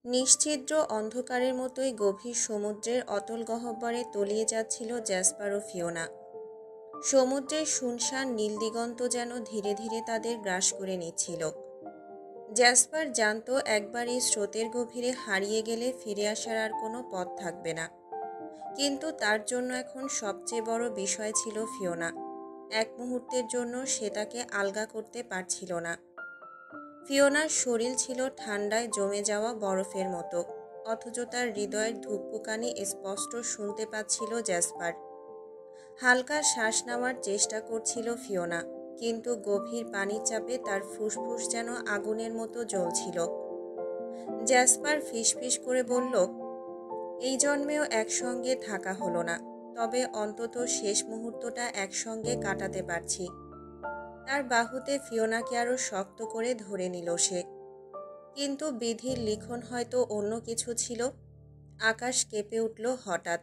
নিশ্ছিদ্র অন্ধকারের মতোই গভীর সমুদ্রের অতল গহ্বরে তলিয়ে যাচ্ছিল জ্যাসপার ও ফিওনা। সমুদ্রের শুনশান নীল দিগন্ত যেন ধীরে ধীরে তাদের গ্রাস করে নিচ্ছিল। জ্যাসপার জানতো একবার এই স্রোতের গভীরে হারিয়ে গেলে ফিরে আসার আর কোনো পথ থাকবে না। কিন্তু তার জন্য এখন সবচেয়ে বড় বিষয় ছিল ফিওনা। এক মুহূর্তের জন্য সে তাকে আলগা করতে পারছিল না। ফিওনার শরীর ছিল ঠান্ডায় জমে যাওয়া বরফের মতো, অথচ তার হৃদয়ের ধুকপুকানি স্পষ্ট শুনতে পাচ্ছিল জ্যাসপার। হালকা শ্বাস নেওয়ার চেষ্টা করছিল ফিওনা, কিন্তু গভীর পানির চাপে তার ফুসফুস যেন আগুনের মতো জ্বলছিল। জ্যাসপার ফিসফিস করে বলল, এই জন্মেও একসঙ্গে থাকা হলো না, তবে অন্তত শেষ মুহূর্তটা একসঙ্গে কাটাতে পারছি। তার বাহুতে ফিওনাকে আরো শক্ত করে ধরে নিল সে। কিন্তু বিধির লিখন হয়তো অন্য কিছু ছিল। আকাশ কেঁপে উঠল হঠাৎ।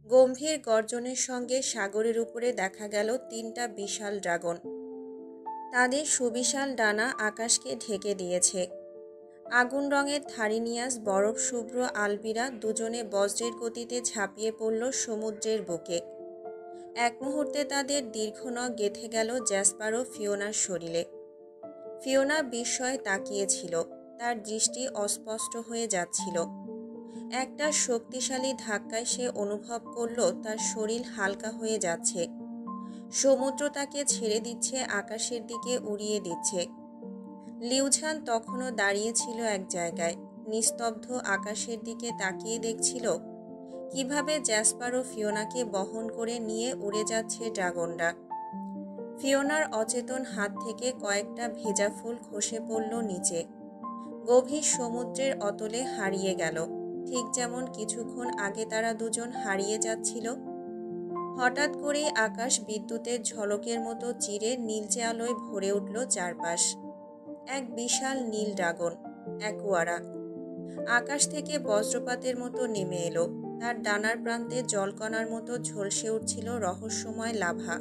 গম্ভীর গর্জনের সঙ্গে সাগরের উপরে দেখা গেল তিনটা বিশাল ড্রাগন। তাদের সুবিশাল ডানা আকাশকে ঢেকে দিয়েছে। আগুন রঙের থারিনিয়াস বরফ শুভ্র আলবিরা দুজনে বজ্রের গতিতে ঝাঁপিয়ে পড়ল সমুদ্রের বুকে। এক মুহূর্তে তাদের দীর্ঘ নখ গেঁথে গেল জ্যাসপার ও ফিওনার শরীরে। ফিওনা বিস্ময়ে তাকিয়েছিল, তার দৃষ্টি অস্পষ্ট হয়ে যাচ্ছিল। একটা শক্তিশালী ধাক্কায় সে অনুভব করল তার শরীর হালকা হয়ে যাচ্ছে। সমুদ্র তাকে ছেড়ে দিচ্ছে, আকাশের দিকে উড়িয়ে দিচ্ছে। লিউঝান তখনও দাঁড়িয়েছিল এক জায়গায়, নিস্তব্ধ আকাশের দিকে তাকিয়ে দেখছিল কিভাবে জ্যাসপার ও ফিওনাকে বহন করে নিয়ে উড়ে যাচ্ছে ড্রাগনরা। ফিওনার অচেতন হাত থেকে কয়েকটা ভেজা ফুল খসে পড়ল নিচে, গভীর সমুদ্রের অতলে হারিয়ে গেল, ঠিক যেমন কিছুক্ষণ আগে তারা দুজন হারিয়ে যাচ্ছিল। হঠাৎ করেই আকাশ বিদ্যুতের ঝলকের মতো চিরে নীলচে আলোয় ভরে উঠল চারপাশ। এক বিশাল নীল ড্রাগন, অ্যাকুয়ারা, আকাশ থেকে বজ্রপাতের মতো নেমে এলো। তার ডানার প্রান্তে জলকণার মতো ঝলসে উঠছিল রহস্যময় লাভা।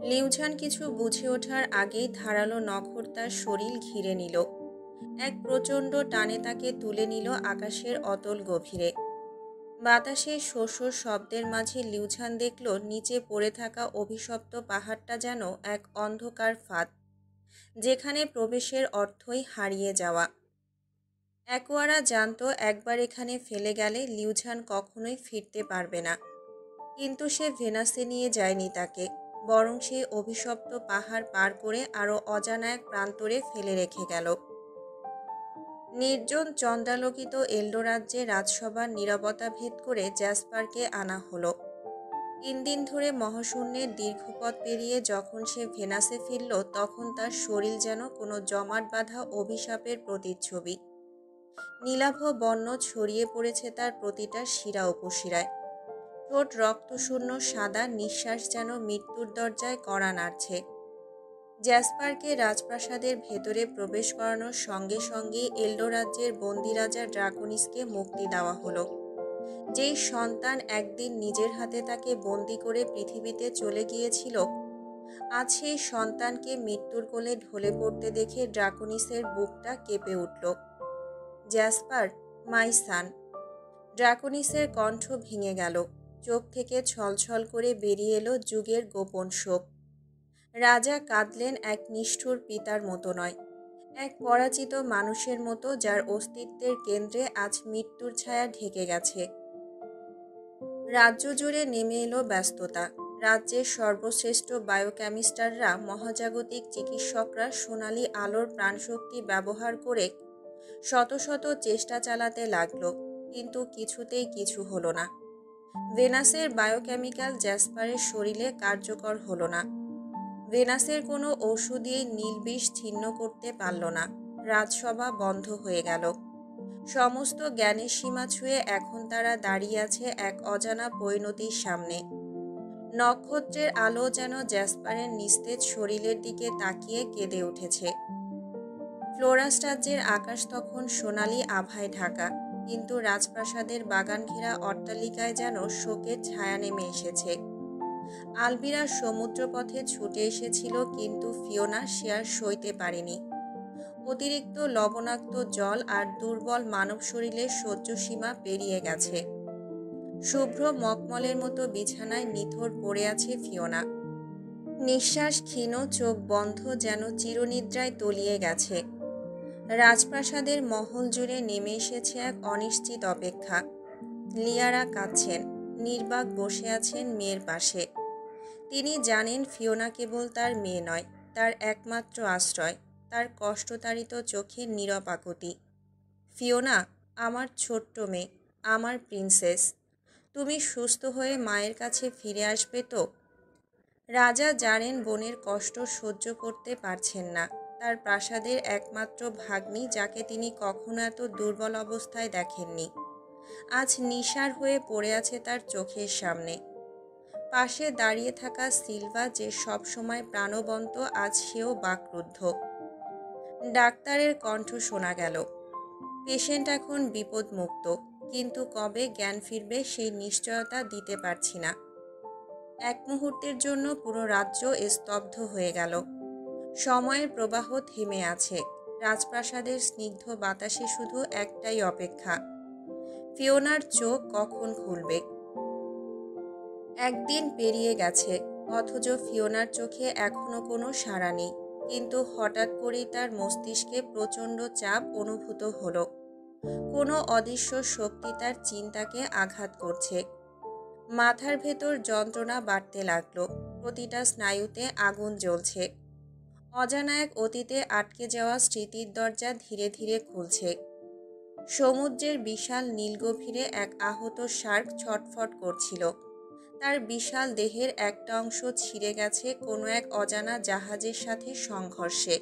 লিউঝান কিছু বুঝে ওঠার আগেই ধারালো নখর তার শরীর ঘিরে নিল। এক প্রচণ্ড টানে তাকে তুলে নিল আকাশের অতল গভীরে। বাতাসে শোষর শব্দের মাঝে লিউঝান দেখল নিচে পড়ে থাকা অভিশপ্ত পাহাড়টা যেন এক অন্ধকার ফাঁদ, যেখানে প্রবেশের অর্থই হারিয়ে যাওয়া। অ্যাকোয়ারা জানতো একবার এখানে ফেলে গেলে লিউঝান কখনোই ফিরতে পারবে না। কিন্তু সে ভেনাসে নিয়ে যায়নি তাকে, বরং সে অভিশপ্ত পাহাড় পার করে আরও অজানা এক প্রান্তরে ফেলে রেখে গেল। নির্জন চন্দ্রালোকিত এল্ডো রাজ্যে রাজসভার নীরবতা ভেদ করে জ্যাসপারকে আনা হলো। 3 দিন ধরে মহাশূন্যের দীর্ঘপথ পেরিয়ে যখন সে ভেনাসে ফিরল, তখন তার শরীর যেন কোনো জমাট বাঁধা অভিশাপের প্রতিচ্ছবি। নীলাভ বর্ণ ছড়িয়ে পড়েছে তার প্রতিটা শিরা উপশিরায়। ঠোঁট রক্তশূন্য সাদা, নিঃশ্বাস যেন মৃত্যুর দরজায় কড়া নাড়ছে। জ্যাসপারকে রাজপ্রাসাদের ভেতরে প্রবেশ করানোর সঙ্গে সঙ্গে এল্ডো রাজ্যের বন্দি রাজা ড্রাকোনিসকে মুক্তি দেওয়া হলো। যেই সন্তান একদিন নিজের হাতে তাকে বন্দি করে পৃথিবীতে চলে গিয়েছিল, আজ সেই সন্তানকে মৃত্যুর কোলে ঢলে পড়তে দেখে ড্রাকোনিসের বুকটা কেঁপে উঠল। জ্যাসপার, মাই সান। ড্রাকোনিসের কণ্ঠ ভেঙে গেল, চোখ থেকে ছলছল করে বেরিয়ে এলো যুগের গোপন শোক। রাজা কাঁদলেন এক নিষ্ঠুর পিতার মতো নয়, এক পরাজিত মানুষের মতো যার অস্তিত্বের কেন্দ্রে আজ মৃত্যুর ছায়া ঢেকে গেছে। রাজ্য জুড়ে নেমে এলো ব্যস্ততা। রাজ্যের সর্বশ্রেষ্ঠ বায়োকেমিস্টাররা, মহাজাগতিক চিকিৎসকরা সোনালি আলোর প্রাণশক্তি ব্যবহার করে শত শত চেষ্টা চালাতে লাগলো, কিন্তু কিছুতেই কিছু হলো না। ভেনাসের বায়োকেমিক্যাল জ্যাসপারের শরীরে কার্যকর হলো না। ভেনাসের কোনো ঔষধিই নীল বিষ ছিন্ন করতে পারল না। রাজসভা বন্ধ হয়ে গেল। সমস্ত জ্ঞানের সীমা ছুঁয়ে এখন তারা দাঁড়িয়ে আছে এক অজানা পরিণতির সামনে। নক্ষত্রের আলো যেন জ্যাসপারের নিস্তেজ শরীরের দিকে তাকিয়ে কেঁদে উঠেছে। ফ্লোরাস রাজ্যের আকাশ তখন সোনালি আভায় ঢাকা, কিন্তু রাজপ্রাসাদের বাগান ঘেরা অট্টালিকায় যেন শোকের ছায়া নেমে এসেছে। আলবিরা সমুদ্রপথে ছুটে এসেছিল, কিন্তু ফিওনা সে আর সইতে পারেনি। অতিরিক্ত লবণাক্ত জল আর দুর্বল মানব শরীরের সহ্য সীমা পেরিয়ে গেছে। শুভ্র মখমলের মতো বিছানায় নিথর পড়ে আছে ফিওনা। নিঃশ্বাস ক্ষীণ, চোখ বন্ধ, যেন চিরনিদ্রায় তলিয়ে গেছে। রাজপ্রাসাদের মহল জুড়ে নেমে এসেছে এক অনিশ্চিত অপেক্ষা। লিয়ারা কাঁদছেন, নির্বাক বসে আছেন মেয়ের পাশে। তিনি জানেন ফিওনা কেবল তার মেয়ে নয়, তার একমাত্র আশ্রয়, তার কষ্টতাড়িত চোখের নীরব আকুতি। ফিওনা, আমার ছোট্ট মেয়ে, আমার প্রিন্সেস, তুমি সুস্থ হয়ে মায়ের কাছে ফিরে আসবে তো? রাজা জানেন বোনের কষ্ট সহ্য করতে পারছেন না। তার প্রাসাদের একমাত্র ভাগ্নি, যাকে তিনি কখনো এত দুর্বল অবস্থায় দেখেননি, আজ নিঃসাড় হয়ে পড়ে আছে তার চোখের সামনে। পাশে দাঁড়িয়ে থাকা সিলভা, যে সবসময় প্রাণবন্ত, আজ সেও বাকরুদ্ধ। ডাক্তারের কণ্ঠ শোনা গেল, পেশেন্ট এখন বিপদমুক্ত, কিন্তু কবে জ্ঞান ফিরবে সেই নিশ্চয়তা দিতে পারছি না। এক মুহূর্তের জন্য পুরো রাজ্য স্তব্ধ হয়ে গেল। সময়ের প্রবাহ থেমে আছে। রাজপ্রাসাদের স্নিগ্ধ বাতাসে শুধু একটাই অপেক্ষা, ফিওনার চোখ কখন খুলবে। একদিন পেরিয়ে গেছে, অথচ ফিওনার চোখে এখনো কোনো সাড়া নেই। কিন্তু হঠাৎ করেই তার মস্তিষ্কে প্রচণ্ড চাপ অনুভূত হলো। কোনো অদৃশ্য শক্তি তার চিন্তাকে আঘাত করছে। মাথার ভেতর যন্ত্রণা বাড়তে লাগলো, প্রতিটা স্নায়ুতে আগুন জ্বলছে। অজানা এক অতীতে আটকে যাওয়া স্মৃতির দরজা ধীরে ধীরে খুলছে। সমুদ্রের বিশাল নীল গভীরে এক আহত শার্ক ছটফট করছিল। তার বিশাল দেহের একটা অংশ ছিঁড়ে গেছে কোনো এক অজানা জাহাজের সাথে সংঘর্ষে।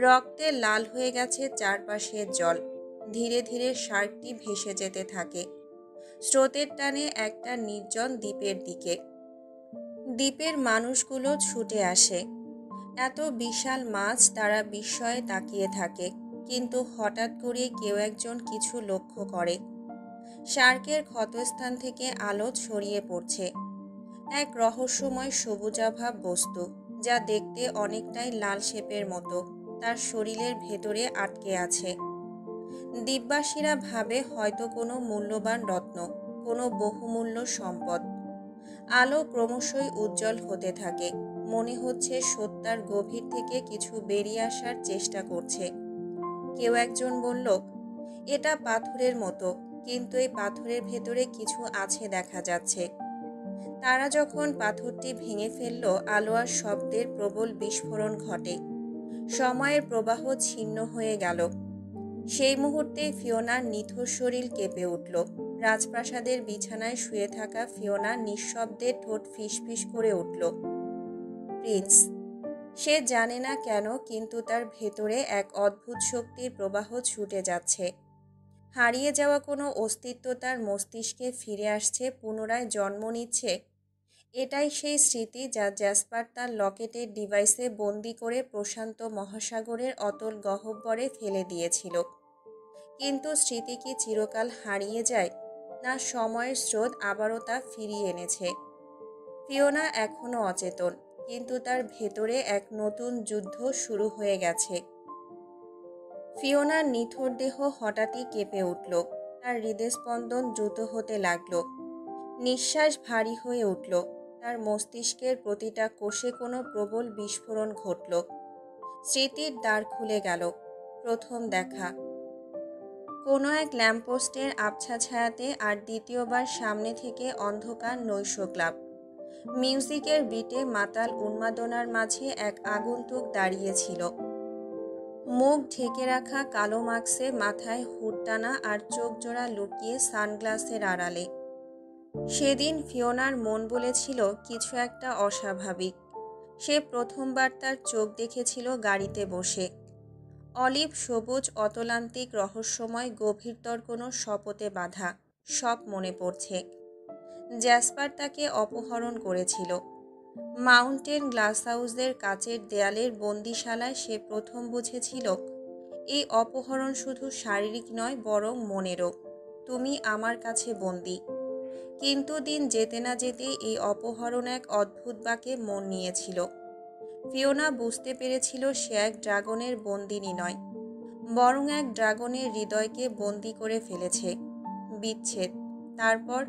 রক্তে লাল হয়ে গেছে চারপাশের জল। ধীরে ধীরে শার্কটি ভেসে যেতে থাকে, স্রোতের টানে একটা নির্জন দ্বীপের দিকে। দ্বীপের মানুষগুলো ছুটে আসে। এত বিশাল মাছ, তারা বিস্ময়ে তাকিয়ে থাকে। কিন্তু হঠাৎ করে কেউ একজন কিছু লক্ষ্য করে। শার্কের ক্ষতস্থান থেকে আলো ছড়িয়ে পড়ছে, এক রহস্যময় সবুজাভ বস্তু, যা দেখতে অনেকটাই লাল শেপের মতো, তার শরীরের ভেতরে আটকে আছে। দ্বীপবাসীরা ভাবে হয়তো কোনো মূল্যবান রত্ন, কোনো বহুমূল্য সম্পদ। আলো ক্রমশই উজ্জ্বল হতে থাকে, মনে হচ্ছে সত্যার গভীর থেকে কিছু বেরিয়ে আসার চেষ্টা করছে। কেউ একজন বলল, এটা পাথরের মতো, কিন্তু এই পাথরের ভেতরে কিছু আছে দেখা যাচ্ছে। তারা যখন পাথরটি ভেঙে ফেলল, আলো আর শব্দের প্রবল বিস্ফোরণ ঘটে। সময়ের প্রবাহ ছিন্ন হয়ে গেল। সেই মুহূর্তে ফিওনার নিথর শরীর কেঁপে উঠল। রাজপ্রাসাদের বিছানায় শুয়ে থাকা ফিওনা নিঃশব্দে ঠোঁট ফিসফিস করে উঠল, প্রিন্স। সে জানে না কেন, কিন্তু তার ভেতরে এক অদ্ভুত শক্তির প্রবাহ ছুটে যাচ্ছে। হারিয়ে যাওয়া কোনো অস্তিত্ব তার মস্তিষ্কে ফিরে আসছে, পুনরায় জন্ম নিচ্ছে। এটাই সেই স্মৃতি যা জ্যাসপার তার লকেটের ডিভাইসে বন্দি করে প্রশান্ত মহাসাগরের অতল গহ্বরে ফেলে দিয়েছিল। কিন্তু স্মৃতি কি চিরকাল হারিয়ে যায়, না সময়ের স্রোত আবারও তা ফিরিয়ে এনেছে? ফিওনা এখনও অচেতন, কিন্তু তার ভেতরে এক নতুন যুদ্ধ শুরু হয়ে গেছে। ফিওনার নিথর দেহ হঠাৎই কেঁপে উঠল। তার হৃদস্পন্দন দ্রুত হতে লাগলো, নিঃশ্বাস ভারী হয়ে উঠল। তার মস্তিষ্কের প্রতিটা কোষে কোনো প্রবল বিস্ফোরণ ঘটল। স্মৃতির দ্বার খুলে গেল। প্রথম দেখা, কোনো এক ল্যাম্পপোস্টের আবছা ছায়াতে, আর দ্বিতীয়বার সামনে থেকে অন্ধকার নৈশ ক্লাব। মিউজিকের বিটে মাতাল উন্মাদনার মাঝে এক আগন্তুক দাঁড়িয়েছিল, মুখ ঢেকে রাখা, কালো মাস্কে, মাথায় হুড টানা আর চোখ জোড়া লুকিয়ে সানগ্লাসের আড়ালে। সেদিন ফিওনার মন বলেছিল কিছু একটা অস্বাভাবিক। সে প্রথমবার তার চোখ দেখেছিল গাড়িতে বসে। অলিভ সবুজ, অতলান্তিক, রহস্যময়, গভীরতর কোনো শপথে বাঁধা। সব মনে পড়ছে। জ্যাসপার তাকে অপহরণ করেছিল। মাউন্টেন গ্লাস হাউসের কাচের দেয়ালের বন্দিশালায় সে প্রথম বুঝেছিল এই অপহরণ শুধু শারীরিক নয়, বরং মনেরও। তুমি আমার কাছে বন্দী। কিন্তু দিন যেতে না যেতেই এই অপহরণ এক অদ্ভুত বাঁকে মন নিয়েছিল। ফিওনা বুঝতে পেরেছিল সে এক ড্রাগনের বন্দিনী নয়, বরং এক ড্রাগনের হৃদয়কে বন্দি করে ফেলেছে। বিচ্ছেদ। তারপর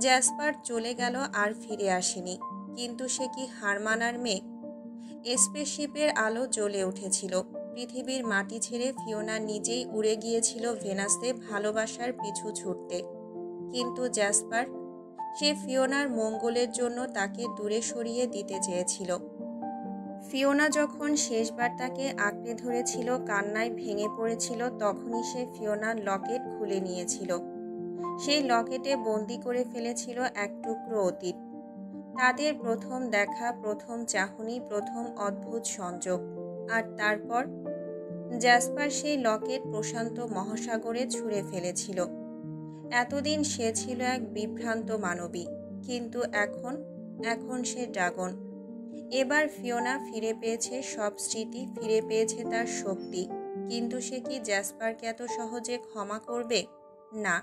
জ্যাসপার চলে গেল, আর ফিরে আসেনি। কিন্তু সে কি হার মানার মেয়ে? স্পেসশিপের আলো জ্বলে উঠেছিল। পৃথিবীর মাটি ছেড়ে ফিওনা নিজেই উড়ে গিয়েছিল ভেনাসে ভালোবাসার পিছু ছুটতে। কিন্তু জ্যাসপার, সে ফিওনার মঙ্গলের জন্য তাকে দূরে সরিয়ে দিতে চেয়েছিল। ফিওনা যখন শেষবার তাকে আঁকড়ে ধরেছিল, কান্নায় ভেঙে পড়েছিল, তখনই সে ফিওনার লকেট খুলে নিয়েছিল। সেই লকেটে বন্দি করে ফেলেছিল এক টুকরো অতীত। তাদের প্রথম দেখা, প্রথম চাহনি, প্রথম অদ্ভুত সংযোগ। আর তারপর জ্যাসপার সেই লকেট প্রশান্ত মহাসাগরে ছুঁড়ে ফেলেছিল। এতদিন সে ছিল এক বিভ্রান্ত মানবী, কিন্তু এখন সে ড্রাগন। এবার ফিওনা ফিরে পেয়েছে সব স্মৃতি, ফিরে পেয়েছে তার শক্তি। কিন্তু সে কি জ্যাসপারকে এত সহজে ক্ষমা করবে? না।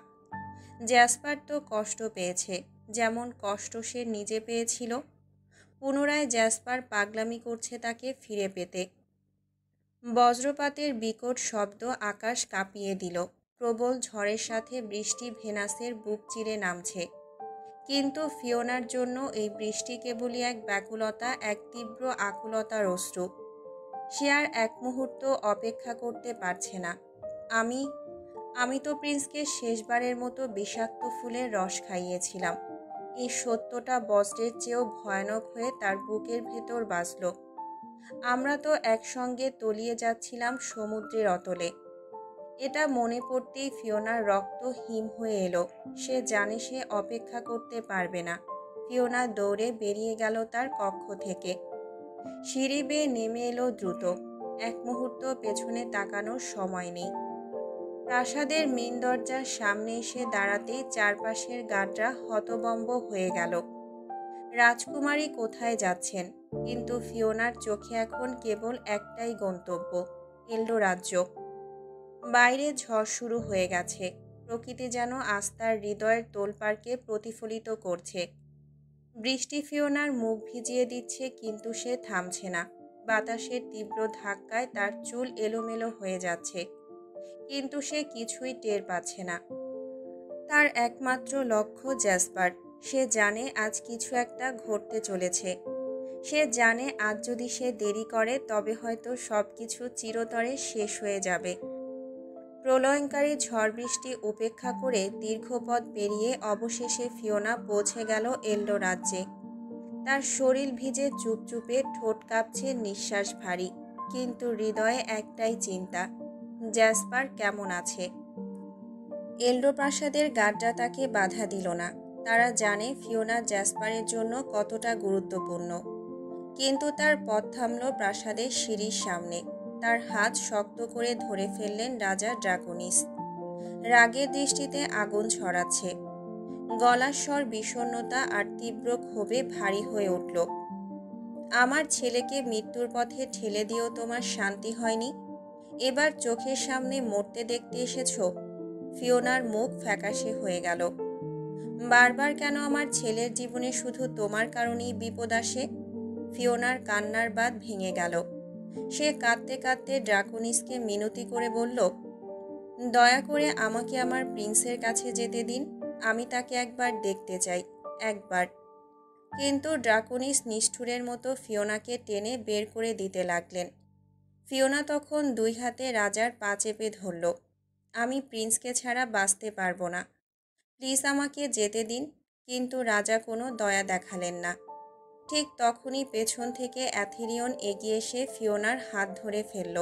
জ্যাসপার তো কষ্ট পেয়েছে, যেমন কষ্ট সে নিজে পেয়েছিল। পুনরায় জ্যাসপার পাগলামি করছে তাকে ফিরে পেতে। বজ্রপাতের বিকট শব্দ আকাশ কাঁপিয়ে দিল। প্রবল ঝড়ের সাথে বৃষ্টি ভেনাসের বুক চিরে নামছে। কিন্তু ফিওনার জন্য এই বৃষ্টি কেবলই এক ব্যাকুলতা, এক তীব্র আকুলতার অশ্রু। সে আর এক মুহূর্ত অপেক্ষা করতে পারছে না। আমি তো প্রিন্সকে শেষবারের মতো বিষাক্ত ফুলের রস খাইয়েছিলাম। এই সত্যটা বজ্রের চেয়েও ভয়ানক হয়ে তার বুকের ভেতর বাজল। আমরা তো একসঙ্গে তলিয়ে যাচ্ছিলাম সমুদ্রের অতলে। এটা মনে পড়তেই ফিওনার রক্ত হিম হয়ে এলো। সে জানে সে অপেক্ষা করতে পারবে না। ফিওনা দৌড়ে বেরিয়ে গেল তার কক্ষ থেকে। সিঁড়ি বেয়ে নেমে এলো দ্রুত। এক মুহূর্ত পেছনে তাকানোর সময় নেই। প্রাসাদের মেন দরজার সামনে এসে দাঁড়াতেই চারপাশের গার্ডরা হতবম্ব হয়ে গেল। রাজকুমারী কোথায় যাচ্ছেন? কিন্তু ফিওনার চোখে এখন কেবল একটাই গন্তব্য, এল্ডো রাজ্য। বাইরে ঝড় শুরু হয়ে গেছে। প্রকৃতি যেন আজ তার হৃদয়ের তোলপাড়কে প্রতিফলিত করছে। বৃষ্টি ফিওনার মুখ ভিজিয়ে দিচ্ছে, কিন্তু সে থামছে না। বাতাসের তীব্র ধাক্কায় তার চুল এলোমেলো হয়ে যাচ্ছে, কিন্তু সে কিছুই টের পাচ্ছে না। তার একমাত্র লক্ষ্য জ্যাসপার। সে জানে আজ কিছু একটা ঘটতে চলেছে। সে জানে আজ যদি সে দেরি করে তবে হয়তো সব কিছু চিরতরে শেষ হয়ে যাবে। প্রলয়ঙ্কারী ঝড় বৃষ্টি উপেক্ষা করে দীর্ঘ পথ পেরিয়ে অবশেষে ফিওনা পৌঁছে গেল এল্ডো রাজ্যে। তার শরীর ভিজে চুপচুপে, ঠোঁট কাঁপছে, নিঃশ্বাস ভারী। কিন্তু হৃদয়ে একটাই চিন্তা, জ্যাসপার কেমন আছে? এল্ডো প্রাসাদের গার্ডরা তাকে বাধা দিল না। তারা জানে ফিওনা জ্যাসপারের জন্য কতটা গুরুত্বপূর্ণ। কিন্তু তার পথ থামল প্রাসাদের সিঁড়ির সামনে। তার হাত শক্ত করে ধরে ফেললেন রাজা ড্রাকোনিস। রাগের দৃষ্টিতে আগুন ছড়াচ্ছে। গলার স্বর বিষণ্ণতা আর তীব্র ক্ষোভে ভারী হয়ে উঠল। আমার ছেলেকে মৃত্যুর পথে ঠেলে দিয়েও তোমার শান্তি হয়নি? এবার চোখের সামনে মরতে দেখতে এসেছো? ফিওনার মুখ ফ্যাকাশে হয়ে গেল। বারবার কেন আমার ছেলের জীবনে শুধু তোমার কারণেই বিপদ আসে? ফিওনার কান্নার বাঁধ ভেঙে গেল। সে কাঁদতে কাঁদতে ড্রাকোনিসকে মিনতি করে বলল, দয়া করে আমাকে আমার প্রিন্সের কাছে যেতে দিন। আমি তাকে একবার দেখতে চাই, একবার। কিন্তু ড্রাকোনিস নিষ্ঠুরের মতো ফিওনাকে টেনে বের করে দিতে লাগলেন। ফিওনা তখন দুই হাতে রাজার পা চেপে ধরল। আমি প্রিন্সকে ছাড়া বাঁচতে পারবো না, প্লিজ আমাকে যেতে দিন। কিন্তু রাজা কোনো দয়া দেখালেন না। ঠিক তখনই পেছন থেকে অ্যাথেরিয়ন এগিয়ে এসে ফিওনার হাত ধরে ফেলল।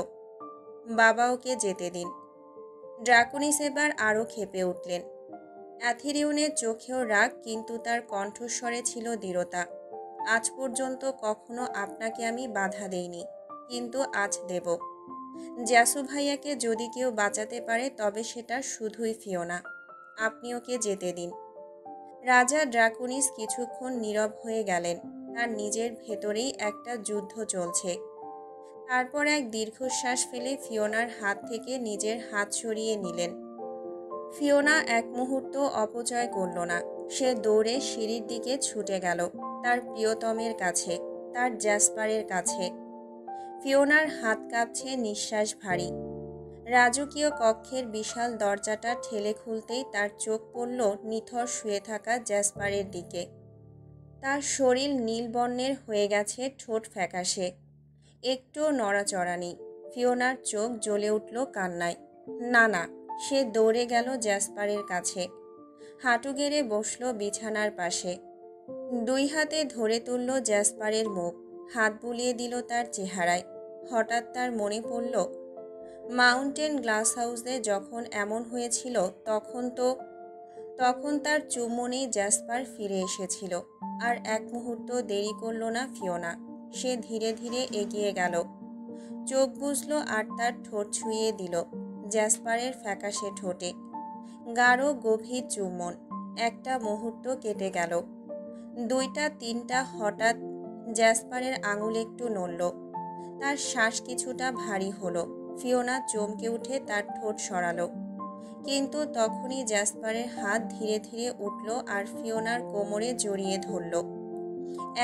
বাবা, ওকে যেতে দিন। ড্রাকোনিস এবার আরও ক্ষেপে উঠলেন। অ্যাথেরিয়নের চোখেও রাগ, কিন্তু তার কণ্ঠস্বরে ছিল দৃঢ়তা। আজ পর্যন্ত কখনো আপনাকে আমি বাধা দেইনি, কিন্তু আজ দেব। জ্যাসু ভাইয়াকে যদি কেউ বাঁচাতে পারে তবে সেটা শুধুই ফিওনা। আপনি ওকে যেতে দিন। রাজা ড্রাকোনিস কিছুক্ষণ নীরব হয়ে গেলেন। তার নিজের ভেতরেই একটা যুদ্ধ চলছে। তারপর এক দীর্ঘশ্বাস ফেলে ফিওনার হাত থেকে নিজের হাত সরিয়ে নিলেন। ফিওনা এক মুহূর্ত অপচয় করল না। সে দৌড়ে সিঁড়ির দিকে ছুটে গেল, তার প্রিয়তমের কাছে, তার জ্যাসপারের কাছে। ফিওনার হাত কাঁপছে, নিঃশ্বাস ভারী। রাজকীয় কক্ষের বিশাল দরজাটা ঠেলে খুলতেই তার চোখ পড়ল নিথর শুয়ে থাকা জ্যাসপারের দিকে। তার শরীর নীল বর্ণের হয়ে গেছে, ঠোঁট ফ্যাকাশে, একটুও নড়াচড়া নেই। ফিওনার চোখ জ্বলে উঠল কান্নায়। না না, সে দৌড়ে গেল জ্যাসপারের কাছে, হাঁটু গেড়ে বসল বিছানার পাশে। দুই হাতে ধরে তুলল জ্যাসপারের মুখ, হাত বুলিয়ে দিল তার চেহারায়। হঠাৎ তার মনে পড়ল, মাউন্টেন গ্লাস হাউসে যখন এমন হয়েছিল তখন তার চুম্বনেই জ্যাসপার ফিরে এসেছিল। আর এক মুহূর্ত দেরি করল না ফিওনা। সে ধীরে ধীরে এগিয়ে গেল, চোখ বুজল আর তার ঠোঁট ছুঁয়ে দিল জ্যাসপারের ফ্যাকাশে ঠোঁটে। গাঢ় গভীর চুম্বন। একটা মুহূর্ত কেটে গেল, দুইটা তিনটা। হঠাৎ জ্যাসপারের আঙুল একটু নড়ল, তার শ্বাস কিছুটা ভারী হলো। ফিওনা চমকে উঠে তার ঠোঁট সরালো, কিন্তু তখনই জ্যাসপারের হাত ধীরে ধীরে উঠল আর ফিওনার কোমরে জড়িয়ে ধরল।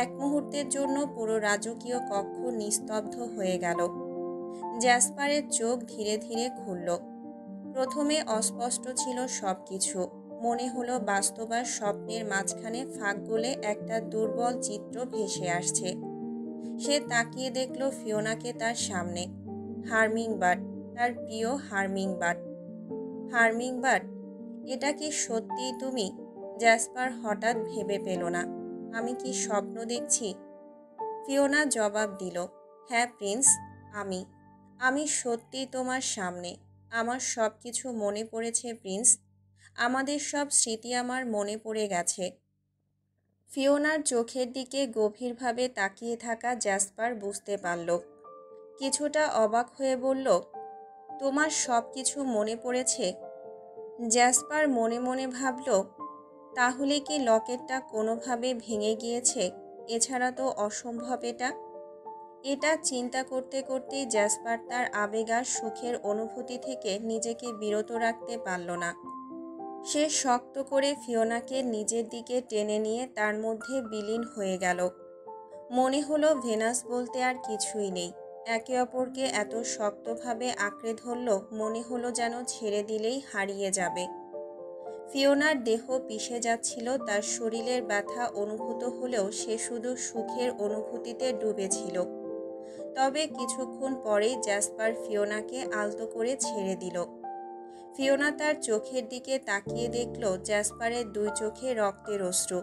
এক মুহূর্তের জন্য পুরো রাজকীয় কক্ষ নিস্তব্ধ হয়ে গেল। জ্যাসপারের চোখ ধীরে ধীরে খুলল। প্রথমে অস্পষ্ট ছিল সব কিছু, মনে হলো বাস্তব আর স্বপ্নের মাঝখানে ফাঁক গলে একটা দুর্বল চিত্র ভেসে আসছে। সে তাকিয়ে দেখল ফিওনাকে তার সামনে। হার্মিংবার্ড, তার প্রিয় হার্মিংবার্ড। হার্মিংবার্ড, এটা কি সত্যিই তুমি? জ্যাসপার হঠাৎ ভেবে পেল না, আমি কি স্বপ্ন দেখছি? ফিওনা জবাব দিল, হ্যাঁ প্রিন্স, আমি সত্যিই তোমার সামনে। আমার সব কিছু মনে পড়েছে প্রিন্স, আমাদের সব স্মৃতি আমার মনে পড়ে গেছে। ফিওনার চোখের দিকে গভীরভাবে তাকিয়ে থাকা জ্যাসপার বুঝতে পারল। কিছুটা অবাক হয়ে বলল, তোমার সব কিছু মনে পড়েছে? জ্যাসপার মনে মনে ভাবল, তাহলে কি লকেটটা কোনোভাবে ভেঙে গিয়েছে? এছাড়া তো অসম্ভব এটা চিন্তা করতে করতেই জ্যাসপার তার আবেগ আর সুখের অনুভূতি থেকে নিজেকে বিরত রাখতে পারল না। সে শক্ত করে ফিওনাকে নিজের দিকে টেনে নিয়ে তার মধ্যে বিলীন হয়ে গেল। মনে হলো ভেনাস বলতে আর কিছুই নেই। একে অপরকে এত শক্তভাবে আঁকড়ে ধরল, মনে হলো যেন ছেড়ে দিলেই হারিয়ে যাবে। ফিওনার দেহ পিষে যাচ্ছিল, তার শরীরের ব্যথা অনুভূত হলেও সে শুধু সুখের অনুভূতিতে ডুবেছিল। তবে কিছুক্ষণ পরেই জ্যাসপার ফিওনাকে আলতো করে ছেড়ে দিল। ফিওনা তার চোখের দিকে তাকিয়ে দেখল জ্যাসপারের দুই চোখে রক্তের অশ্রু।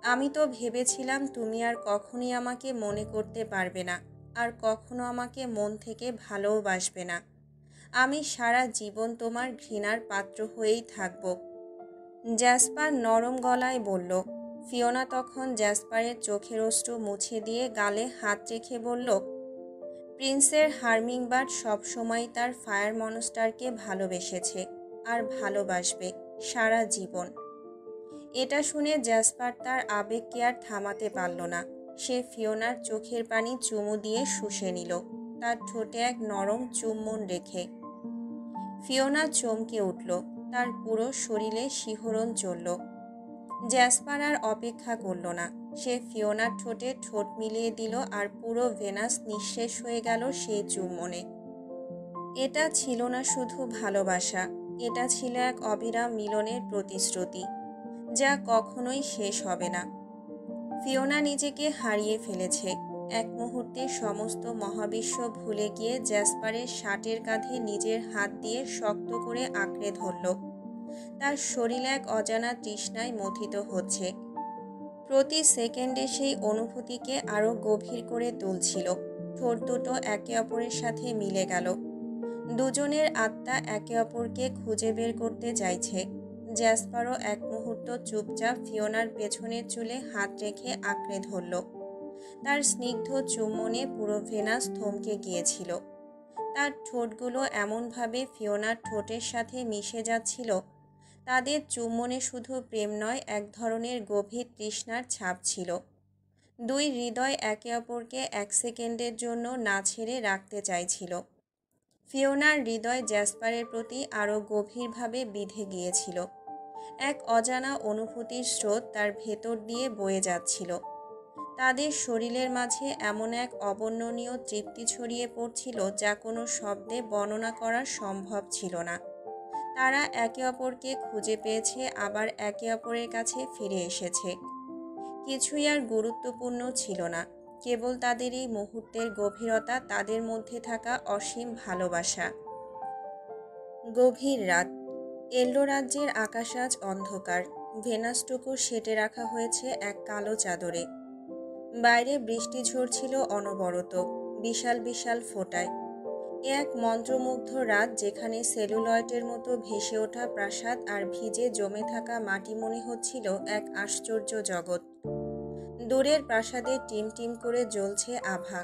আমি তো ভেবেছিলাম তুমি আর কখনই আমাকে মনে করতে পারবে না, আর কখনো আমাকে মন থেকে ভালোবাসবে না। আমি সারা জীবন তোমার ঘৃণার পাত্র হয়েই থাকব। জ্যাসপার নরম গলায় বলল। ফিওনা তখন জ্যাসপারের চোখের অশ্রু মুছে দিয়ে গালে হাত রেখে বলল, প্রিন্সের হার্মিংবার্ড সবসময় তার ফায়ার মনস্টারকে ভালোবেসেছে আর ভালোবাসবে সারা জীবন। এটা শুনে জ্যাসপার তার আবেগকে আর থামাতে পারল না। সে ফিওনার চোখের পানি চুমু দিয়ে শুষে নিল, তার ঠোঁটে এক নরম চুম্বন রেখে। ফিওনা চমকে উঠল, তার পুরো শরীরে শিহরণ চলল। জ্যাসপার আর অপেক্ষা করল না, সে ফিওনার ঠোঁটে ঠোঁট মিলিয়ে দিল আর পুরো ভেনাস নিঃশেষ হয়ে গেল সেই চুম্বনে। এটা ছিল না শুধু ভালোবাসা, এটা ছিল এক অবিরাম মিলনের প্রতিশ্রুতি, যা কখনোই শেষ হবে না। ফিওনা নিজেকে হারিয়ে ফেলেছে। এক মুহূর্তে সমস্ত মহাবিশ্ব ভুলে গিয়ে জ্যাসপারের শার্টের কাঁধে নিজের হাত দিয়ে শক্ত করে আঁকড়ে ধরল। তার শরীর এক অজানা তৃষ্ণায় মথিত হচ্ছে। প্রতি সেকেন্ডে সেই অনুভূতিকে আরও গভীর করে তুলছিল। ঠোঁট দুটো একে অপরের সাথে মিলে গেল। দুজনের আত্মা একে অপরকে খুঁজে বের করতে চাইছে। জ্যাসপারও এক মুহূর্ত চুপচাপ ফিওনার পেছনের চুলে হাত রেখে আঁকড়ে ধরল। তার স্নিগ্ধ চুম্বনে পুরো ভেনাস থমকে গিয়েছিল। তার ঠোঁটগুলো এমনভাবে ফিওনার ঠোঁটের সাথে মিশে যাচ্ছিল, তাদের চুম্বনে শুধু প্রেম নয়, এক ধরনের গভীর তৃষ্ণার ছাপ ছিল। দুই হৃদয় একে অপরকে এক সেকেন্ডের জন্য না ছেড়ে রাখতে চাইছিল। ফিওনার হৃদয় জ্যাসপারের প্রতি আরও গভীরভাবে বিঁধে গিয়েছিল। এক অজানা অনুভূতির স্রোত তার ভেতর দিয়ে বয়ে যাচ্ছিল। তাদের শরীরের মাঝে এমন এক অবর্ণনীয় তৃপ্তি ছড়িয়ে পড়ছিল যা কোনো শব্দে বর্ণনা করা সম্ভব ছিল না। তারা একে অপরকে খুঁজে পেয়েছে, আবার একে অপরের কাছে ফিরে এসেছে। কিছুই আর গুরুত্বপূর্ণ ছিল না, কেবল তাদের এই মুহূর্তের গভীরতা, তাদের মধ্যে থাকা অসীম ভালোবাসা। গভীর রাত। এল্ডো রাজ্যের আকাশ আজ অন্ধকার। ভেনাসটুকু সেটে রাখা হয়েছে এক কালো চাদরে। বাইরে বৃষ্টি ঝরছিল অনবরত, বিশাল বিশাল ফোঁটায়। এ এক মন্ত্রমুগ্ধ রাত, যেখানে সেলুলয়েটের মতো ভেসে ওঠা প্রাসাদ আর ভিজে জমে থাকা মাটি মনে হচ্ছিল এক আশ্চর্য জগৎ। দূরের প্রাসাদে টিম টিম করে জ্বলছে আভা,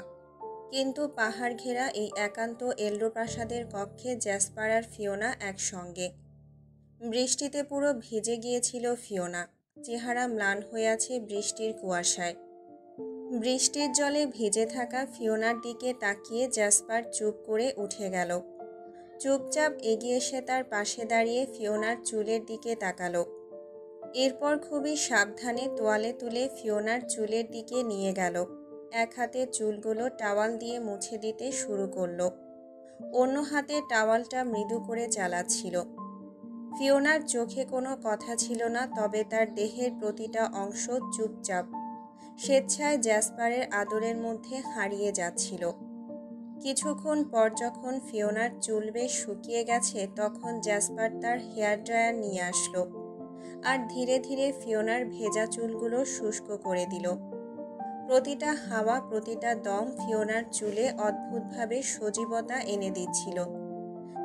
কিন্তু পাহাড় ঘেরা এই একান্ত এল্ডো প্রাসাদের কক্ষে জ্যাসপার আর ফিওনা একসঙ্গে। বৃষ্টিতে পুরো ভিজে গিয়েছিল ফিওনা, চেহারা ম্লান হয়ে আছে বৃষ্টির কুয়াশায়। বৃষ্টির জলে ভিজে থাকা ফিওনার দিকে তাকিয়ে জ্যাসপার চুপ করে উঠে গেল। চুপচাপ এগিয়ে এসে তার পাশে দাঁড়িয়ে ফিওনার চুলের দিকে তাকালো। এরপর খুবই সাবধানে তোয়ালে তুলে ফিওনার চুলের দিকে নিয়ে গেল। এক হাতে চুলগুলো টাওয়াল দিয়ে মুছে দিতে শুরু করলো, অন্য হাতে টাওয়ালটা মৃদু করে চালাচ্ছিল। ফিওনার চোখে কোনো কথা ছিল না, তবে তার দেহের প্রতিটা অংশ চুপচাপ, স্বেচ্ছায় জ্যাসপারের আদরের মধ্যে হারিয়ে যাচ্ছিল। কিছুক্ষণ পর যখন ফিওনার চুল বেশ শুকিয়ে গেছে, তখন জ্যাসপার তার হেয়ার ড্রায়ার নিয়ে আসলো আর ধীরে ধীরে ফিওনার ভেজা চুলগুলো শুষ্ক করে দিল। প্রতিটা হাওয়া, প্রতিটা দম ফিওনার চুলে অদ্ভুতভাবে সজীবতা এনে দিচ্ছিল।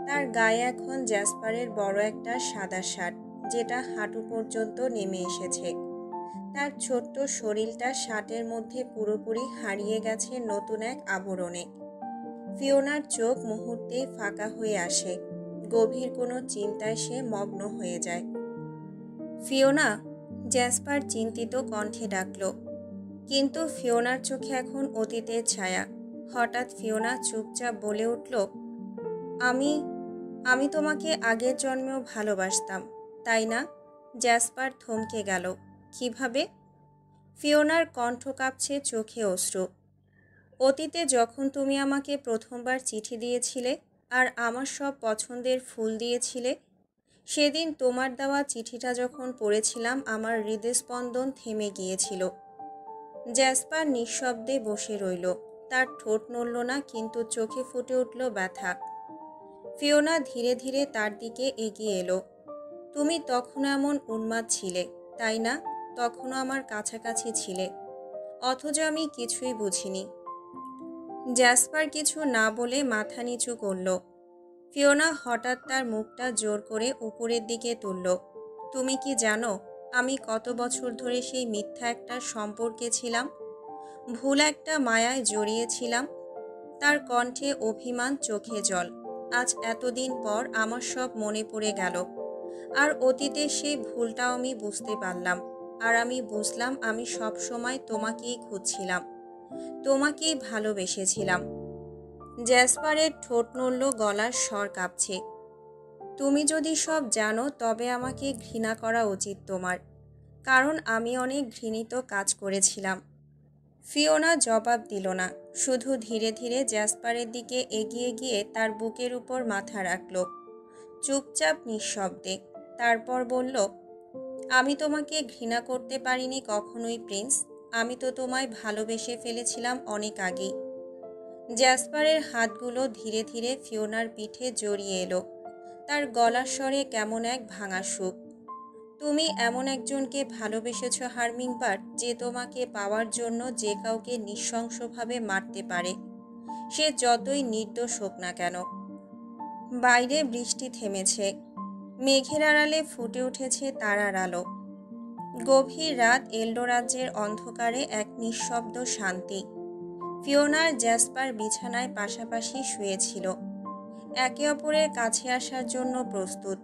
তার গায়ে এখন জ্যাসপারের বড় একটা সাদা শার্ট, যেটা হাঁটু পর্যন্ত নেমে এসেছে। তার ছোট্ট শরীরটা শার্টের মধ্যে পুরোপুরি হারিয়ে গেছে নতুন এক আবরণে। ফিওনার চোখ মুহূর্তেই ফাঁকা হয়ে আসে, গভীর কোনো চিন্তায় সে মগ্ন হয়ে যায়। ফিওনা, জ্যাসপার চিন্তিত কণ্ঠে ডাকল, কিন্তু ফিওনার চোখে এখন অতীতের ছায়া। হঠাৎ ফিওনা চুপচাপ বলে উঠল, আমি আমি তোমাকে আগের জন্মেও ভালোবাসতাম, তাই না? জ্যাসপার থমকে গেল। কিভাবে? ফিওনার কণ্ঠ কাঁপছে, চোখে অশ্রু। অতীতে যখন তুমি আমাকে প্রথমবার চিঠি দিয়েছিলে আর আমার সব পছন্দের ফুল দিয়েছিলে, সেদিন তোমার দেওয়া চিঠিটা যখন পড়েছিলাম, আমার হৃদস্পন্দন থেমে গিয়েছিল। জ্যাসপার নিঃশব্দে বসে রইল। তার ঠোঁট নড়ল না, কিন্তু চোখে ফুটে উঠল ব্যথা। ফিওনা ধীরে ধীরে তার দিকে এগিয়ে এলো। তুমি তখনও এমন উন্মাদ ছিলে, তাই না? তখনও আমার কাছাকাছি ছিলে, অথচ আমি কিছুই বুঝিনি। জ্যাসপার কিছু না বলে মাথা নিচু করল। ফিওনা হঠাৎ তার মুখটা জোর করে উপরের দিকে তুলল। তুমি কি জানো আমি কত বছর ধরে সেই মিথ্যা একটা সম্পর্কে ছিলাম, ভুল একটা মায়ায় জড়িয়েছিলাম? তার কণ্ঠে অভিমান, চোখে জল। আজ এতদিন পর আমার সব মনে পড়ে গেল, আর অতীতে সেই ভুলটাও আমি বুঝতে পারলাম। আর আমি বুঝলাম আমি সব সময় তোমাকেই খুঁজছিলাম, তোমাকেই ভালোবেসেছিলাম। জ্যাসপারের ঠোঁট নড়ল, গলার স্বর কাঁপছে। তুমি যদি সব জানো, তবে আমাকে ঘৃণা করা উচিত তোমার, কারণ আমি অনেক ঘৃণিত কাজ করেছিলাম। ফিওনা জবাব দিল না, শুধু ধীরে ধীরে জ্যাসপারের দিকে এগিয়ে গিয়ে তার বুকের উপর মাথা রাখল, চুপচাপ নিঃশব্দে। তারপর বলল, আমি তোমাকে ঘৃণা করতে পারিনি কখনোই প্রিন্স, আমি তো তোমায় ভালোবেসে ফেলেছিলাম অনেক আগেই। জ্যাসপারের হাতগুলো ধীরে ধীরে ফিওনার পিঠে জড়িয়ে এলো, তার গলার স্বরে কেমন এক ভাঙা সুখ। তুমি এমন একজনকে ভালোবেসেছ হারমিংবার্ড, যে তোমাকে পাওয়ার জন্য যে কাউকে নৃশংসভাবে মারতে পারে, সে যতই নির্দোষ হোক না কেন। বাইরে বৃষ্টি থেমেছে, মেঘের আড়ালে ফুটে উঠেছে তারার আলো। গভীর রাত, এল্ডো রাজ্যের অন্ধকারে এক নিঃশব্দ শান্তি। ফিওনার জ্যাসপার বিছানায় পাশাপাশি শুয়েছিল, একে অপরের কাছে আসার জন্য প্রস্তুত।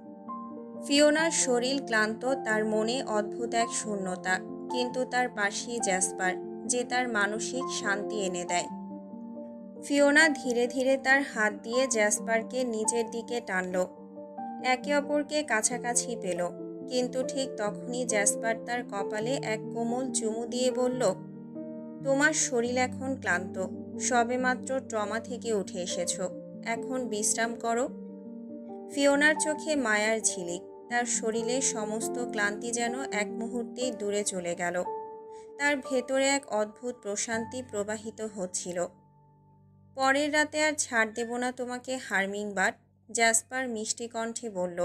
ফিওনার শরীর ক্লান্ত, তার মনে অদ্ভুত এক শূন্যতা, কিন্তু তার পাশেই জ্যাসপার, যে তার মানসিক শান্তি এনে দেয়। ফিওনা ধীরে ধীরে তার হাত দিয়ে জ্যাসপারকে নিজের দিকে টানল, একে অপরকে কাছাকাছি পেল। কিন্তু ঠিক তখনই জ্যাসপার তার কপালে এক কোমল চুমু দিয়ে বলল, তোমার শরীর এখন ক্লান্ত, সবেমাত্র ট্রমা থেকে উঠে এসেছো, এখন বিশ্রাম করো। ফিওনার চোখে মায়ার ঝিলিক, তার শরীরের সমস্ত ক্লান্তি যেন এক মুহূর্তেই দূরে চলে গেল। তার ভেতরে এক অদ্ভুত প্রশান্তি প্রবাহিত হচ্ছিল। পরের রাতে আর ছাড় দেব না তোমাকে হার্মিংবার্ড, জ্যাসপার মিষ্টি কণ্ঠে বলল।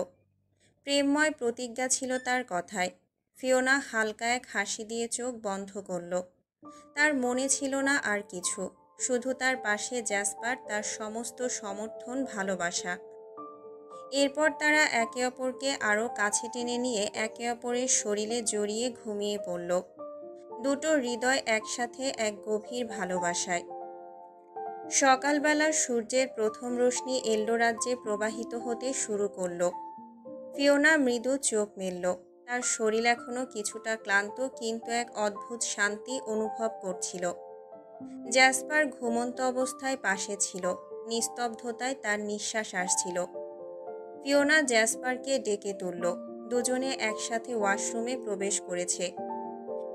প্রেমময় প্রতিজ্ঞা ছিল তার কথায়। ফিওনা হালকা এক হাসি দিয়ে চোখ বন্ধ করল। তার মনে ছিল না আর কিছু, শুধু তার পাশে জ্যাসপার, তার সমস্ত সমর্থন, ভালোবাসা। এরপর তারা একে অপরকে আরও কাছে টেনে নিয়ে একে অপরের শরীরে জড়িয়ে ঘুমিয়ে পড়ল, দুটো হৃদয় একসাথে এক গভীর ভালোবাসায়। সকালবেলা সূর্যের প্রথম রশ্মি এল্ডোরাজ্যে প্রবাহিত হতে শুরু করল। ফিওনা মৃদু চোখ মেলল। তার শরীর এখনও কিছুটা ক্লান্ত, কিন্তু এক অদ্ভুত শান্তি অনুভব করছিল। জ্যাসপার ঘুমন্ত অবস্থায় পাশে ছিল, নিস্তব্ধতায় তার নিঃশ্বাস আসছিল। ফিওনা জ্যাসপারকে ডেকে তুলল। দুজনে একসাথে ওয়াশরুমে প্রবেশ করেছে।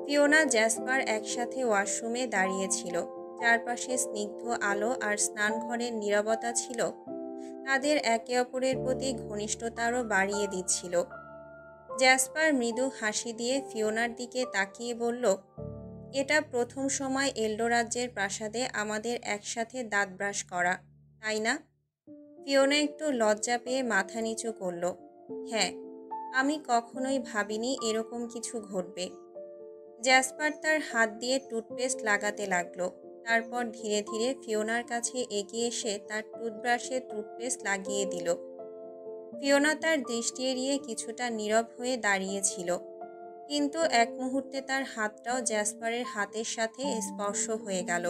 ফিওনা জ্যাসপার একসাথে ওয়াশরুমে দাঁড়িয়েছিল। চারপাশে স্নিগ্ধ আলো আর স্নানঘরের নীরবতা ছিল, তাদের একে অপরের প্রতি ঘনিষ্ঠতা আরও বাড়িয়ে দিচ্ছিল। জ্যাসপার মৃদু হাসি দিয়ে ফিওনার দিকে তাকিয়ে বলল, এটা প্রথম সময় এল্ডোরাজ্যের প্রাসাদে আমাদের একসাথে দাঁত ব্রাশ করা, তাই না? ফিওনা একটু লজ্জা পেয়ে মাথা নিচু করল। হ্যাঁ, আমি কখনোই ভাবিনি এরকম কিছু ঘটবে। জ্যাসপার তার হাত দিয়ে টুথপেস্ট লাগাতে লাগলো। তারপর ধীরে ধীরে ফিওনার কাছে এগিয়ে এসে তার টুথব্রাশে টুথপেস্ট লাগিয়ে দিল। ফিওনা তার দৃষ্টি এড়িয়ে কিছুটা নীরব হয়ে দাঁড়িয়েছিল, কিন্তু এক মুহূর্তে তার হাতটাও জ্যাসপারের হাতের সাথে স্পর্শ হয়ে গেল।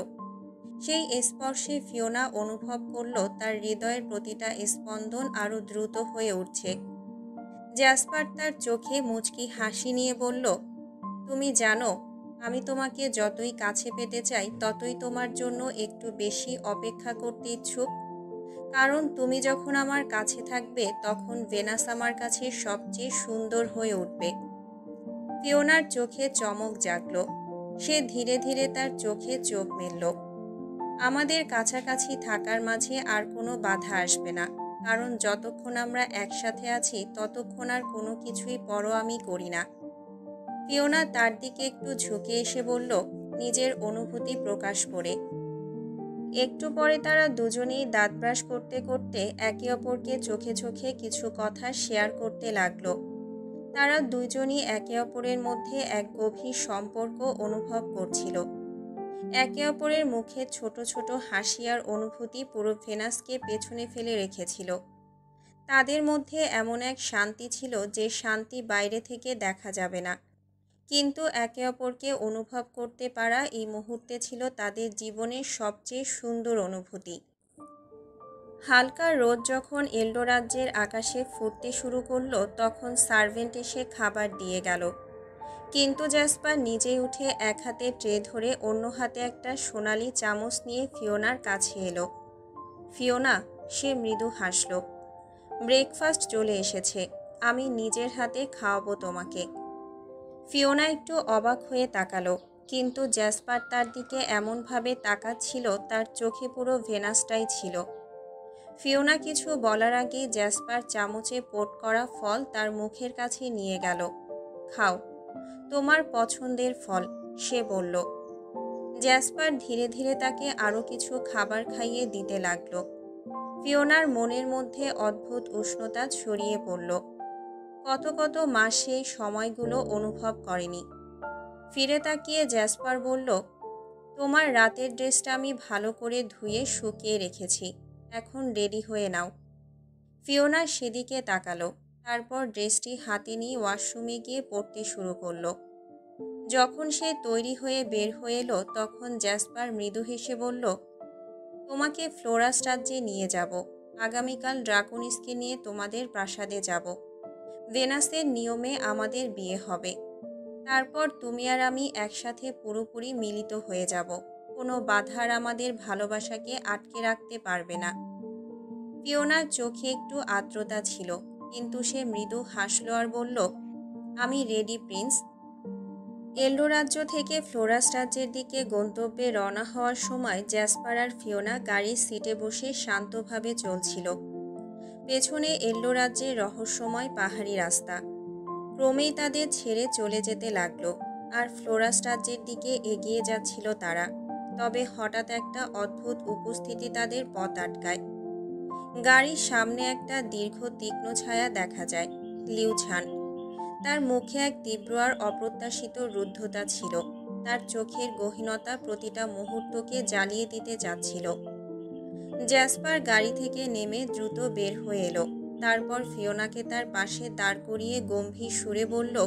সেই স্পর্শে ফিওনা অনুভব করল তার হৃদয়ের প্রতিটা স্পন্দন আরও দ্রুত হয়ে উঠছে। জ্যাসপার তার চোখে মুচকি হাসি নিয়ে বলল, তুমি জানো, আমি তোমাকে যতই কাছে পেতে চাই ততই তোমার জন্য একটু বেশি অপেক্ষা করতে ইচ্ছুক। কারণ তুমি যখন আমার কাছে থাকবে তখন ভেনাস আমার কাছে সবচেয়ে সুন্দর হয়ে উঠবে। ফিওনার চোখে চমক জাগল। সে ধীরে ধীরে তার চোখে চোখ মেলল। আমাদের কাছাকাছি থাকার মাঝে আর কোনো বাধা আসবে না, কারণ যতক্ষণ আমরা একসাথে আছি ততক্ষণ আর কোনো কিছুই আমি করি না। ফিওনা তার দিকে একটু ঝুঁকে এসে বলল, নিজের অনুভূতি প্রকাশ করে। একটু পরে তারা দুজনেই দাঁত ব্রাশ করতে করতে একে অপরকে চোখে চোখে কিছু কথা শেয়ার করতে লাগলো। তারা দুজনই একে অপরের মধ্যে এক গভীর সম্পর্ক অনুভব করছিল। একে অপরের মুখে ছোট ছোট হাসি আর অনুভূতি পুরো ভেনাসকে পেছনে ফেলে রেখেছিল। তাদের মধ্যে এমন এক শান্তি ছিল যে শান্তি বাইরে থেকে দেখা যাবে না, কিন্তু একে অপরকে অনুভব করতে পারা এই মুহূর্তে ছিল তাদের জীবনের সবচেয়ে সুন্দর অনুভূতি। হালকা রোদ যখন এল্ডোরাজ্যের আকাশে ফুটতে শুরু করলো তখন সার্ভেন্ট এসে খাবার দিয়ে গেল, কিন্তু জ্যাসপার নিজেই উঠে এক হাতে ট্রে ধরে অন্য হাতে একটা সোনালি চামচ নিয়ে ফিওনার কাছে এলো। ফিওনা, সে মৃদু হাসল। ব্রেকফাস্ট চলে এসেছে, আমি নিজের হাতে খাওয়াবো তোমাকে। ফিওনা একটু অবাক হয়ে তাকালো, কিন্তু জ্যাসপার তার দিকে এমনভাবে তাকাচ্ছিল তার চোখে পুরো ভেনাসটাই ছিল। ফিওনা কিছু বলার আগেই জ্যাসপার চামচে পোট করা ফল তার মুখের কাছে নিয়ে গেল। খাও, তোমার পছন্দের ফল, সে বলল। জ্যাসপার ধীরে ধীরে তাকে আরও কিছু খাবার খাইয়ে দিতে লাগলো। ফিওনার মনের মধ্যে অদ্ভুত উষ্ণতা ছড়িয়ে পড়ল। কত কত মাস সেই সময়গুলো অনুভব করেনি। ফিরে তাকিয়ে জ্যাসপার বলল, তোমার রাতের ড্রেসটা আমি ভালো করে ধুয়ে শুকিয়ে রেখেছি, এখন রেডি হয়ে নাও। ফিওনা সেদিকে তাকালো, তারপর ড্রেসটি হাতে নিয়ে ওয়াশরুমে গিয়ে পরতে শুরু করলো। যখন সে তৈরি হয়ে বের হয়ে এলো তখন জ্যাসপার মৃদু হেসে বলল, তোমাকে ফ্লোরাস রাজ্যে নিয়ে যাব। আগামীকাল ড্রাকোনিসকে নিয়ে তোমাদের প্রাসাদে যাব। ভেনাসের নিয়মে আমাদের বিয়ে হবে। তারপর তুমি আর আমি একসাথে পুরোপুরি মিলিত হয়ে যাব। কোনো বাধার আমাদের ভালোবাসাকে আটকে রাখতে পারবে না। ফিওনার চোখে একটু আর্দ্রতা ছিল, কিন্তু সে মৃদু হাসল আর বলল, আমি রেডি প্রিন্স। এল্ডো রাজ্য থেকে ফ্লোরাস রাজ্যের দিকে গন্তব্যে রওনা হওয়ার সময় জ্যাসপার আর ফিওনা গাড়ির সিটে বসে শান্তভাবে চলছিল। পেছনে এল্ডো রাজ্যের রহস্যময় পাহাড়ি রাস্তা ক্রমেই তাদের ছেড়ে চলে যেতে লাগলো, আর ফ্লোরাস রাজ্যের দিকে এগিয়ে যাচ্ছিল তারা। তবে হঠাৎ একটা অদ্ভুত উপস্থিতি তাদের পথ আটকায়। গাড়ির সামনে একটা দীর্ঘ তীক্ষ্ণ ছায়া দেখা যায়। লিউছান। তার মুখে এক তীব্র আর অপ্রত্যাশিত রুদ্ধতা ছিল। তার চোখের গহীনতা প্রতিটা মুহূর্তকে জ্বালিয়ে দিতে যাচ্ছিল। জ্যাসপার গাড়ি থেকে নেমে দ্রুত বের হয়ে এলো। তারপর ফিওনাকে তার পাশে দাঁড় করিয়ে গম্ভীর সুরে বলল,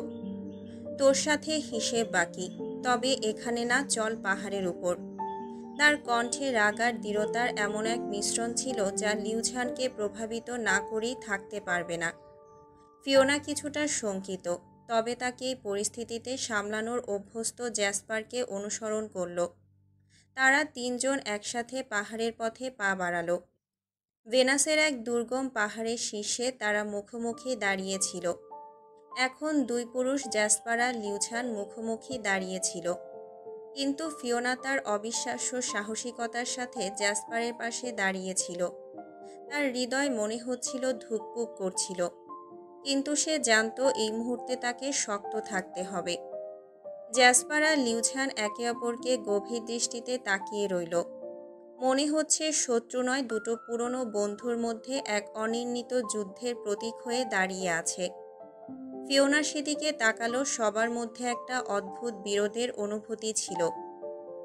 তোর সাথে হিসেব বাকি, তবে এখানে না, চল পাহাড়ের উপর। তার কণ্ঠে রাগ আর দৃঢ়তার এমন এক মিশ্রণ ছিল যা লিউছানকে প্রভাবিত না করেই থাকতে পারবে না। ফিওনা কিছুটা শঙ্কিত, তবে তাকে এই পরিস্থিতিতে সামলানোর অভ্যস্ত জ্যাসপারকে অনুসরণ করল। তারা তিনজন একসাথে পাহাড়ের পথে পা বাড়ালো। ভেনাসের এক দুর্গম পাহাড়ের শীর্ষে তারা মুখোমুখি দাঁড়িয়েছিল। এখন দুই পুরুষ জ্যাসপার আর লিউছান মুখোমুখি দাঁড়িয়েছিল, কিন্তু ফিওনা তার অবিশ্বাস্য সাহসিকতার সাথে জ্যাসপারের পাশে দাঁড়িয়েছিল। তার হৃদয় মনে হচ্ছিল ধুকপুক করছিল, কিন্তু সে জানত এই মুহূর্তে তাকে শক্ত থাকতে হবে। জ্যাসপার আর লিউছান একে অপরকে গভীর দৃষ্টিতে তাকিয়ে রইল। মনে হচ্ছে শত্রু নয়, দুটো পুরনো বন্ধুর মধ্যে এক অনির্ণিত যুদ্ধের প্রতীক হয়ে দাঁড়িয়ে আছে। ফিওনা সেদিকে তাকালো। সবার মধ্যে একটা অদ্ভুত বিরোধের অনুভূতি ছিল,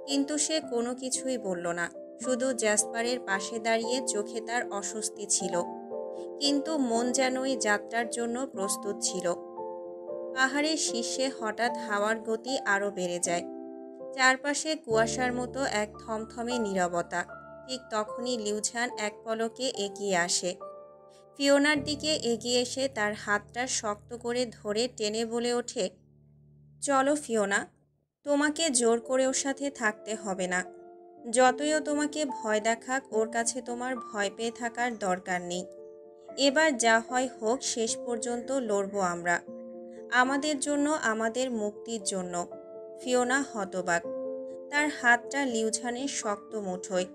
কিন্তু সে কোনো কিছুই বলল না। শুধু জ্যাসপারের পাশে দাঁড়িয়ে চোখে তার অস্বস্তি ছিল, কিন্তু মন যেন এই যাত্রার জন্য প্রস্তুত ছিল। পাহাড়ের শীর্ষে হঠাৎ হাওয়ার গতি আরও বেড়ে যায়। চারপাশে কুয়াশার মতো এক থমথমে নীরবতা। ঠিক তখনই লিউছান এক পলকে এগিয়ে আসে। ফিওনার দিকে এগিয়ে এসে তার হাতটা শক্ত করে ধরে টেনে বলে ওঠে, চলো ফিওনা, তোমাকে জোর করে ওর সাথে থাকতে হবে না। যতই ও তোমাকে ভয় দেখাক, ওর কাছে তোমার ভয় পেয়ে থাকার দরকার নেই। এবার যা হয় হোক, শেষ পর্যন্ত লড়বো আমরা, আমাদের জন্য, আমাদের মুক্তির জন্য। ফিওনা হতবাক। তার হাতটা লিউছানের শক্ত মুঠোয়,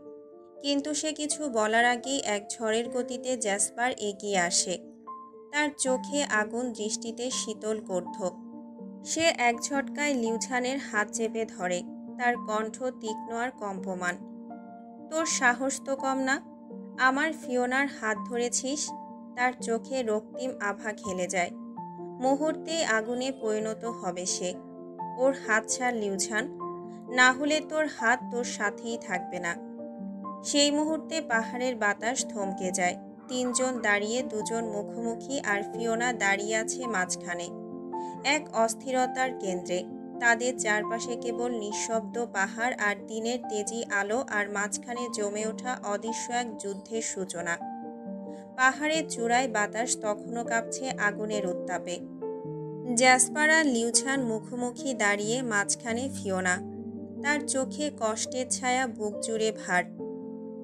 কিন্তু সে কিছু বলার আগেই এক ঝড়ের গতিতে জ্যাসপার এগিয়ে আসে। তার চোখে আগুন, দৃষ্টিতে শীতল গর্ধ। সে এক ঝটকায় লিউছানের হাত চেপে ধরে, তার কণ্ঠ তীক্ষ্ণ আর কম্পমান। তোর সাহস তো কম না, আমার ফিওনার হাত ধরেছিস। তার চোখে রক্তিম আভা খেলে যায়। মুহূর্তে আগুনে পরিণত হবে সে। ওর হাত ছাড় লিউছান, না হলে তোর হাত তোর সাথেই থাকবে না। সেই মুহূর্তে পাহাড়ের বাতাস থমকে যায়। তিনজন দাঁড়িয়ে, দুজন মুখোমুখি, আর ফিওনা দাঁড়িয়ে আছে মাঝখানে, এক অস্থিরতার কেন্দ্রে। তাদের চারপাশে কেবল নিঃশব্দ পাহাড় আর দিনের তেজি আলো, আর মাঝখানে জমে ওঠা অদৃশ্য এক যুদ্ধের সূচনা। পাহাড়ের চূড়ায় বাতাস তখনও কাঁপছে আগুনের উত্তাপে। জ্যাসপার আর লিউছান মুখোমুখি দাঁড়িয়ে, মাঝখানে ফিওনা। তার চোখে কষ্টের ছায়া, বুক জুড়ে ভার।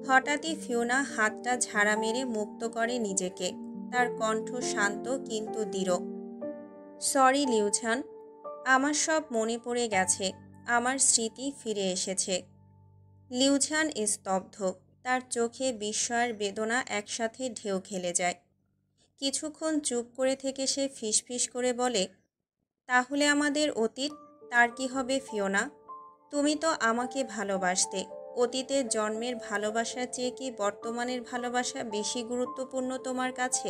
হঠাৎই ফিওনা হাতটা ঝাড়া মেরে মুক্ত করে নিজেকে। তার কণ্ঠ শান্ত কিন্তু দৃঢ়। সরি লিউছান, আমার সব মনে পড়ে গেছে, আমার স্মৃতি ফিরে এসেছে। লিউছান স্তব্ধ। তার চোখে বিস্ময়ের বেদনা একসাথে ঢেউ খেলে যায়। কিছুক্ষণ চুপ করে থেকে সে ফিসফিস করে বলে, তাহলে আমাদের অতীত, তার কি হবে ফিওনা? তুমি তো আমাকে ভালোবাসতে। অতীতের জন্মের ভালোবাসার চেয়ে কি বর্তমানের ভালোবাসা বেশি গুরুত্বপূর্ণ তোমার কাছে?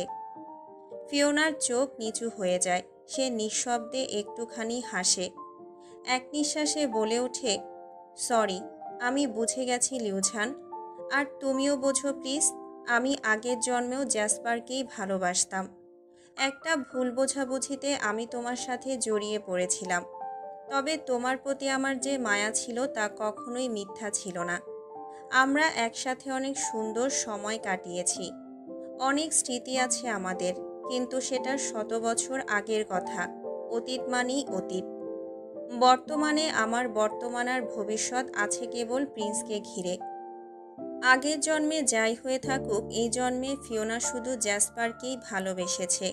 ফিওনার চোখ নিচু হয়ে যায়। সে নিঃশব্দে একটুখানি হাসে। এক নিঃশ্বাসে বলে ওঠে, সরি, আমি বুঝে গেছি লিউছান। আর তুমিও বোঝো প্লিজ, আমি আগের জন্মেও জ্যাসপারকেই ভালোবাসতাম। একটা ভুল বোঝাবুঝিতে আমি তোমার সাথে জড়িয়ে পড়েছিলাম, তবে তোমার প্রতি আমার যে মায়া ছিল তা কখনোই মিথ্যা ছিল না। আমরা একসাথে অনেক সুন্দর সময় কাটিয়েছি, অনেক স্মৃতি আছে আমাদের, কিন্তু সেটা 100 বছর আগের কথা। অতীত মানেই অতীত। বর্তমানে আমার বর্তমান আর ভবিষ্যৎ আছে কেবল প্রিন্সকে ঘিরে। আগের জন্মে যাই হয়ে থাকুক, এই জন্মে ফিওনা শুধু জ্যাসপারকেই ভালোবেসেছে।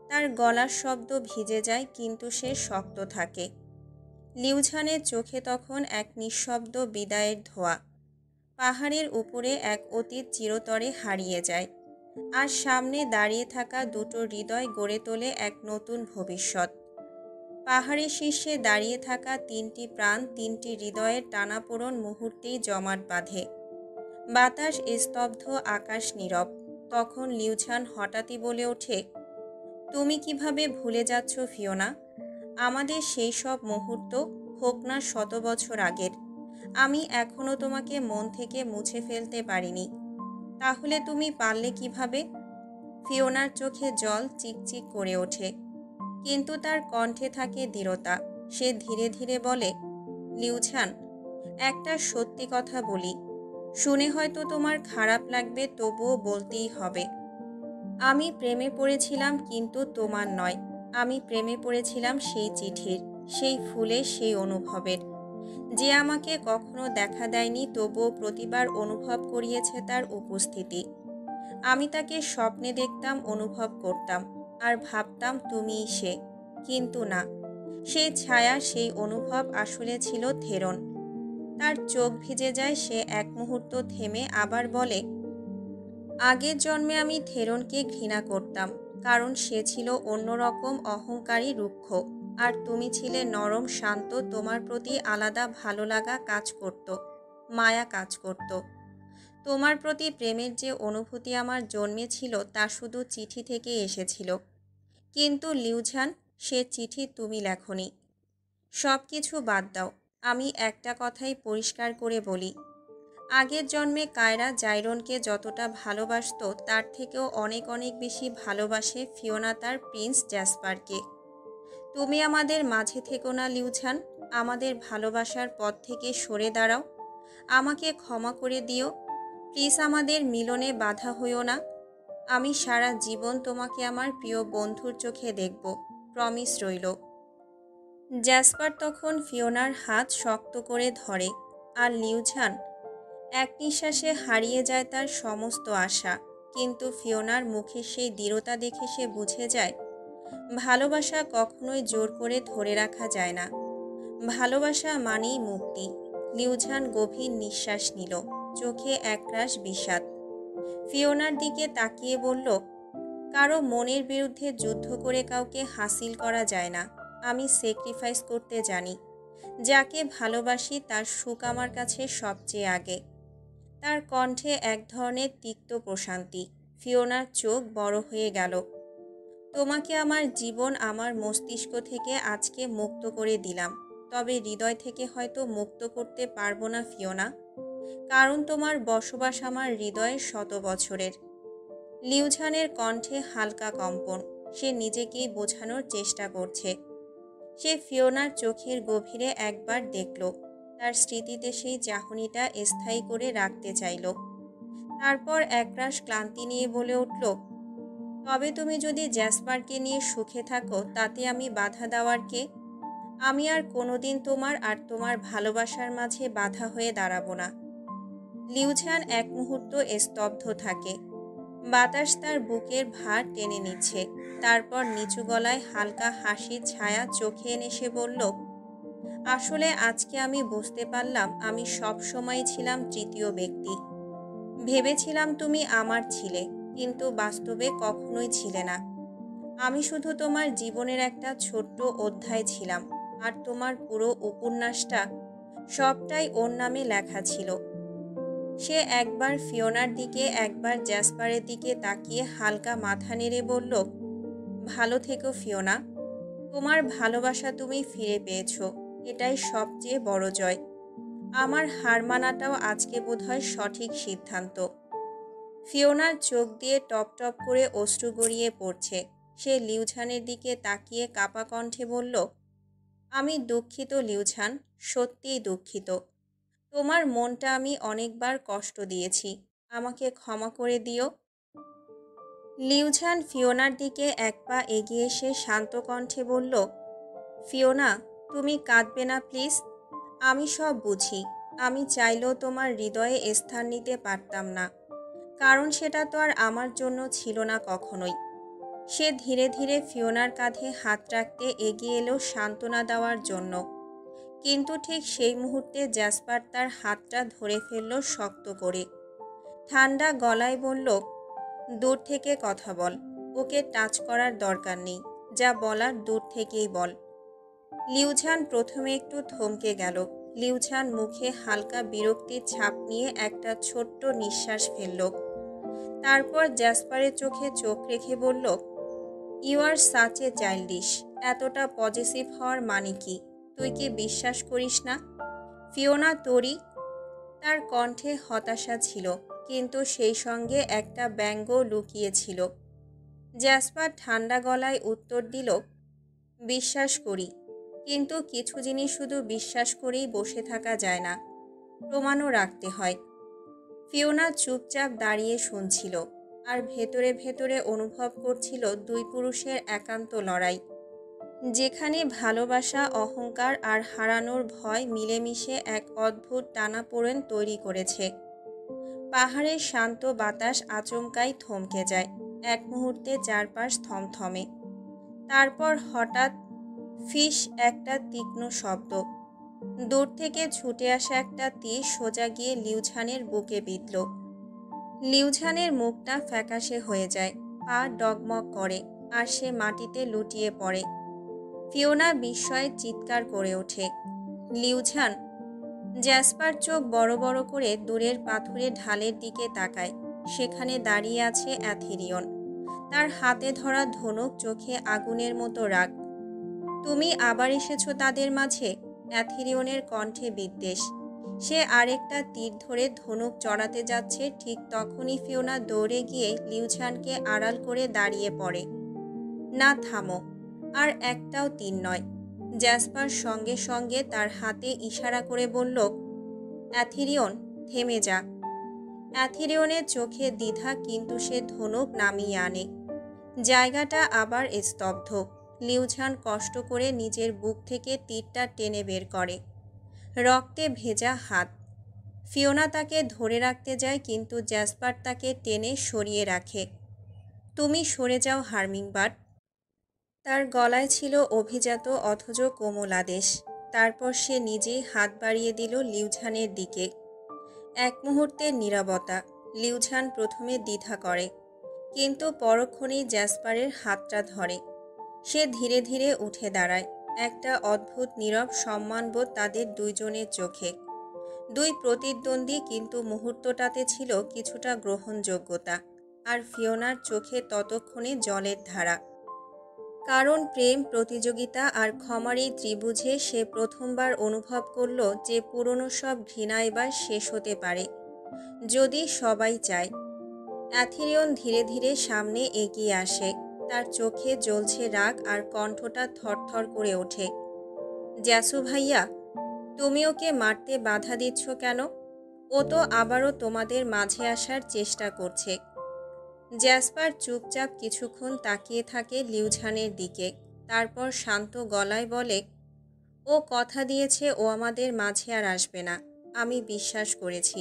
তার গলার শব্দ ভিজে যায়, কিন্তু সে শক্ত থাকে। লিউঝানের চোখে তখন এক নিঃশব্দ বিদায়ের ধোঁয়া। পাহাড়ের উপরে এক অতীত চিরতরে হারিয়ে যায়, আর সামনে দাঁড়িয়ে থাকা দুটো হৃদয় গড়ে তোলে এক নতুন ভবিষ্যৎ। পাহাড়ের শীর্ষে দাঁড়িয়ে থাকা তিনটি প্রাণ, তিনটি হৃদয়ের টানাপোড়েন মুহূর্তেই জমাট বাঁধে। বাতাস স্তব্ধ, আকাশ নীরব। তখন লিউঝান হঠাৎই বলে ওঠে, তুমি কিভাবে ভুলে যাচ্ছ ফিওনা? আমাদের সেই সব মুহূর্ত, হোক না 100 বছর আগের, আমি এখনো তোমাকে মন থেকে মুছে ফেলতে পারিনি। তাহলে তুমি পারলে কিভাবে? ফিওনার চোখে জল চিকচিক করে ওঠে, কিন্তু তার কণ্ঠে থাকে দৃঢ়তা। সে ধীরে ধীরে বলে, লিউঝান, একটা সত্যি কথা বলি। শুনে হয়তো তোমার খারাপ লাগবে, তবুও বলতেই হবে। আমি প্রেমে পড়েছিলাম, কিন্তু তোমার নয়। আমি প্রেমে পড়েছিলাম সেই চিঠির, সেই ফুলের, সেই অনুভবের, যে আমাকে কখনো দেখা দেয়নি, তবুও প্রতিবার অনুভব করিয়েছে তার উপস্থিতি। আমি তাকে স্বপ্নে দেখতাম, অনুভব করতাম, আর ভাবতাম তুমিই সে। কিন্তু না, সেই ছায়া, সেই অনুভব আসলে ছিল থেরন। তার চোখ ভিজে যায়। সে এক মুহূর্ত থেমে আবার বলে, আগের জন্মে আমি থেরনকে ঘৃণা করতাম, কারণ সে ছিল অন্যরকম, অহংকারী, রুক্ষ। আর তুমি ছিলে নরম, শান্ত। তোমার প্রতি আলাদা ভালো লাগা কাজ করত, মায়া কাজ করত। তোমার প্রতি প্রেমের যে অনুভূতি আমার জন্মেছিল, তা শুধু চিঠি থেকে এসেছিল। কিন্তু লিউঝান, সে চিঠি তুমি লেখনি। সব কিছু বাদ দাও। আমি একটা কথাই পরিষ্কার করে বলি, আগের জন্মে কায়রা জাইরনকে যতটা ভালোবাসতো, তার থেকেও অনেক অনেক বেশি ভালোবাসে ফিওনা তার প্রিন্স জ্যাসপারকে। তুমি আমাদের মাঝে থেকো না লিউঝান। আমাদের ভালোবাসার পথ থেকে সরে দাঁড়াও। আমাকে ক্ষমা করে দিও প্লিজ। আমাদের মিলনে বাধা হইও না। আমি সারা জীবন তোমাকে আমার প্রিয় বন্ধুর চোখে দেখব, প্রমিস রইল। জ্যাসপার তখন ফিওনার হাত শক্ত করে ধরে, আর লিউঝান এক নিঃশ্বাসে হারিয়ে যায় তার সমস্ত আশা। কিন্তু ফিওনার মুখে সেই দৃঢ়তা দেখে সে বুঝে যায়, ভালোবাসা কখনোই জোর করে ধরে রাখা যায় না। ভালোবাসা মানেই মুক্তি। লিউঝান গভীর নিঃশ্বাস নিল, চোখে একরাশ বিষাদ। ফিওনার দিকে তাকিয়ে বলল, কারো মনের বিরুদ্ধে যুদ্ধ করে কাউকে হাসিল করা যায় না। আমি স্যাক্রিফাইস করতে জানি। যাকে ভালোবাসি তার সুখ আমার কাছে সবচেয়ে আগে। তার কণ্ঠে এক ধরনের তিক্ত প্রশান্তি। ফিওনার চোখ বড় হয়ে গেল। তোমাকে আমার জীবন, আমার মস্তিষ্ক থেকে আজকে মুক্ত করে দিলাম। তবে হৃদয় থেকে হয়তো মুক্ত করতে পারবো না ফিওনা, কারণ তোমার বসবাস আমার হৃদয়ের 100 বছরের। লিউঝানের কণ্ঠে হালকা কম্পন। সে নিজেকেই বোঝানোর চেষ্টা করছে। সে ফিওনার চোখের গভীরে একবার দেখল, তার স্মৃতিতে সেই চাহনিটা স্থায়ী করে রাখতে চাইল। তারপর একরাশ ক্লান্তি নিয়ে বলে উঠল, তবে তুমি যদি জ্যাসপারকে নিয়ে সুখে থাকো, তাতে আমি বাধা দেওয়ার কে? আমি আর কোনোদিন তোমার আর তোমার ভালোবাসার মাঝে বাধা হয়ে দাঁড়াবো না। লিউঝান এক মুহূর্ত স্তব্ধ থাকে। বাতাস তার বুকের ভার টেনে নিচ্ছে। তারপর নিচু গলায় হালকা হাসির ছায়া চোখে এনে সে বলল, আসলে আজকে আমি বুঝতে পারলাম, আমি সব সময় ছিলাম তৃতীয় ব্যক্তি। ভেবেছিলাম তুমি আমার ছিলে, কিন্তু বাস্তবে কখনোই ছিলে না। আমি শুধু তোমার জীবনের একটা ছোট্ট অধ্যায় ছিলাম, আর তোমার পুরো উপন্যাসটা, সবটাই ওর নামে লেখা ছিল। সে একবার ফিওনার দিকে, একবার জ্যাসপারের দিকে তাকিয়ে হালকা মাথা নেড়ে বলল, ভালো থেকো ফিওনা। তোমার ভালোবাসা তুমি ফিরে পেয়েছো, এটাই সবচেয়ে বড় জয়। আমার হার মানাটাও আজকে বোধহয় সঠিক সিদ্ধান্ত। ফিওনার চোখ দিয়ে টপ টপ করে অশ্রু গড়িয়ে পড়ছে। সে লিউঝানের দিকে তাকিয়ে কাপা কণ্ঠে বলল, আমি দুঃখিত লিউঝান, সত্যিই দুঃখিত। তোমার মনটা আমি অনেকবার কষ্ট দিয়েছি। আমাকে ক্ষমা করে দিও। লিউঝান ফিওনার দিকে এক পা এগিয়ে এসে শান্ত কণ্ঠে বলল, ফিওনা, তুমি কাঁদবে না প্লিজ। আমি সব বুঝি। আমি চাইলেও তোমার হৃদয়ে স্থান নিতে পারতাম না, কারণ সেটা তো আর আমার জন্য ছিল না কখনোই। সে ধীরে ধীরে ফিওনার কাঁধে হাত রাখতে এগিয়ে এলো সান্ত্বনা দেওয়ার জন্য, কিন্তু ঠিক সেই মুহূর্তে জ্যাসপার তার হাতটা ধরে ফেলল শক্ত করে। ঠান্ডা গলায় বলল, দূর থেকে কথা বল, ওকে টাচ করার দরকার নেই, যা বলার দূর থেকেই বল। লিউঝান প্রথমে একটু থমকে গেল। লিউঝান মুখে হালকা বিরক্তির ছাপ নিয়ে একটা ছোট্ট নিঃশ্বাস ফেলল। তারপর জ্যাসপারের চোখে চোখ রেখে বলল, you are such a childish. এতটা পজিটিভ হওয়ার মানে কি? তুই কি বিশ্বাস করিস না ফিওনা তোরই? তার কণ্ঠে হতাশা ছিল, কিন্তু সেই সঙ্গে একটা ব্যঙ্গ লুকিয়েছিল। জ্যাসপার ঠান্ডা গলায় উত্তর দিল, বিশ্বাস করি, কিন্তু কিছু জিনিস শুধু বিশ্বাস করেই বসে থাকা যায় না, প্রমাণও রাখতে হয়। ফিওনা চুপচাপ দাঁড়িয়ে শুনছিল, আর ভেতরে ভেতরে অনুভব করছিল দুই পুরুষের একান্ত লড়াই, যেখানে ভালোবাসা, অহংকার আর হারানোর ভয় মিলেমিশে এক অদ্ভুত টানাপোড়েন তৈরি করেছে। পাহাড়ের শান্ত বাতাস আচমকাই থমকে যায়। এক মুহূর্তে চারপাশ থমথমে। তারপর হঠাৎ ফিস একটা তীক্ষ্ণ শব্দ। দূর থেকে ছুটে আসা একটা তীর সোজা গিয়ে লিউঝানের বুকে বিঁধল। লিউঝানের মুখটা ফ্যাকাশে হয়ে যায়, পা ডগমগ করে, আর সে মাটিতে লুটিয়ে পড়ে। ফিওনা বিস্ময়ে চিৎকার করে ওঠে, লিউঝান! জ্যাসপার চোখ বড় বড় করে দূরের পাথুরে ঢালের দিকে তাকায়। সেখানে দাঁড়িয়ে আছে অ্যাথেরিয়ন, তার হাতে ধরা ধনুক, চোখে আগুনের মতো রাগ। তুমি আবার এসেছো তাদের মাঝে? অ্যাথেরিয়নের কণ্ঠে বিদ্বেষ। সে আরেকটা তীর ধরে ধনুক চড়াতে যাচ্ছে, ঠিক তখনই ফিওনা দৌড়ে গিয়ে লিউঝানকে আড়াল করে দাঁড়িয়ে পড়ে। না, থামো, আর একটাও তীর নয়। জ্যাসপার সঙ্গে সঙ্গে তার হাতে ইশারা করে বলল, অ্যাথেরিয়ন, থেমে যা। অ্যাথেরিয়নের চোখে দ্বিধা, কিন্তু সে ধনুক নামিয়ে আনে। জায়গাটা আবার স্তব্ধ। লিউঝান কষ্ট করে নিজের বুক থেকে তীরটা টেনে বের করে। রক্তে ভেজা হাত। ফিওনা তাকে ধরে রাখতে যায়, কিন্তু জ্যাসপার তাকে টেনে সরিয়ে রাখে। তুমি সরে যাও হার্মিংবার্ড। তার গলায় ছিল অভিজাত অথচ কোমল আদেশ। তারপর সে নিজেই হাত বাড়িয়ে দিল লিউঝানের দিকে। এক মুহূর্তের নীরবতা। লিউঝান প্রথমে দ্বিধা করে, কিন্তু পরক্ষণেই জ্যাসপারের হাতটা ধরে। সে ধীরে ধীরে উঠে দাঁড়ায়। একটা অদ্ভুত নীরব সম্মানবোধ তাদের দুইজনের চোখে। দুই প্রতিদ্বন্দ্বী, কিন্তু মুহূর্তটাতে ছিল কিছুটা গ্রহণযোগ্যতা। আর ফিওনার চোখে ততক্ষণে জলের ধারা। কারণ প্রেম, প্রতিযোগিতা আর ক্ষমার এই ত্রিভুজে সে প্রথমবার অনুভব করল যে পুরনো সব ঘৃণা এবার শেষ হতে পারে, যদি সবাই চায়। অ্যাথেরিয়ন ধীরে ধীরে সামনে এগিয়ে আসে। তার চোখে জ্বলছে রাগ, আর কণ্ঠটা থরথর করে ওঠে। জ্যাসু ভাইয়া, তুমি ওকে মারতে বাধা দিচ্ছ কেন? ও তো আবারও তোমাদের মাঝে আসার চেষ্টা করছে। জ্যাসপার চুপচাপ কিছুক্ষণ তাকিয়ে থাকে লিউঝানের দিকে। তারপর শান্ত গলায় বলে, ও কথা দিয়েছে ও আমাদের মাঝে আর আসবে না। আমি বিশ্বাস করেছি।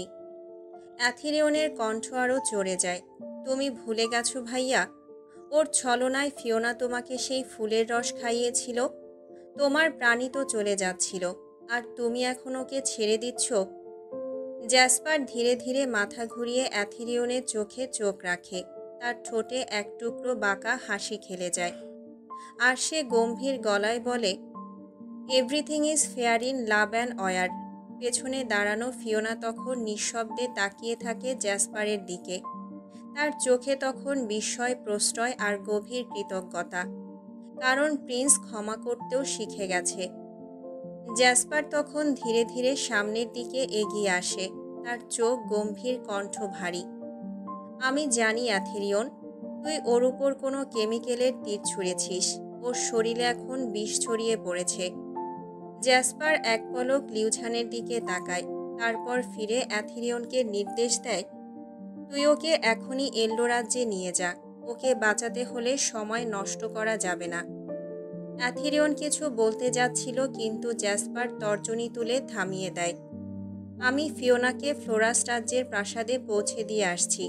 অ্যাথেরিয়নের কণ্ঠ আরও চড়ে যায়। তুমি ভুলে গেছো ভাইয়া? ওর ছলনায় ফিওনা তোমাকে সেই ফুলের রস খাইয়েছিল। তোমার প্রাণী তো চলে যাচ্ছিল, আর তুমি এখন ওকে ছেড়ে দিচ্ছ। জ্যাসপার ধীরে ধীরে মাথা ঘুরিয়ে অ্যাথেরিয়নের চোখে চোখ রাখে। তার ঠোঁটে এক টুকরো বাঁকা হাসি খেলে যায়, আর সে গম্ভীর গলায় বলে, everything is fair in love and war. পেছনে দাঁড়ানো ফিওনা তখন নিঃশব্দে তাকিয়ে থাকে জ্যাসপারের দিকে। তার চোখে তখন বিস্ময়, প্রশ্রয় আর গভীর কৃতজ্ঞতা, কারণ প্রিন্স ক্ষমা করতেও শিখে গেছে। জ্যাসপার তখন ধীরে ধীরে সামনের দিকে এগিয়ে আসে। তার চোখ গম্ভীর, কণ্ঠ ভারী। আমি জানি অ্যাথেরিয়ন, তুই ওর উপর কোনো কেমিক্যালের তীর ছুঁড়েছিস। ওর শরীরে এখন বিষ ছড়িয়ে পড়েছে। জ্যাসপার এক পলক লিউঝানের দিকে তাকায়, তারপর ফিরে অ্যাথেরিয়নকে নির্দেশ দেয়, তুই ওকে এখনই এল্ডো রাজ্যে নিয়ে যা। ওকে বাঁচাতে হলে সময় নষ্ট করা যাবে না। অ্যাথেরিয়ন কিছু বলতে যাচ্ছিল, কিন্তু জ্যাসপার তর্জনী তুলে থামিয়ে দেয়। আমি ফিওনাকে ফ্লোরাস রাজ্যের প্রাসাদে পৌঁছে দিয়ে আসছি।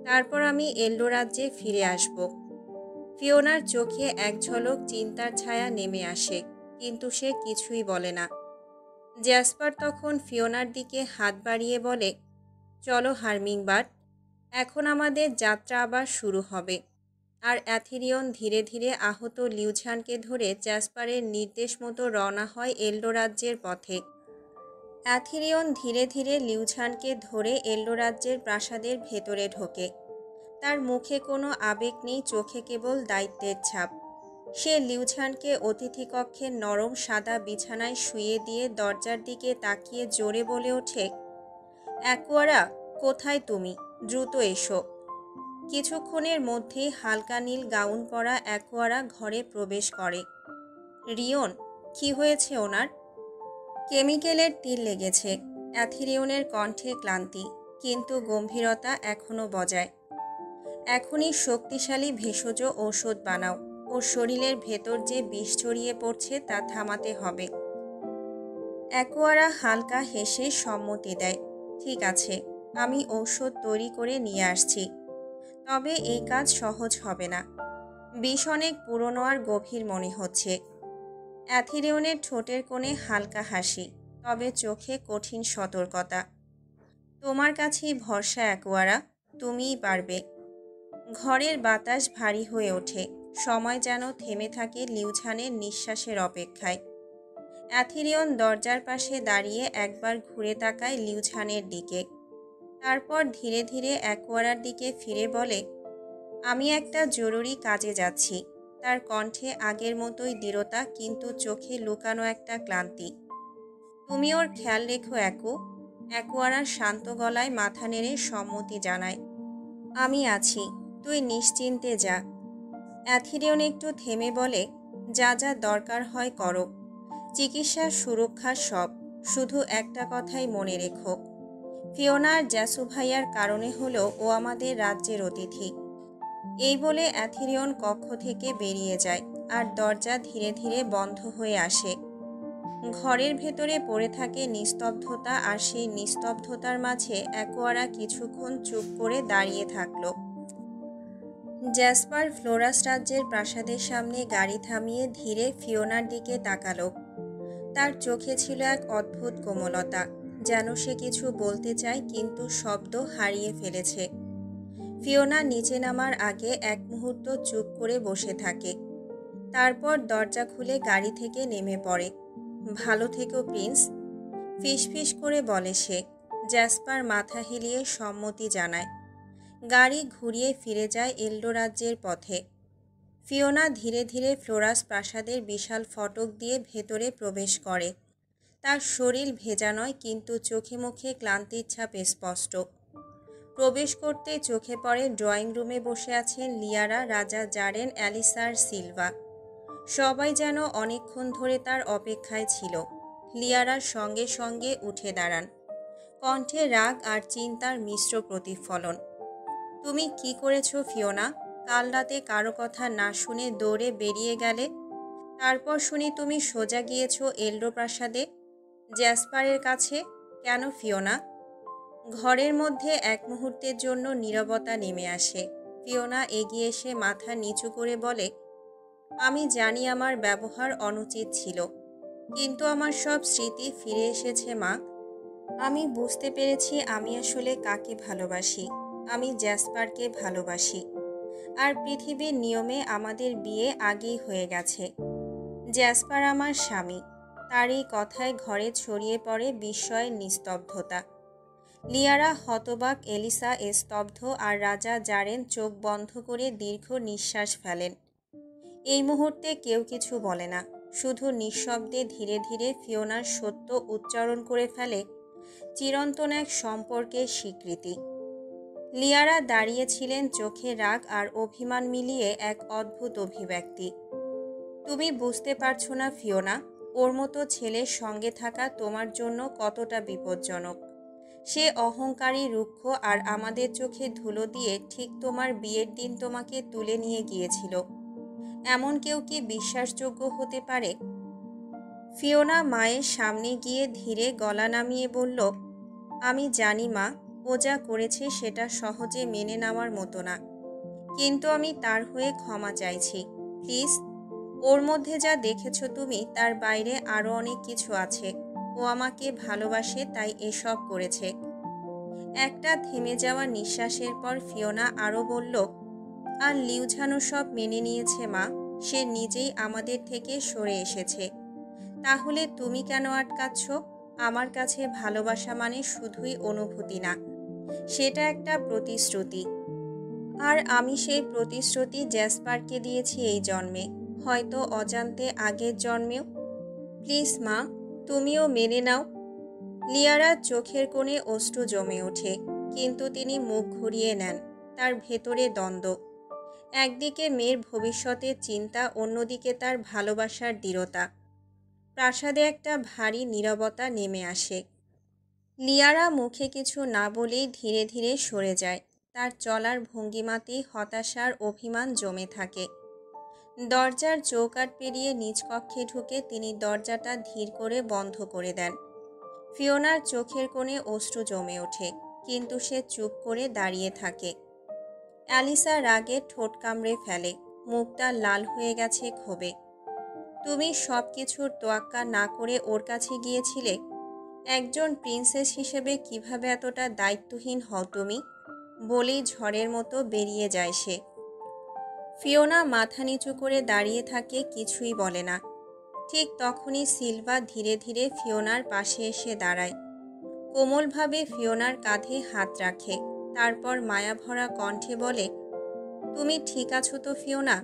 তারপর আমি এল্ডো রাজ্যে ফিরে আসব। ফিওনার চোখে এক ঝলক চিন্তার ছায়া নেমে আসে, কিন্তু সে কিছুই বলে না। জ্যাসপার তখন ফিওনার দিকে হাত বাড়িয়ে বলে, চলো হার্মিংবার্ড, এখন আমাদের যাত্রা আবার শুরু হবে। আর অ্যাথিরিয়ন ধীরে ধীরে আহত লিউঝানকে ধরে জ্যাসপারের নির্দেশ মতো রওনা হয় এল্ডো রাজ্যের পথে। অ্যাথিরিয়ন ধীরে ধীরে লিউঝানকে ধরে এল্ডো রাজ্যের প্রাসাদের ভেতরে ঢোকে। তার মুখে কোনো আবেগ নেই, চোখে কেবল দায়িত্বের ছাপ। সে লিউঝানকে অতিথিকক্ষের নরম সাদা বিছানায় শুইয়ে দিয়ে দরজার দিকে তাকিয়ে জোরে বলে ওঠে, অ্যাকোয়ারা, কোথায় তুমি? দ্রুত এসো। কিছুক্ষণের মধ্যেই হালকা নীল গাউন পরা অ্যাকোয়ারা ঘরে প্রবেশ করে। রিয়ন, কি হয়েছে ওনার? কেমিক্যালের তিল লেগেছে। অ্যাথিরিয়নের কণ্ঠে ক্লান্তি, কিন্তু গম্ভীরতা এখনও বজায়। এখনই শক্তিশালী ভেষজ ঔষধ বানাও। ওর শরীরের ভেতর যে বিষ ছড়িয়ে পড়ছে তা থামাতে হবে। অ্যাকোয়ারা হালকা হেসে সম্মতি দেয়। ঠিক আছে, আমি ঔষধ তৈরি করে নিয়ে আসছি। তবে এই কাজ সহজ হবে না। বিষ অনেক পুরনো আর গভীর মনে হচ্ছে। অ্যাথিরিয়নের ঠোঁটের কোণে হালকা হাসি, তবে চোখে কঠিন সতর্কতা। তোমার কাছেই ভরসা অ্যাকোয়ারা, তুমিই পারবে। ঘরের বাতাস ভারী হয়ে ওঠে, সময় যেন থেমে থাকে লিউঝানের নিঃশ্বাসের অপেক্ষায়। অ্যাথিরিয়ন দরজার পাশে দাঁড়িয়ে একবার ঘুরে তাকায় লিউঝানের দিকে। তারপর ধীরে ধীরে অ্যাকোয়ারার দিকে ফিরে বলে, আমি একটা জরুরি কাজে যাচ্ছি। তার কণ্ঠে আগের মতোই দৃঢ়তা, কিন্তু চোখে লুকানো একটা ক্লান্তি। তুমি ওর খেয়াল রেখো অ্যাকোয়ারা শান্ত গলায় মাথা নেড়ে সম্মতি জানায়। আমি আছি, তুই নিশ্চিন্তে যা। অ্যাথিরিয়ন একটু থেমে বলে, যা যা দরকার হয় করো। চিকিৎসার সুরক্ষা সব। শুধু একটা কথাই মনে রেখো, ফিওনা আর জ্যাসু ভাইয়ার কারণে হলেও ও আমাদের রাজ্যের অতিথি। এই বলে অ্যাথিরিয়ন কক্ষ থেকে বেরিয়ে যায়, আর দরজা ধীরে ধীরে বন্ধ হয়ে আসে। ঘরের ভেতরে পড়ে থাকে নিস্তব্ধতা, আর সেই নিস্তব্ধতার মাঝে অ্যাকোয়ারা কিছুক্ষণ চুপ করে দাঁড়িয়ে থাকলো। জ্যাসপার ফ্লোরাস রাজ্যের প্রাসাদের সামনে গাড়ি থামিয়ে ধীরে ফিওনার দিকে তাকালো। তার চোখে ছিল এক অদ্ভুত কোমলতা, যেন সে কিছু বলতে চায় কিন্তু শব্দ হারিয়ে ফেলেছে। ফিওনা নিচে নামার আগে এক মুহূর্ত চুপ করে বসে থাকে। তারপর দরজা খুলে গাড়ি থেকে নেমে পড়ে। ভালো থেকো প্রিন্স, ফিসফিস করে বলে সে। জ্যাসপার মাথা হেলিয়ে সম্মতি জানায়। গাড়ি ঘুরিয়ে ফিরে যায় এল্ডো রাজ্যের পথে। ফিওনা ধীরে ধীরে ফ্লোরাস প্রাসাদের বিশাল ফটক দিয়ে ভেতরে প্রবেশ করে। তার শরীর ভেজা নয়, কিন্তু চোখে মুখে ক্লান্তির ছাপ স্পষ্ট। প্রবেশ করতে চোখে পড়ে ড্রয়িং রুমে বসে আছেন লিয়ারা, রাজা জারেন, অ্যালিসা আর সিলভা। সবাই যেন অনেকক্ষণ ধরে তার অপেক্ষায় ছিল। লিয়ারার সঙ্গে সঙ্গে উঠে দাঁড়ান, কণ্ঠে রাগ আর চিন্তার মিশ্র প্রতিফলন। তুমি কি করেছো ফিওনা? কাল রাতে কারো কথা না শুনে দৌড়ে বেরিয়ে গেলে। তারপর শুনি তুমি সোজা গিয়েছো এল্ডো প্রাসাদে, জ্যাসপারের কাছে। কেন ফিওনা? ঘরের মধ্যে এক মুহূর্তের জন্য নীরবতা নেমে আসে। ফিওনা এগিয়ে এসে মাথা নিচু করে বলে, আমি জানি আমার ব্যবহার অনুচিত ছিল, কিন্তু আমার সব স্মৃতি ফিরে এসেছে মা। আমি বুঝতে পেরেছি আমি আসলে কাকে ভালোবাসি। আমি জ্যাসপারকে ভালোবাসি। আর পৃথিবীর নিয়মে আমাদের বিয়ে আগেই হয়ে গেছে। জ্যাসপার আমার স্বামী। তার এই কথায় ঘরে ছড়িয়ে পড়ে বিস্ময়ের নিস্তব্ধতা। লিয়ারা হতবাক, এলিসা স্তব্ধ, আর রাজা জারেন চোখ বন্ধ করে দীর্ঘ নিঃশ্বাস ফেলেন। এই মুহূর্তে কেউ কিছু বলে না, শুধু নিঃশব্দে ধীরে ধীরে ফিওনার সত্য উচ্চারণ করে ফেলে, চিরন্তন এক সম্পর্কের স্বীকৃতি। লিয়ারা দাঁড়িয়েছিলেন, চোখে রাগ আর অভিমান মিলিয়ে এক অদ্ভুত অভিব্যক্তি। তুমি বুঝতে পারছো না ফিওনা, ওর মতো ছেলের সঙ্গে থাকা তোমার জন্য কতটা বিপজ্জনক। সে অহংকারী, রুক্ষ, আর আমাদের চোখে ধুলো দিয়ে ঠিক তোমার বিয়ের দিন তোমাকে তুলে নিয়ে গিয়েছিল। এমন কেউ কি বিশ্বাসযোগ্য হতে পারে? ফিওনা মায়ের সামনে গিয়ে ধীরে গলা নামিয়ে বলল, আমি জানি মা, ও যা করেছে সেটা সহজে মেনে নেওয়ার মতো না, কিন্তু আমি তার হয়ে ক্ষমা চাইছি। প্লিজ, ওর মধ্যে যা দেখেছো তুমি, তার বাইরে আরও অনেক কিছু আছে। ও আমাকে ভালোবাসে তাই এসব করেছে। একটা থেমে যাওয়া নিঃশ্বাসের পর ফিওনা আরও বলল, আর লিউঝানো সব মেনে নিয়েছে মা। সে নিজেই আমাদের থেকে সরে এসেছে। তাহলে তুমি কেন আটকাচ্ছ? আমার কাছে ভালোবাসা মানে শুধুই অনুভূতি না, সেটা একটা প্রতিশ্রুতি। আর আমি সেই প্রতিশ্রুতি জ্যাসপারকে দিয়েছি এই জন্মে, হয়তো অজান্তে আগের জন্মেও। প্লিজ মা, তুমিও মেনে নাও। লিয়ারার চোখের কোণে অশ্রু জমে ওঠে, কিন্তু তিনি মুখ ঘুরিয়ে নেন। তার ভেতরে দ্বন্দ্ব। একদিকে মেয়ের ভবিষ্যতের চিন্তা, অন্যদিকে তার ভালোবাসার দৃঢ়তা। প্রাসাদে একটা ভারী নীরবতা নেমে আসে। লিয়ারা মুখে কিছু না বলেই ধীরে ধীরে সরে যায়। তার চলার ভঙ্গিমাতেই হতাশার অভিমান জমে থাকে। দরজার চৌকাঠ পেরিয়ে নিজ কক্ষে ঢুকে তিনি দরজাটা ধীর করে বন্ধ করে দেন। ফিওনার চোখের কোণে অশ্রু জমে ওঠে, কিন্তু সে চুপ করে দাঁড়িয়ে থাকে। অ্যালিসা রাগে ঠোঁট কামড়ে ফেলে, মুখটা লাল হয়ে গেছে ক্ষোভে। তুমি সব কিছুর তোয়াক্কা না করে ওর কাছে গিয়েছিলে? একজন প্রিন্সেস হিসেবে কিভাবে এতটা দায়িত্বহীন হও তুমি? বলেই ঝড়ের মতো বেরিয়ে যায় সে। ফিওনা মাথা নিচু করে দাঁড়িয়ে থাকে, কিছুই বলে না। ঠিক তখনই সিলভা ধীরে ধীরে ফিওনার পাশে এসে দাঁড়ায়। কোমলভাবে ফিওনার কাঁধে হাত রাখে, তারপর মায়াভরা কণ্ঠে বলে, তুমি ঠিক আছো তো ফিওনা?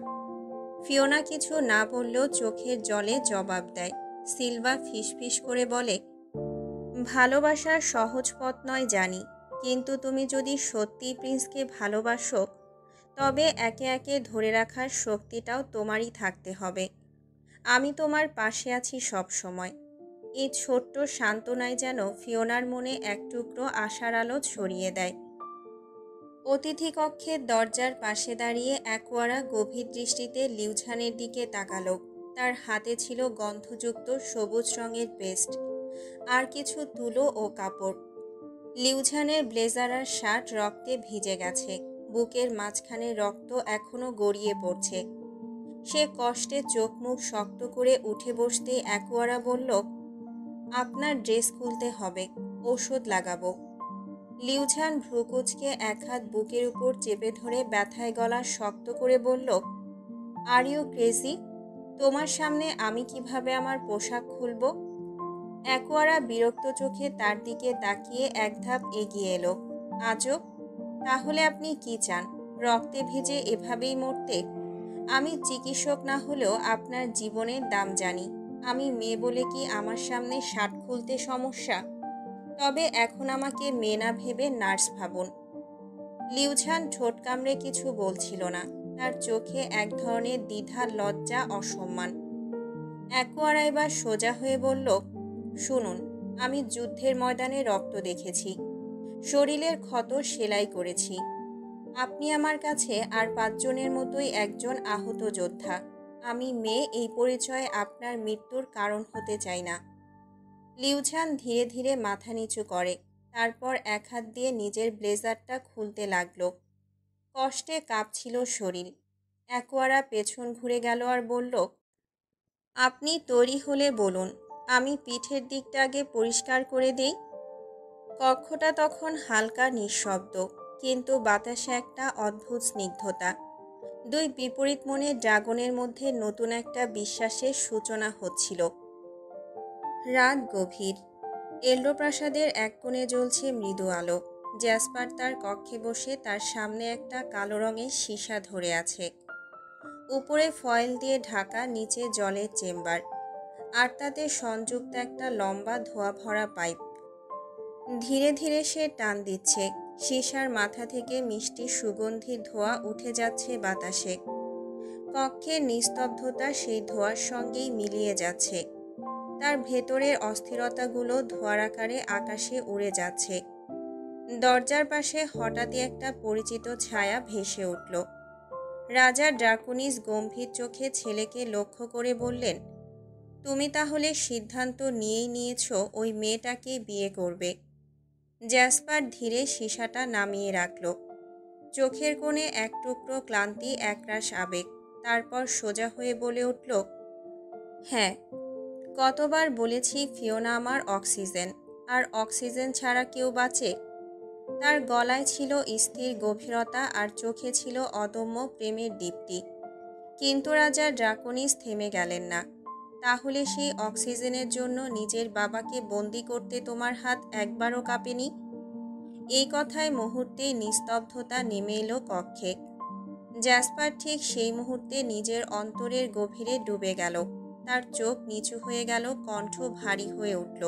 ফিওনা কিছু না বললেও চোখের জলে জবাব দেয়। সিলভা ফিসফিস করে বলে, ভালোবাসার সহজ পথ নয় জানি, কিন্তু তুমি যদি সত্যি প্রিন্সকে ভালোবাসো, তবে একে একে ধরে রাখার শক্তিটাও তোমারই থাকতে হবে। আমি তোমার পাশে আছি সব সময়। এই ছোট্ট সান্ত্বনায় যেন ফিওনার মনে এক টুকরো আশার আলো ছড়িয়ে দেয়। অতিথি কক্ষের দরজার পাশে দাঁড়িয়ে অ্যাকোয়ারা গভীর দৃষ্টিতে লিউঝানের দিকে তাকালো। তার হাতে ছিল গন্ধযুক্ত সবুজ রঙের পেস্ট আর কিছু তুলো ও কাপড়। লিউঝানের ব্লেজার আর শার্ট রক্তে ভিজে গেছে, বুকের মাঝখানে রক্ত এখনো গড়িয়ে পড়ছে। সে কষ্টে চোখ মুখ শক্ত করে উঠে বসতে অ্যাকোয়ারা বলল, আপনার ড্রেস খুলতে হবে, ওষুধ লাগাবো। লিউঝান ভ্রুকুচকে এক হাত বুকের উপর চেপে ধরে ব্যথায় গলা শক্ত করে বলল, আর ইউ ক্রেজি? তোমার সামনে আমি কিভাবে আমার পোশাক খুলব? অ্যাকোয়ারা বিরক্ত চোখে তার দিকে তাকিয়ে এক ধাপ এগিয়ে এলো। আজব, তাহলে আপনি কি চান? রক্তে ভিজে এভাবেই মরতে? আমি চিকিৎসক না হলেও আপনার জীবনের দাম জানি। আমি মেয়ে বলে কি আমার সামনে শার্ট খুলতে সমস্যা? তবে এখন আমাকে মেয়ে না ভেবে নার্স ভাবুন। লিউঝান ঠোঁট কামড়ে কিছু বলছিল না। তার চোখে এক ধরনের দ্বিধা, লজ্জা, অসম্মান। অ্যাকোয়ারা এবার সোজা হয়ে বলল, শুনুন, আমি যুদ্ধের ময়দানে রক্ত দেখেছি, শরীরের ক্ষত সেলাই করেছি। আপনি আমার কাছে আর 5 জনের মতোই একজন আহত যোদ্ধা। আমি মেয়ে, এই পরিচয়ে আপনার মৃত্যুর কারণ হতে চাই না। লিউঝান ধীরে ধীরে মাথা নিচু করে, তারপর এক হাত দিয়ে নিজের ব্লেজারটা খুলতে লাগলো। কষ্টে কাঁপছিল শরীর। অ্যাকোয়ারা পেছন ঘুরে গেল আর বলল, আপনি তৈরি হলে বলুন, আমি পিঠের দিকটা আগে পরিষ্কার করে দেই। কক্ষটা তখন হালকা নিঃশব্দ, কিন্তু বাতাসে একটা অদ্ভুত স্নিগ্ধতা। দুই বিপরীত মনের ড্রাগনের মধ্যে নতুন একটা বিশ্বাসের সূচনা হচ্ছিল। রাত গভীর। এল্ডোপ্রাসাদের এক কোণে জ্বলছে মৃদু আলো। জ্যাসপার তার কক্ষে বসে তার সামনে একটা কালো রঙের সীসা ধরে আছে। উপরে ফয়েল দিয়ে ঢাকা, নিচে জলের চেম্বার, আর তাতে সংযুক্ত একটা লম্বা ধোয়া ভরা পাইপ। ধীরে ধীরে সে টান দিচ্ছে, সীসার মাথা থেকে মিষ্টি সুগন্ধি ধোঁয়া উঠে যাচ্ছে বাতাসে। কক্ষের নিস্তব্ধতা সেই ধোঁয়ার সঙ্গেই মিলিয়ে যাচ্ছে। তার ভেতরের অস্থিরতাগুলো ধোঁয়ার আকারে আকাশে উড়ে যাচ্ছে। দরজার পাশে হঠাৎই একটা পরিচিত ছায়া ভেসে উঠল। রাজা ড্রাকুনিস গম্ভীর চোখে ছেলেকে লক্ষ্য করে বললেন, তুমি তাহলে সিদ্ধান্ত নিয়েই নিয়েছ ওই মেয়েটাকে বিয়ে করবে? জ্যাসপার ধীরে সীসাটা নামিয়ে রাখল। চোখের কোণে এক টুকরো ক্লান্তি, একরাশ আবেগ। তারপর সোজা হয়ে বলে উঠল, হ্যাঁ, কতবার বলেছি ফিওনা আমার অক্সিজেন, আর অক্সিজেন ছাড়া কেউ বাঁচে? তার গলায় ছিল স্থির গভীরতা আর চোখে ছিল অদম্য প্রেমের দীপ্তি। কিন্তু রাজা ড্রাকোনিস থেমে গেলেন না। তাহলে সেই অক্সিজেনের জন্য নিজের বাবাকে বন্দি করতে তোমার হাত একবারও কাঁপেনি? এই কথায় মুহূর্তেই নিস্তব্ধতা নেমে এলো কক্ষে। জ্যাসপার ঠিক সেই মুহূর্তে নিজের অন্তরের গভীরে ডুবে গেল। তার চোখ নিচু হয়ে গেল, কণ্ঠ ভারী হয়ে উঠল।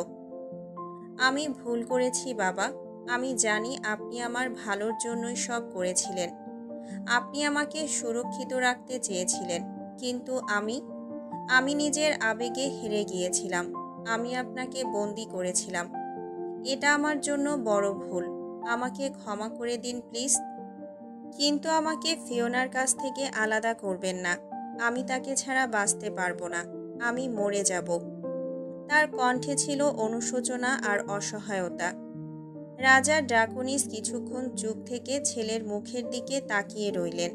আমি ভুল করেছি বাবা। আমি জানি আপনি আমার ভালোর জন্যই সব করেছিলেন। আপনি আমাকে সুরক্ষিত রাখতে চেয়েছিলেন। কিন্তু আমি নিজের আবেগে হেরে গিয়েছিলাম। আমি আপনাকে বন্দি করেছিলাম। এটা আমার জন্য বড় ভুল। আমাকে ক্ষমা করে দিন প্লিজ। কিন্তু আমাকে ফিওনার কাছ থেকে আলাদা করবেন না। আমি তাকে ছাড়া বাঁচতে পারবো না। আমি মরে যাব। তার কণ্ঠে ছিল অনুশোচনা আর অসহায়তা। রাজা ড্রাকোনিস কিছুক্ষণ চুপ থেকে ছেলের মুখের দিকে তাকিয়ে রইলেন।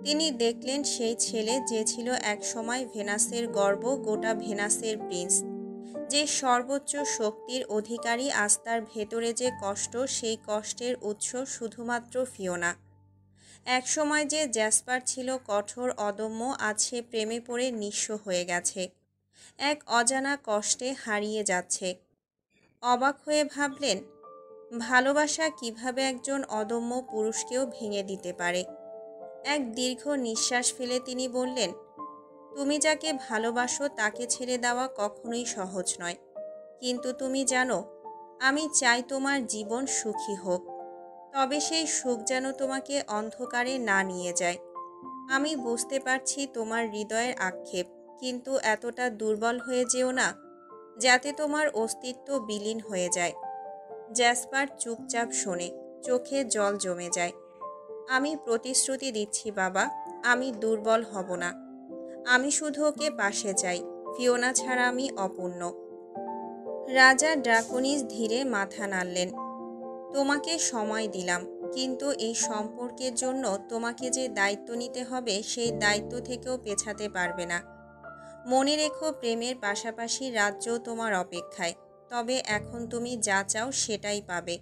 তিনি দেখলেন সেই ছেলে যে ছিল একসময় ভেনাসের গর্ব, গোটা ভেনাসের প্রিন্স, যে সর্বোচ্চ শক্তির অধিকারী, আস্তার ভেতরে যে কষ্ট, সেই কষ্টের উৎস শুধুমাত্র ফিওনা। একসময় যে জ্যাসপার ছিল কঠোর, অদম্য, আজ সে প্রেমে পড়ে নিঃস্ব হয়ে গেছে, এক অজানা কষ্টে হারিয়ে যাচ্ছে। অবাক হয়ে ভাবলেন, ভালোবাসা কিভাবে একজন অদম্য পুরুষকেও ভেঙে দিতে পারে। এক দীর্ঘ নিঃশ্বাস ফেলে তিনি বললেন, তুমি যাকে ভালোবাসো তাকে ছেড়ে দেওয়া কখনোই সহজ নয়। কিন্তু তুমি জানো, আমি চাই তোমার জীবন সুখী হোক। তবে সেই সুখ যেন তোমাকে অন্ধকারে না নিয়ে যায়। আমি বুঝতে পারছি তোমার হৃদয়ের আক্ষেপ, কিন্তু এতটা দুর্বল হয়ে যেও না যাতে তোমার অস্তিত্ব বিলীন হয়ে যায়। জ্যাসপার চুপচাপ শোনে, চোখে জল জমে যায়। আমি প্রতিশ্রুতি দিচ্ছি বাবা, আমি দুর্বল হব না। আমি শুধু ওকে পাশে চাই। ফিওনা ছাড়া আমি অপূর্ণ। রাজা ড্রাকোনিস ধীরে মাথা নাড়লেন। তোমাকে সময় দিলাম, কিন্তু এই সম্পর্কের জন্য তোমাকে যে দায়িত্ব নিতে হবে সেই দায়িত্ব থেকেও পেছাতে পারবে না। মনে রেখো, প্রেমের পাশাপাশি রাজ্যও তোমার অপেক্ষায়। তবে এখন তুমি যা চাও সেটাই পাবে।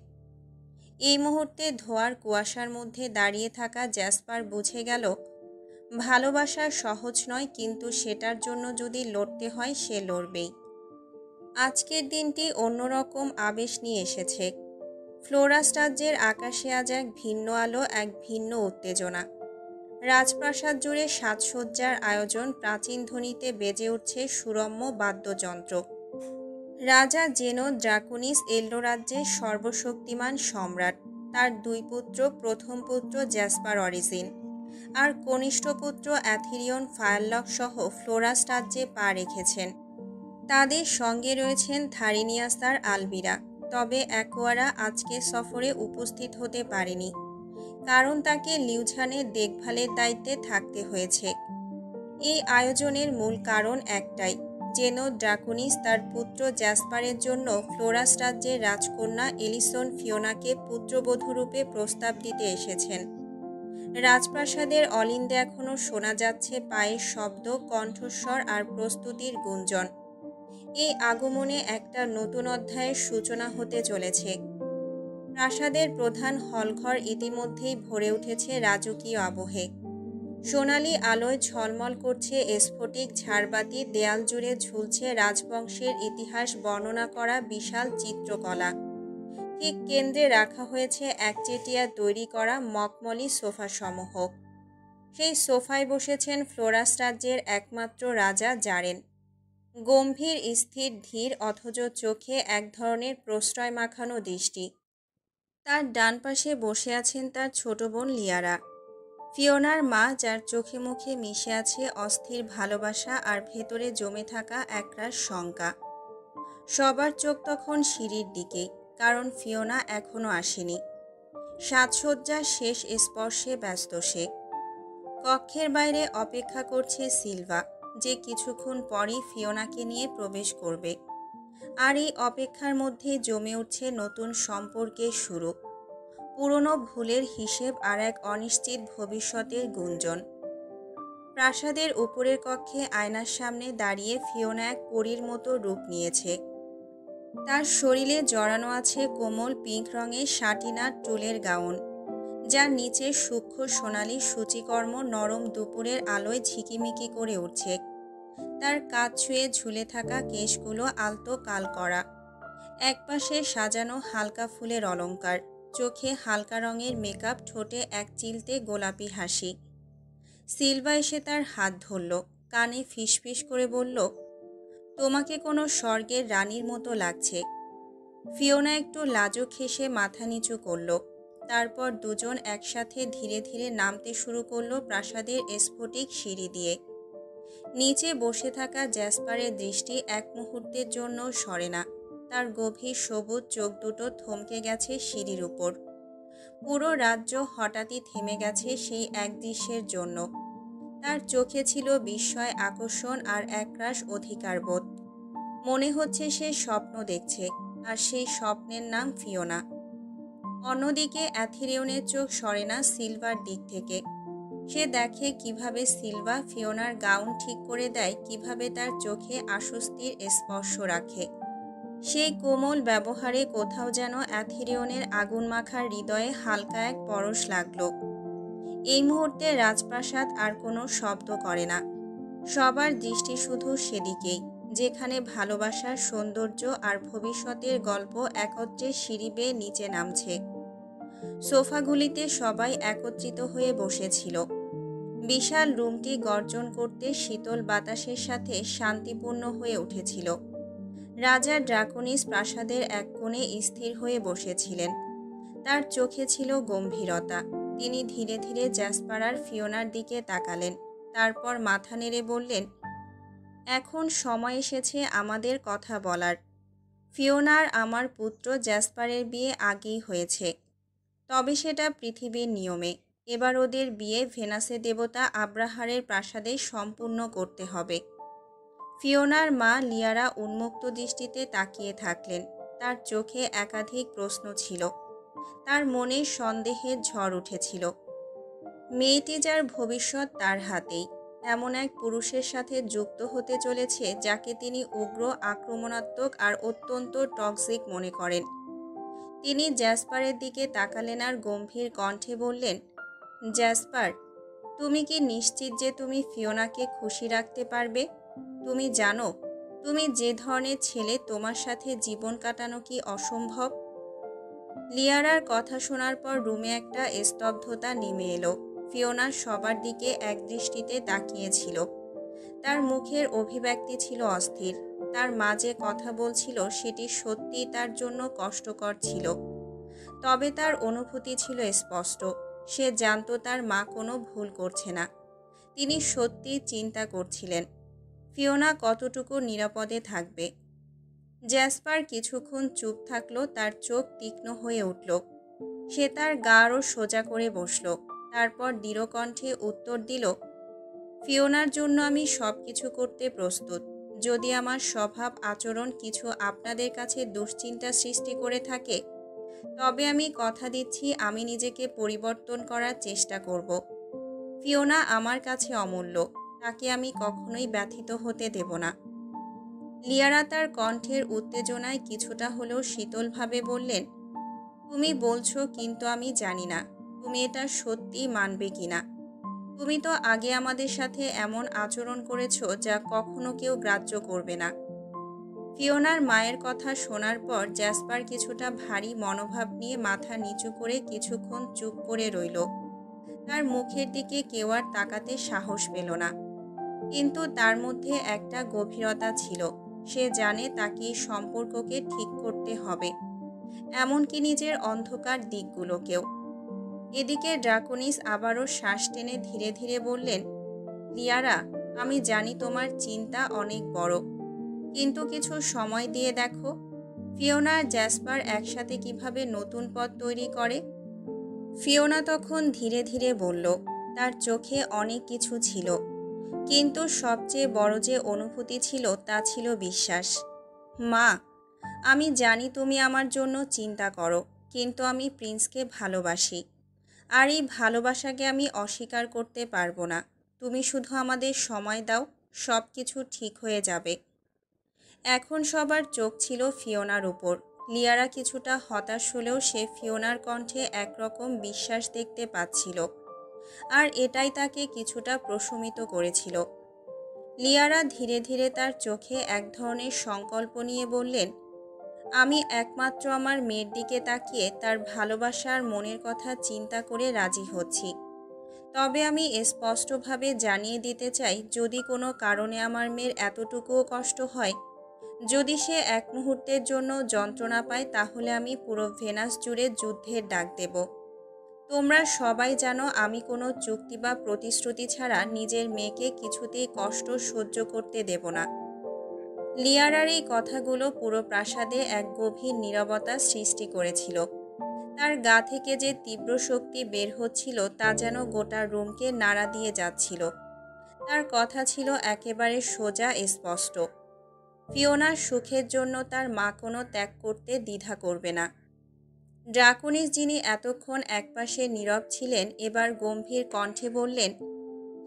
এই মুহূর্তে ধোঁয়ার কুয়াশার মধ্যে দাঁড়িয়ে থাকা জ্যাসপার বুঝে গেল, ভালোবাসা সহজ নয়, কিন্তু সেটার জন্য যদি লড়তে হয় সে লড়বেই। আজকের দিনটি অন্যরকম আবেশ নিয়ে এসেছে। ফ্লোরাস রাজ্যের আকাশে আজ এক ভিন্ন আলো, এক ভিন্ন উত্তেজনা। রাজপ্রাসাদ জুড়ে সাজসজ্জার আয়োজন, প্রাচীন ধ্বনিতে বেজে উঠছে সুরম্য বাদ্যযন্ত্র। রাজা জেনো ড্রাকোনিস এল্ডো রাজ্যের সর্বশক্তিমান সম্রাট। তার দুই পুত্র, প্রথম পুত্র জ্যাসপার অরিজিন আর কনিষ্ঠ পুত্র অ্যাথিরিয়ন ফায়ারলক সহ ফ্লোরাস রাজ্যে পা রেখেছেন। তাদের সঙ্গে রয়েছেন থারিনিয়াস আর আলবিরা। তবে অ্যাকোয়ারা আজকে সফরে উপস্থিত হতে পারেনি, কারণ তাকে লিউঝানের দেখভালের দায়িত্বে থাকতে হয়েছে। এই আয়োজনের মূল কারণ একটাই, জেনো ড্রাকোনিস তার পুত্র জ্যাসপারের জন্য ফ্লোরাস রাজ্যের রাজকন্যা এলিসন ফিওনাকে পুত্রবধূরূপে প্রস্তাব দিতে এসেছেন। রাজপ্রাসাদের অলিন্দে এখনও শোনা যাচ্ছে পায়ের শব্দ, কণ্ঠস্বর আর প্রস্তুতির গুঞ্জন। এই আগমনে একটা নতুন অধ্যায়ের সূচনা হতে চলেছে। প্রাসাদের প্রধান হলঘর ইতিমধ্যেই ভরে উঠেছে রাজকীয় আবহে। সোনালি আলোয় ঝলমল করছে স্ফটিক ঝাড়বাতি, দেয়াল জুড়ে ঝুলছে রাজবংশের ইতিহাস বর্ণনা করা বিশাল চিত্রকলা। ঠিক কেন্দ্রে রাখা হয়েছে একচেটিয়া তৈরি করা মখমলি সোফাসমূহ। সেই সোফায় বসেছেন ফ্লোরাস রাজ্যের একমাত্র রাজা জারেন। গম্ভীর, স্থির, ধীর, অথচ চোখে এক ধরনের প্রশ্রয় মাখানো দৃষ্টি। তার ডান পাশে বসে আছেন তার ছোট বোন লিয়ারা, ফিওনার মা, যার চোখে মুখে মিশে আছে অস্থির ভালোবাসা আর ভেতরে জমে থাকা একরাশ শঙ্কা। সবার চোখ তখন সিঁড়ির দিকে, কারণ ফিওনা এখনো আসেনি। সাজসজ্জার শেষ স্পর্শে ব্যস্ত সে। কক্ষের বাইরে অপেক্ষা করছে সিলভা, যে কিছুক্ষণ পরই ফিওনাকে নিয়ে প্রবেশ করবে। আর এই অপেক্ষার মধ্যে জমে উঠছে নতুন সম্পর্কের শুরু, পুরনো ভুলের হিসেব আর এক অনিশ্চিত ভবিষ্যতের গুঞ্জন। প্রাসাদের উপরের কক্ষে আয়নার সামনে দাঁড়িয়ে ফিওনা এক পরীর মতো রূপ নিয়েছে। তার শরীরে জড়ানো আছে কোমল পিঙ্ক রঙের সাটিনার টুলের গাউন, যার নিচে সূক্ষ্ম সোনালি সূচিকর্ম নরম দুপুরের আলোয় ঝিকিমিকি করে উঠছে। তার কাঁধ ছুঁয়ে ঝুলে থাকা কেশগুলো আলতো কাল করা, একপাশে সাজানো হালকা ফুলের অলংকার, চোখে হালকা রঙের মেকআপ, ঠোঁটে এক চিলতে গোলাপি হাসি। সিলভা এসে তার হাত ধরল, কানে ফিসফিস করে বলল, তোমাকে কোনো স্বর্গের রানীর মতো লাগছে। ফিওনা একটু লাজুক হেসে মাথা নিচু করল। তারপর দুজন একসাথে ধীরে ধীরে নামতে শুরু করলো প্রাসাদের স্ফটিক সিঁড়ি দিয়ে। নিচে বসে থাকা জ্যাসপারের দৃষ্টি এক মুহূর্তের জন্য সরে না। তার গভীর সবুজ চোখ দুটো থমকে গেছে সিঁড়ির উপর। পুরো রাজ্য হঠাৎই থেমে গেছে সেই এক দৃশ্যের জন্য। তার চোখে ছিল বিস্ময়, আকর্ষণ আর একরাশ অধিকারবোধ। মনে হচ্ছে সে স্বপ্ন দেখছে, আর সেই স্বপ্নের নাম ফিওনা। অন্যদিকে অ্যাথিরিয়নের চোখ সরে না সিলভার দিক থেকে। সে দেখে কিভাবে সিলভা ফিওনার গাউন ঠিক করে দেয়, কিভাবে তার চোখে আশ্বস্তির স্পর্শ রাখে। সেই কোমল ব্যবহারে কোথাও যেন অ্যাথিরিয়নের আগুন মাখার হৃদয়ে হালকা এক পরশ লাগলো। এই মুহূর্তে রাজপ্রাসাদ আর কোনো শব্দ করে না। সবার দৃষ্টি শুধু সেদিকেই, যেখানে ভালোবাসার সৌন্দর্য আর ভবিষ্যতের গল্প একত্রে সিঁড়ি বেয়ে নিচে নামছে। সোফাগুলিতে সবাই একত্রিত হয়ে বসেছিল। বিশাল রুমটি গর্জন করতে শীতল বাতাসের সাথে শান্তিপূর্ণ হয়ে উঠেছিল। রাজা ড্রাকোনিস প্রাসাদের এক কোণে স্থির হয়ে বসেছিলেন। তার চোখে ছিল গম্ভীরতা। তিনি ধীরে ধীরে জ্যাসপার আর ফিওনার দিকে তাকালেন। তারপর মাথা নেড়ে বললেন, এখন সময় এসেছে আমাদের কথা বলার। ফিওনার আমার পুত্র জ্যাসপারের বিয়ে আগেই হয়েছে, তবে সেটা পৃথিবীর নিয়মে। এবার ওদের বিয়ে ভেনাসের দেবতা আব্রাহারের প্রাসাদে সম্পূর্ণ করতে হবে। ফিওনার মা লিয়ারা উন্মুক্ত দৃষ্টিতে তাকিয়ে থাকলেন। তার চোখে একাধিক প্রশ্ন ছিল। তার মনে সন্দেহের ঝড় উঠেছিল। মেয়েটি যার ভবিষ্যৎ তার হাতেই, এমন এক পুরুষের সাথে যুক্ত হতে চলেছে যাকে তিনি উগ্র, আক্রমণাত্মক আর অত্যন্ত টক্সিক মনে করেন। তিনি জ্যাসপারের দিকে তাকালেন আর গম্ভীর কণ্ঠে বললেন, জ্যাসপার, তুমি কি নিশ্চিত যে তুমি ফিওনাকে খুশি রাখতে পারবে? তুমি জানো তুমি যে ধরনের ছেলে, তোমার সাথে জীবন কাটানো কি অসম্ভব? লিয়ারার কথা শোনার পর রুমে একটা স্তব্ধতা নেমে এলো। ফিওনা সবার দিকে এক দৃষ্টিতে তাকিয়েছিল। তার মুখের অভিব্যক্তি ছিল অস্থির। তার মা যে কথা বলছিল সেটি সত্যি তার জন্য কষ্টকর ছিল। তবে তার অনুভূতি ছিল স্পষ্ট। সে জানত তার মা কোনো ভুল করছে না। তিনি সত্যি চিন্তা করছিলেন ফিওনা কতটুকু নিরাপদে থাকবে। জ্যাসপার কিছুক্ষণ চুপ থাকলো। তার চোখ তীক্ষ্ণ হয়ে উঠল। সে তার গা আরও সোজা করে বসল। তারপর দৃঢ় কণ্ঠে উত্তর দিল, ফিওনার জন্য আমি সব কিছু করতে প্রস্তুত। যদি আমার স্বভাব আচরণ কিছু আপনাদের কাছে দুশ্চিন্তা সৃষ্টি করে থাকে, তবে আমি কথা দিচ্ছি আমি নিজেকে পরিবর্তন করার চেষ্টা করব। ফিওনা আমার কাছে অমূল্য, তাকে আমি কখনোই ব্যথিত হতে দেব না। লিয়ারা তার কণ্ঠের উত্তেজনায় কিছুটা হলেও শীতলভাবে বললেন, তুমি বলছো, কিন্তু আমি জানি না তুমি এটা সত্যি মানবে কিনা। তুমি তো আগে আমাদের সাথে এমন আচরণ করেছো যা কখনো কেউ গ্রাহ্য করবে না। ফিওনার মায়ের কথা শোনার পর জ্যাসপার কিছুটা ভারী মনোভাব নিয়ে মাথা নিচু করে কিছুক্ষণ চুপ করে রইল। তার মুখের দিকে কেউ আর তাকাতে সাহস পেল না। কিন্তু তার মধ্যে একটা গভীরতা ছিল। সে জানে তাকে এই সম্পর্ককে ঠিক করতে হবে, এমনকি নিজের অন্ধকার দিকগুলোকেও। এদিকে ড্রাকোনিস আবারও শ্বাস টেনে ধীরে ধীরে বললেন, লিয়ারা, আমি জানি তোমার চিন্তা অনেক বড়, কিন্তু কিছু সময় দিয়ে দেখো ফিওনা আর জ্যাসপার একসাথে কিভাবে নতুন পথ তৈরি করে। ফিওনা তখন ধীরে ধীরে বলল, তার চোখে অনেক কিছু ছিল, কিন্তু সবচেয়ে বড় যে অনুভূতি ছিল তা ছিল বিশ্বাস। মা, আমি জানি তুমি আমার জন্য চিন্তা করো, কিন্তু আমি প্রিন্সকে ভালোবাসি, আর এই ভালোবাসাকে আমি অস্বীকার করতে পারবো না। তুমি শুধু আমাদের সময় দাও, সব কিছু ঠিক হয়ে যাবে। এখন সবার চোখ ছিল ফিওনার উপর। লিয়ারা কিছুটা হতাশ হলেও সে ফিওনার কণ্ঠে একরকম বিশ্বাস দেখতে পাচ্ছিল, আর এটাই তাকে কিছুটা প্রশমিত করেছিল। লিয়ারা ধীরে ধীরে তার চোখে এক ধরনের সংকল্প নিয়ে বললেন, আমি একমাত্র আমার মেয়ের দিকে তাকিয়ে তার ভালোবাসা আর মনের কথা চিন্তা করে রাজি হচ্ছি। তবে আমি স্পষ্টভাবে জানিয়ে দিতে চাই, যদি কোনো কারণে আমার মেয়ের এতটুকুও কষ্ট হয়, যদি সে এক মুহূর্তের জন্য যন্ত্রণা পায়, তাহলে আমি পুরো ভেনাস জুড়ে যুদ্ধের ডাক দেব। তোমরা সবাই জানো আমি কোনো চুক্তি বা প্রতিশ্রুতি ছাড়া নিজের মেয়েকে কিছুতেই কষ্ট সহ্য করতে দেব না। লিয়ারার এই কথাগুলো পুরো প্রাসাদে এক গভীর নীরবতা সৃষ্টি করেছিল। তার গা থেকে যে তীব্র শক্তি বের হচ্ছিল তা যেন গোটা রুমকে নাড়া দিয়ে যাচ্ছিল। তার কথা ছিল একেবারে সোজা, স্পষ্ট। ফিওনার সুখের জন্য তার মা কোনো ত্যাগ করতে দ্বিধা করবে না। ড্রাকোনিস, যিনি এতক্ষণ একপাশে নীরব ছিলেন, এবার গম্ভীর কণ্ঠে বললেন,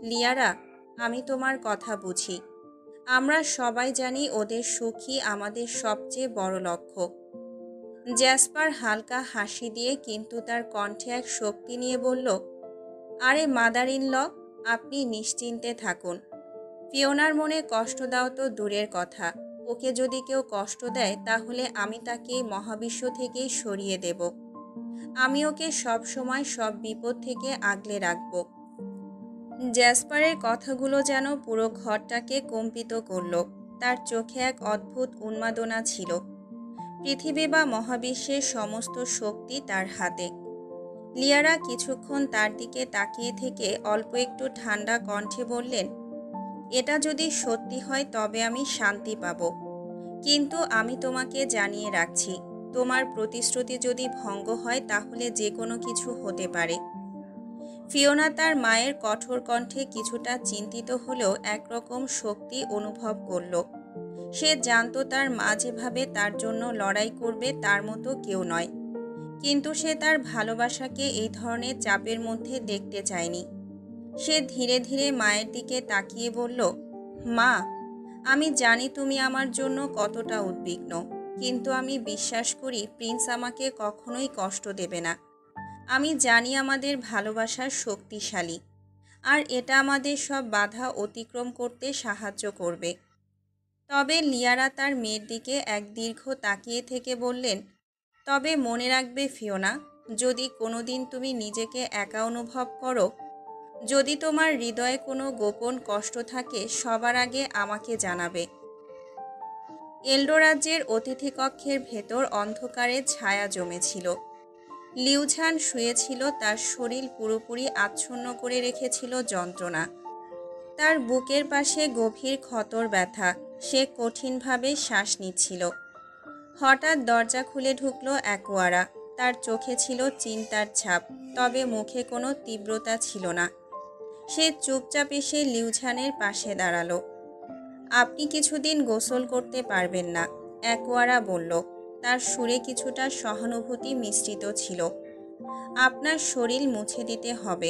লিয়ারা, আমি তোমার কথা বুঝি। আমরা সবাই জানি ওদের সুখই আমাদের সবচেয়ে বড় লক্ষ্য। জ্যাসপার হালকা হাসি দিয়ে কিন্তু তার কণ্ঠে এক শক্তি নিয়ে বলল, আরে মাদার ইন ল, আপনি নিশ্চিন্তে থাকুন। ফিওনার মনে কষ্ট দাও তো দূরের কথা, ওকে যদি কেউ কষ্ট দেয় তাহলে আমি তাকে মহাবিশ্ব থেকেই সরিয়ে দেব। আমি ওকে সব সময় সব বিপদ থেকে আগলে রাখব। জ্যাসপারের কথাগুলো যেন পুরো ঘরটাকে কম্পিত করল। তার চোখে এক অদ্ভুত উন্মাদনা ছিল। পৃথিবী বা মহাবিশ্বের সমস্ত শক্তি তার হাতে। লিয়ারা কিছুক্ষণ তার দিকে তাকিয়ে থেকে অল্প একটু ঠান্ডা কণ্ঠে বললেন, এটা যদি সত্যি হয় তবে আমি শান্তি পাব। কিন্তু আমি তোমাকে জানিয়ে রাখছি, তোমার প্রতিশ্রুতি যদি ভঙ্গ হয় তাহলে যে কোনো কিছু হতে পারে। ফিওনা তার মায়ের কঠোর কণ্ঠে কিছুটা চিন্তিত হলেও একরকম শক্তি অনুভব করল। সে জানত তার মা যেভাবে তার জন্য লড়াই করবে তার মতো কেউ নয়, কিন্তু সে তার ভালোবাসাকে এই ধরনের চাপের মধ্যে দেখতে চায়নি। সে ধীরে ধীরে মায়ের দিকে তাকিয়ে বলল, মা, আমি জানি তুমি আমার জন্য কতটা উদ্বিগ্ন, কিন্তু আমি বিশ্বাস করি প্রিন্স আমাকে কখনোই কষ্ট দেবে না। আমি জানি আমাদের ভালোবাসা শক্তিশালী, আর এটা আমাদের সব বাধা অতিক্রম করতে সাহায্য করবে। তবে লিয়ারা তার মেয়ের দিকে এক দীর্ঘ তাকিয়ে থেকে বললেন, তবে মনে রাখবে ফিওনা, যদি কোনোদিন তুমি নিজেকে একা অনুভব করো, যদি তোমার হৃদয়ে কোনো গোপন কষ্ট থাকে, সবার আগে আমাকে জানাবে। এলডোরাজ্যের অতিথিকক্ষের ভেতর অন্ধকারের ছায়া জমেছিল। লিউঝান শুয়েছিল, তার শরীর পুরোপুরি আচ্ছন্ন করে রেখেছিল যন্ত্রণা। তার বুকের পাশে গভীর ক্ষতর ব্যথা, সে কঠিনভাবে শ্বাস নিচ্ছিল। হঠাৎ দরজা খুলে ঢুকল অ্যাকোয়ারা। তার চোখে ছিল চিন্তার ছাপ, তবে মুখে কোনো তীব্রতা ছিল না। সে চুপচাপ এসে লিউঝানের পাশে দাঁড়ালো। আপনি কিছুদিন গোসল করতে পারবেন না, অ্যাকোয়ারা বলল। তার সুরে কিছুটা সহানুভূতি মিশ্রিত ছিল। আপনার শরীর মুছে দিতে হবে।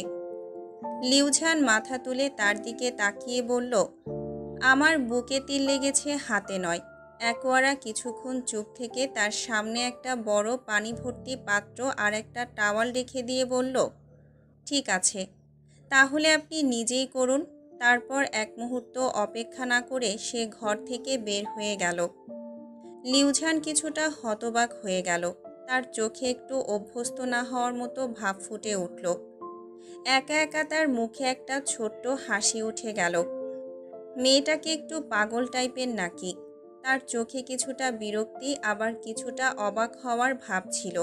লিউঝান মাথা তুলে তার দিকে তাকিয়ে বলল, আমার বুকে তিল লেগেছে, হাতে নয়। অ্যাকোয়ারা কিছুক্ষণ চুপ থেকে তার সামনে একটা বড় পানি ভর্তি পাত্র আর একটা টাওয়াল রেখে দিয়ে বলল, ঠিক আছে, তাহলে আপনি নিজেই করুন। তারপর এক মুহূর্ত অপেক্ষা না করে সে ঘর থেকে বের হয়ে গেল। লিউঝান কিছুটা হতবাক হয়ে গেল। তার চোখে একটু অভ্যস্ত না হওয়ার মতো ভাব ফুটে উঠল। একা একা তার মুখে একটা ছোট্ট হাসি উঠে গেল। মেয়েটাকে একটু পাগল টাইপের নাকি? তার চোখে কিছুটা বিরক্তি, আবার কিছুটা অবাক হওয়ার ভাব ছিল।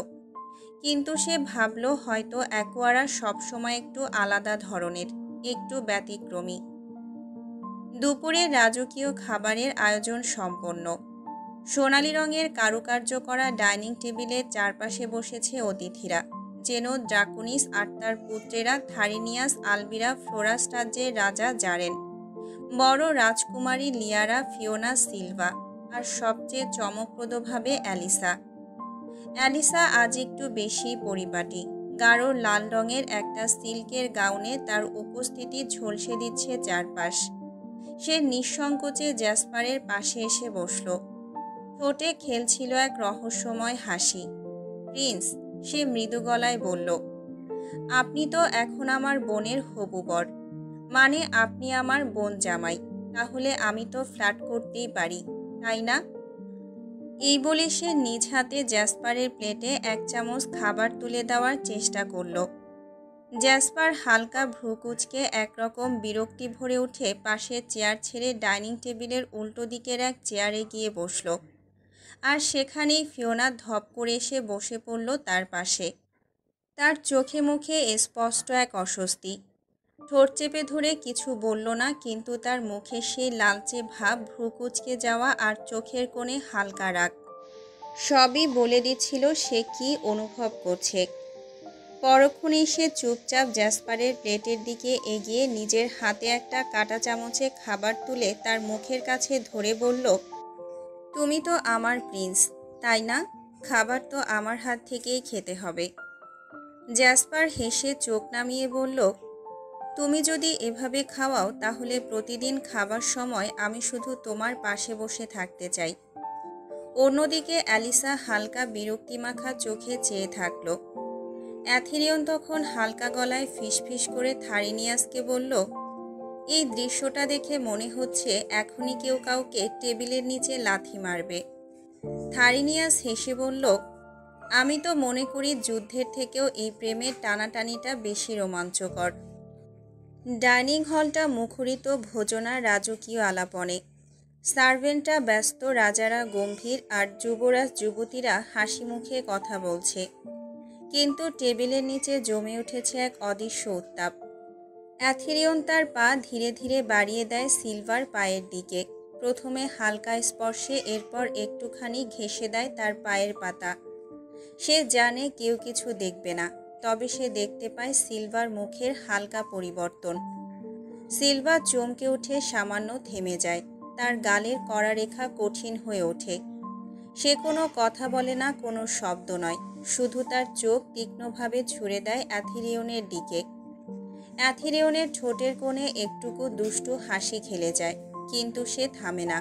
কিন্তু সে ভাবল হয়তো অ্যাকোয়ারা সবসময় একটু আলাদা ধরনের, একটু ব্যতিক্রমী। দুপুরে রাজকীয় খাবারের আয়োজন সম্পন্ন। সোনালি রঙের কারুকার্য করা ডাইনিং টেবিলের চারপাশে বসেছে অতিথিরা, যেন ড্রাকোনিস আর তার পুত্রেরা, থারিনিয়াস, আলবিরা, ফ্লোরাস রাজ্যের রাজা জারেন, বড় রাজকুমারী লিয়ারা, ফিওনা, সিলভা, আর সবচেয়ে চমকপ্রদভাবে অ্যালিসা। অ্যালিসা আজ একটু বেশি পরিপাটি। গাঢ় লাল রঙের একটা সিল্কের গাউনে তার উপস্থিতি ঝলসে দিচ্ছে চারপাশ। সে নিঃসংকোচে জ্যাসপারের পাশে এসে বসল। ঠোঁটে খেলছিল এক রহস্যময় হাসি। প্রিন্স, সে মৃদু গলায় বলল, আপনি তো এখন আমার বোনের হবু বর, মানে আপনি আমার বোন জামাই। তাহলে আমি তো ফ্ল্যাট করতেই পারি, তাই না? এই বলে সে নিজ হাতে জ্যাসপারের প্লেটে এক চামচ খাবার তুলে দেওয়ার চেষ্টা করল। জ্যাসপার হালকা ভ্রু কুঁচকে একরকম বিরক্তি ভরে উঠে পাশের চেয়ার ছেড়ে ডাইনিং টেবিলের উল্টো দিকের এক চেয়ারে গিয়ে বসল। আর সেখানেই ফিওনা ধপ করে এসে বসে পড়ল তার পাশে। তার চোখে মুখে স্পষ্ট এক অস্বস্তি। ঠোঁট চেপে ধরে কিছু বলল না, কিন্তু তার মুখে সেই লালচে ভাব, ভ্রু কুঁচকে যাওয়া আর চোখের কোণে হালকা রাগ সবই বলে দিচ্ছিল সে কি অনুভব করছে। পরক্ষণেই সে চুপচাপ জ্যাসপারের প্লেটের দিকে এগিয়ে নিজের হাতে একটা কাঁটা চামচে খাবার তুলে তার মুখের কাছে ধরে বলল, তুমি তো আমার প্রিন্স, তাই না? খাবার তো আমার হাত থেকেই খেতে হবে। জ্যাসপার হেসে চোখ নামিয়ে বলল, তুমি যদি এভাবে খাওয়াও তাহলে প্রতিদিন খাবার সময় আমি শুধু তোমার পাশে বসে থাকতে চাই। অন্যদিকে অ্যালিসা হালকা বিরক্তিমাখা চোখে চেয়ে থাকল। অ্যাথেরিয়ন তখন হালকা গলায় ফিসফিস করে থারিনিয়াসকে বলল, এই দৃশ্যটা দেখে মনে হচ্ছে এখনই কেউ কাউকে টেবিলের নিচে লাথি মারবে। থারিনিয়াস হেসে বলল, আমি তো মনে করি যুদ্ধের থেকেও এই প্রেমের টানাটানিটা বেশি রোমাঞ্চকর। ডাইনিং হলটা মুখরিত ভোজনার রাজকীয় আলাপনে। সার্ভেন্টরা ব্যস্ত, রাজারা গম্ভীর, আর যুবরাজ যুবতীরা হাসি মুখে কথা বলছে। কিন্তু টেবিলের নিচে জমে উঠেছে এক অদৃশ্য উত্তাপ। অ্যাথেরিয়ন তার পা ধীরে ধীরে বাড়িয়ে দেয় সিলভার পায়ের দিকে। প্রথমে হালকা স্পর্শে, এরপর একটুখানি ঘেঁষে দেয় তার পায়ের পাতা। সে জানে কেউ কিছু দেখবে না, তবে সে দেখতে পায় সিলভার মুখের হালকা পরিবর্তন। সিলভার চমকে উঠে সামান্য থেমে যায়। তার গালের কড়া রেখা কঠিন হয়ে ওঠে। সে কোনো কথা বলে না, কোনো শব্দ নয়, শুধু তার চোখ তীক্ষ্ণভাবে ছুড়ে দেয় অ্যাথেরিয়নের দিকে। অ্যাথেরিয়নের ঠোঁটের কোণে একটুকু দুষ্টু হাসি খেলে যায়, কিন্তু সে থামে না।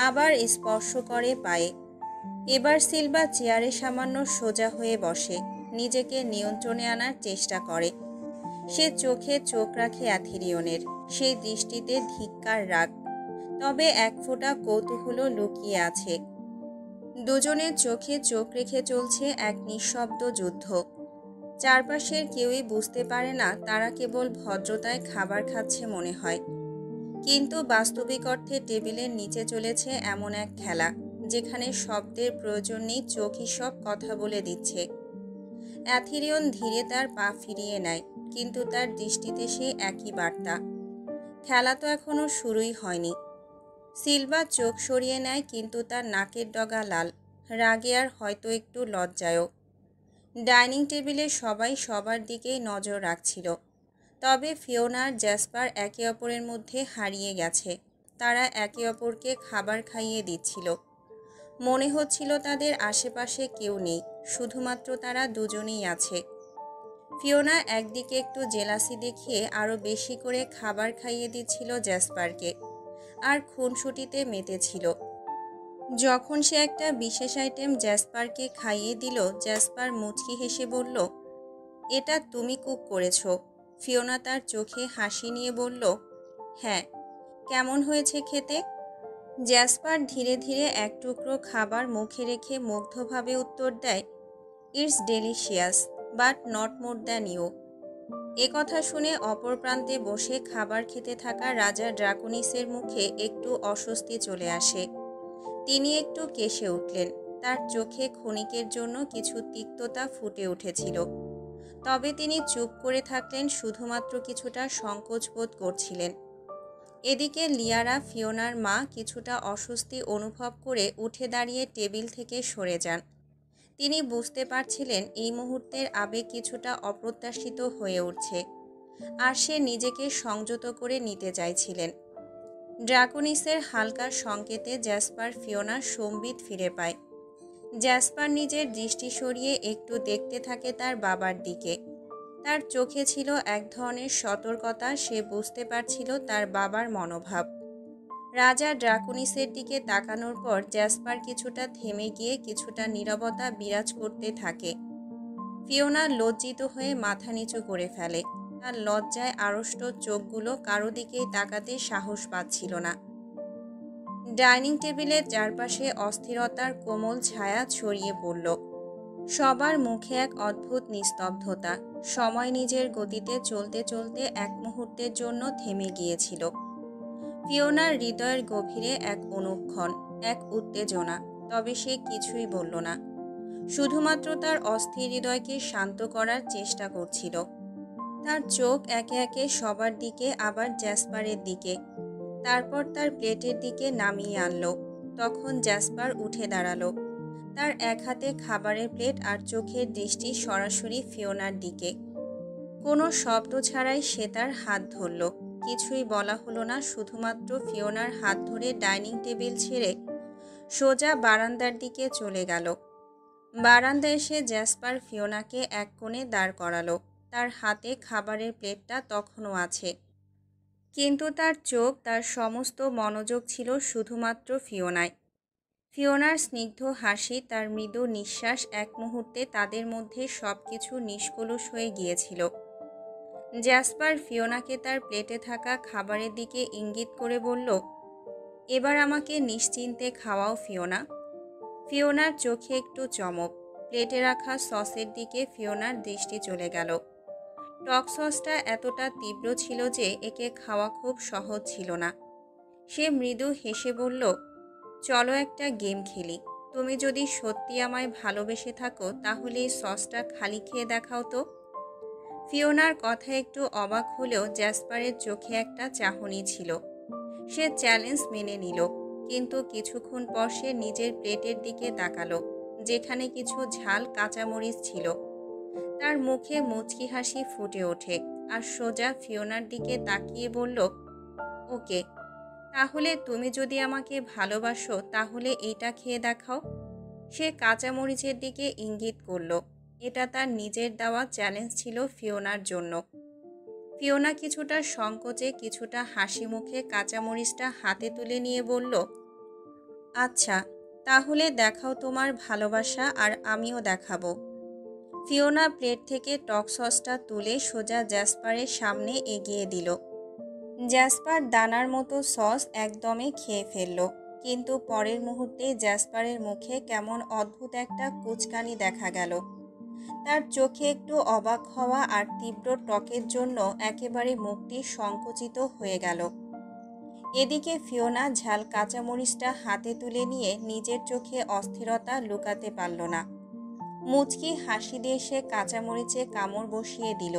আবার স্পর্শ করে পায়ে। এবার সিলভা চেয়ারে সামান্য সোজা হয়ে বসে, নিজেকে নিয়ন্ত্রণে আনার চেষ্টা করে। সে চোখে চোখ রাখে অ্যাথেরিয়নের, সেই দৃষ্টিতে ধিক্কার, রাগ, তবে এক ফোঁটা কৌতূহলও লুকিয়ে আছে। দুজনের চোখে চোখ রেখে চলছে এক নিঃশব্দ যুদ্ধ। চারপাশের কেউই বুঝতে পারে না, তারা কেবল ভদ্রতায় খাবার খাচ্ছে মনে হয়। কিন্তু বাস্তবিক অর্থে টেবিলের নিচে চলেছে এমন এক খেলা, যেখানে শব্দের প্রয়োজন নেই, চোখই সব কথা বলে দিচ্ছে। অ্যাথেরিয়ন ধীরে তার পা ফিরিয়ে নেয়, কিন্তু তার দৃষ্টিতে সেই একই বার্তা। খেলা তো এখনো শুরুই হয়নি। সিলভা চোখ সরিয়ে নেয়, কিন্তু তার নাকের ডগা লাল, রাগে আর হয়তো একটু লজ্জায়ও। ডাইনিং টেবিলে সবাই সবার দিকেই নজর রাখছিল। তবে ফিওনা আর জ্যাসপার একে অপরের মধ্যে হারিয়ে গেছে। তারা একে অপরকে খাবার খাইয়ে দিচ্ছিল। মনে হচ্ছিল তাদের আশেপাশে কেউ নেই, শুধুমাত্র তারা দুজনেই আছে। ফিওনা একদিকে একটু জেলাসি দেখিয়ে আরও বেশি করে খাবার খাইয়ে দিচ্ছিল জ্যাসপারকে, আর খুনসুটিতে মেতেছিল। যখন সে একটা বিশেষ আইটেম জ্যাসপারকে খাইয়ে দিল, জ্যাসপার মুচকি হেসে বলল, এটা তুমি কুক করেছো? ফিওনা তার চোখে হাসি নিয়ে বলল, হ্যাঁ। কেমন হয়েছে খেতে? জ্যাসপার ধীরে ধীরে এক টুকরো খাবার মুখে রেখে মুগ্ধভাবে উত্তর দেয়, it's delicious, but not more than you. কথা শুনে অপর প্রান্তে বসে খাবার খেতে থাকা রাজা ড্রাকোনিসের মুখে একটু অস্বস্তি চলে আসে। তিনি একটু কেশে উঠলেন। তার চোখে ক্ষণিকের জন্য কিছু তিক্ততা ফুটে উঠেছিল, তবে তিনি চুপ করে থাকলেন, শুধুমাত্র কিছুটা সংকোচ বোধ করছিলেন। এদিকে লিয়ারা, ফিওনার মা, কিছুটা অস্বস্তি অনুভব করে উঠে দাঁড়িয়ে টেবিল থেকে সরে যান। তিনি বুঝতে পারছিলেন এই মুহূর্তের আবেগ কিছুটা অপ্রত্যাশিত হয়ে উঠছে, আর সে নিজেকে সংযত করে নিতে চাইছিলেন। ড্রাকোনিসের হালকা সংকেতে জ্যাসপার ফিওনার সম্বিত ফিরে পায়। জ্যাসপার নিজের দৃষ্টি সরিয়ে একটু দেখতে থাকে তার বাবার দিকে। তার চোখে ছিল এক ধরনের সতর্কতা, সে বুঝতে পারছিল তার বাবার মনোভাব। রাজা ড্রাকুনিসের দিকে তাকানোর পর জ্যাসপার কিছুটা থেমে গিয়ে কিছুটা নীরবতা বিরাজ করতে থাকে। ফিওনা লজ্জিত হয়ে মাথা নিচু করে ফেলে। তার লজ্জায় আড়ষ্ট চোখগুলো কারো দিকেই তাকাতে সাহস পাচ্ছিল না। ডাইনিং টেবিলের চারপাশে অস্থিরতার কোমল ছায়া ছড়িয়ে পড়ল। সবার মুখে এক অদ্ভুত নিস্তব্ধতা। সময় নিজের গতিতে চলতে চলতে এক মুহূর্তের জন্য থেমে গিয়েছিল। ফিওনার হৃদয়ের গভীরে এক অনুক্ষণ, এক উত্তেজনা, তবে সে কিছুই বলল না। শুধুমাত্র তার অস্থির হৃদয়কে শান্ত করার চেষ্টা করছিল। তার চোখ একে একে সবার দিকে, আবার জ্যাসপারের দিকে, তারপর তার প্লেটের দিকে নামিয়ে আনলো। তখন জ্যাসপার উঠে দাঁড়ালো। তার এক হাতে খাবারের প্লেট আর চোখের দৃষ্টি সরাসরি ফিওনার দিকে। কোনো শব্দ ছাড়াই সে তার হাত ধরল। কিছুই বলা হলো না, শুধুমাত্র ফিওনার হাত ধরে ডাইনিং টেবিল ছেড়ে সোজা বারান্দার দিকে চলে গেল। বারান্দায় এসে জ্যাসপার ফিওনাকে এক কোণে দাঁড় করালো। তার হাতে খাবারের প্লেটটা তখনও আছে, কিন্তু তার চোখ, তার সমস্ত মনোযোগ ছিল শুধুমাত্র ফিওনায়। ফিওনার স্নিগ্ধ হাসি, তার মৃদু নিঃশ্বাস, এক মুহূর্তে তাদের মধ্যে সব কিছু নিষ্কলুষ হয়ে গিয়েছিল। জ্যাসপার ফিওনাকে তার প্লেটে থাকা খাবারের দিকে ইঙ্গিত করে বলল, এবার আমাকে নিশ্চিন্তে খাওয়াও ফিওনা। ফিওনার চোখে একটু চমক। প্লেটে রাখা সসের দিকে ফিওনার দৃষ্টি চলে গেল। টক সসটা এতটা তীব্র ছিল যে একে খাওয়া খুব সহজ ছিল না। সে মৃদু হেসে বলল, চলো একটা গেম খেলি। তুমি যদি সত্যি আমায় ভালোবেসে থাকো তাহলে এই সসটা খালি খেয়ে দেখাও তো। ফিওনার কথা একটু অবাক হলেও জ্যাসপারের চোখে একটা চাহনি ছিল। সে চ্যালেঞ্জ মেনে নিল, কিন্তু কিছুক্ষণ পর সে নিজের প্লেটের দিকে তাকালো, যেখানে কিছু ঝাল কাঁচামরিচ ছিল। তার মুখে মুচকি হাসি ফুটে ওঠে আর সোজা ফিওনার দিকে তাকিয়ে বলল, ওকে, তাহলে তুমি যদি আমাকে ভালোবাসো তাহলে এইটা খেয়ে দেখাও। সে কাঁচামরিচের দিকে ইঙ্গিত করল। এটা তার নিজের দেওয়া চ্যালেঞ্জ ছিল ফিওনার জন্য। ফিওনা কিছুটা সংকোচে, কিছুটা হাসি মুখে কাঁচামরিচটা হাতে তুলে নিয়ে বলল, আচ্ছা, তাহলে দেখাও তোমার ভালোবাসা আর আমিও দেখাবো। ফিওনা প্লেট থেকে টক সসটা তুলে সোজা জ্যাসপারের সামনে এগিয়ে দিল। জ্যাসপার দানার মতো সস একদমে খেয়ে ফেলল, কিন্তু পরের মুহূর্তে জ্যাসপারের মুখে কেমন অদ্ভুত একটা কুচকানি দেখা গেল। তার চোখে একটু অবাক হওয়া আর তীব্র টকের জন্য একেবারে মুখটি সংকুচিত হয়ে গেল। এদিকে ফিওনা ঝাল কাঁচামরিচটা হাতে তুলে নিয়ে নিজের চোখে অস্থিরতা লুকাতে পারল না। মুচকি হাসি দিয়ে সে কাঁচামরিচে কামড় বসিয়ে দিল,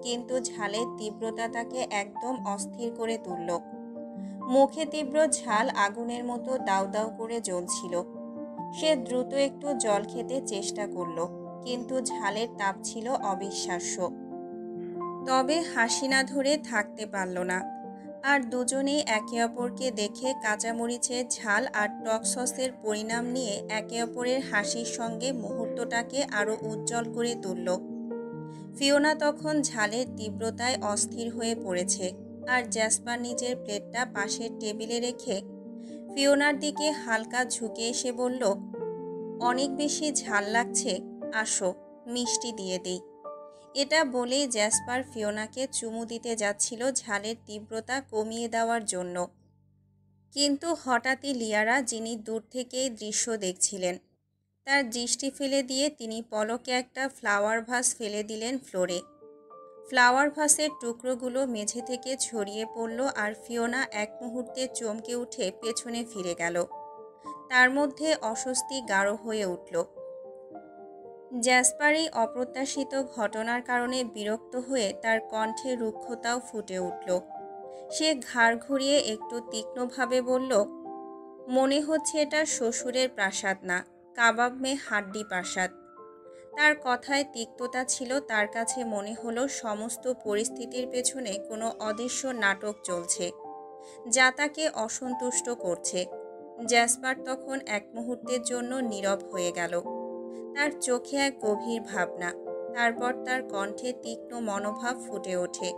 কিন্তু ঝালের তীব্রতা তাকে একদম অস্থির করে তুলল। মুখে তীব্র ঝাল আগুনের মতো দাউ দাউ করে জ্বলছিল। সে দ্রুত একটু জল খেতে চেষ্টা করল, কিন্তু ঝালের তাপ ছিল অবিশ্বাস্য। তবে হাসি না ধরে থাকতে পারল না। আর দুজনেই একে অপরকে দেখে কাঁচামরিচের ঝাল আর টক সসের পরিণাম নিয়ে একে অপরের হাসির সঙ্গে মুহূর্তটাকে আরও উজ্জ্বল করে তুলল। ফিওনা তখন ঝালের তীব্রতায় অস্থির হয়ে পড়েছে, আর জ্যাসপার নিজের প্লেটটা পাশের টেবিলে রেখে ফিওনার দিকে হালকা ঝুঁকে এসে বলল, অনেক বেশি ঝাল লাগছে, আসো মিষ্টি দিয়ে দিই। এটা বলেই জ্যাসপার ফিওনাকে চুমু দিতে যাচ্ছিল ঝালের তীব্রতা কমিয়ে দেওয়ার জন্য, কিন্তু হঠাৎই লিয়ারা, যিনি দূর থেকেই দৃশ্য দেখছিলেন, তার দৃষ্টি ফেলে দিয়ে তিনি পলকে একটা ফ্লাওয়ার ভাস ফেলে দিলেন ফ্লোরে। ফ্লাওয়ার ভাসের টুকরোগুলো মেঝে থেকে ছড়িয়ে পড়ল আর ফিওনা এক মুহূর্তে চমকে উঠে পেছনে ফিরে গেল। তার মধ্যে অস্বস্তি গাঢ় হয়ে উঠল। জ্যাসপার এই অপ্রত্যাশিত ঘটনার কারণে বিরক্ত হয়ে তার কণ্ঠে রুক্ষতাও ফুটে উঠল। সে ঘাড় ঘুরিয়ে একটু তীক্ষ্ণভাবে বলল, মনে হচ্ছে এটা শ্বশুরের প্রাসাদ না, কাবাব মে হাড্ডি প্রাসাদ। তার কথায় তিক্ততা ছিল। তার কাছে মনে হলো সমস্ত পরিস্থিতির পেছনে কোনো অদৃশ্য নাটক চলছে, যা তাকে অসন্তুষ্ট করছে। জ্যাসপার তখন এক মুহূর্তের জন্য নীরব হয়ে গেল। তার চোখে এক গভীর ভাবনা, তারপর তার কণ্ঠে তীক্ষ্ণ মনোভাব ফুটে ওঠে।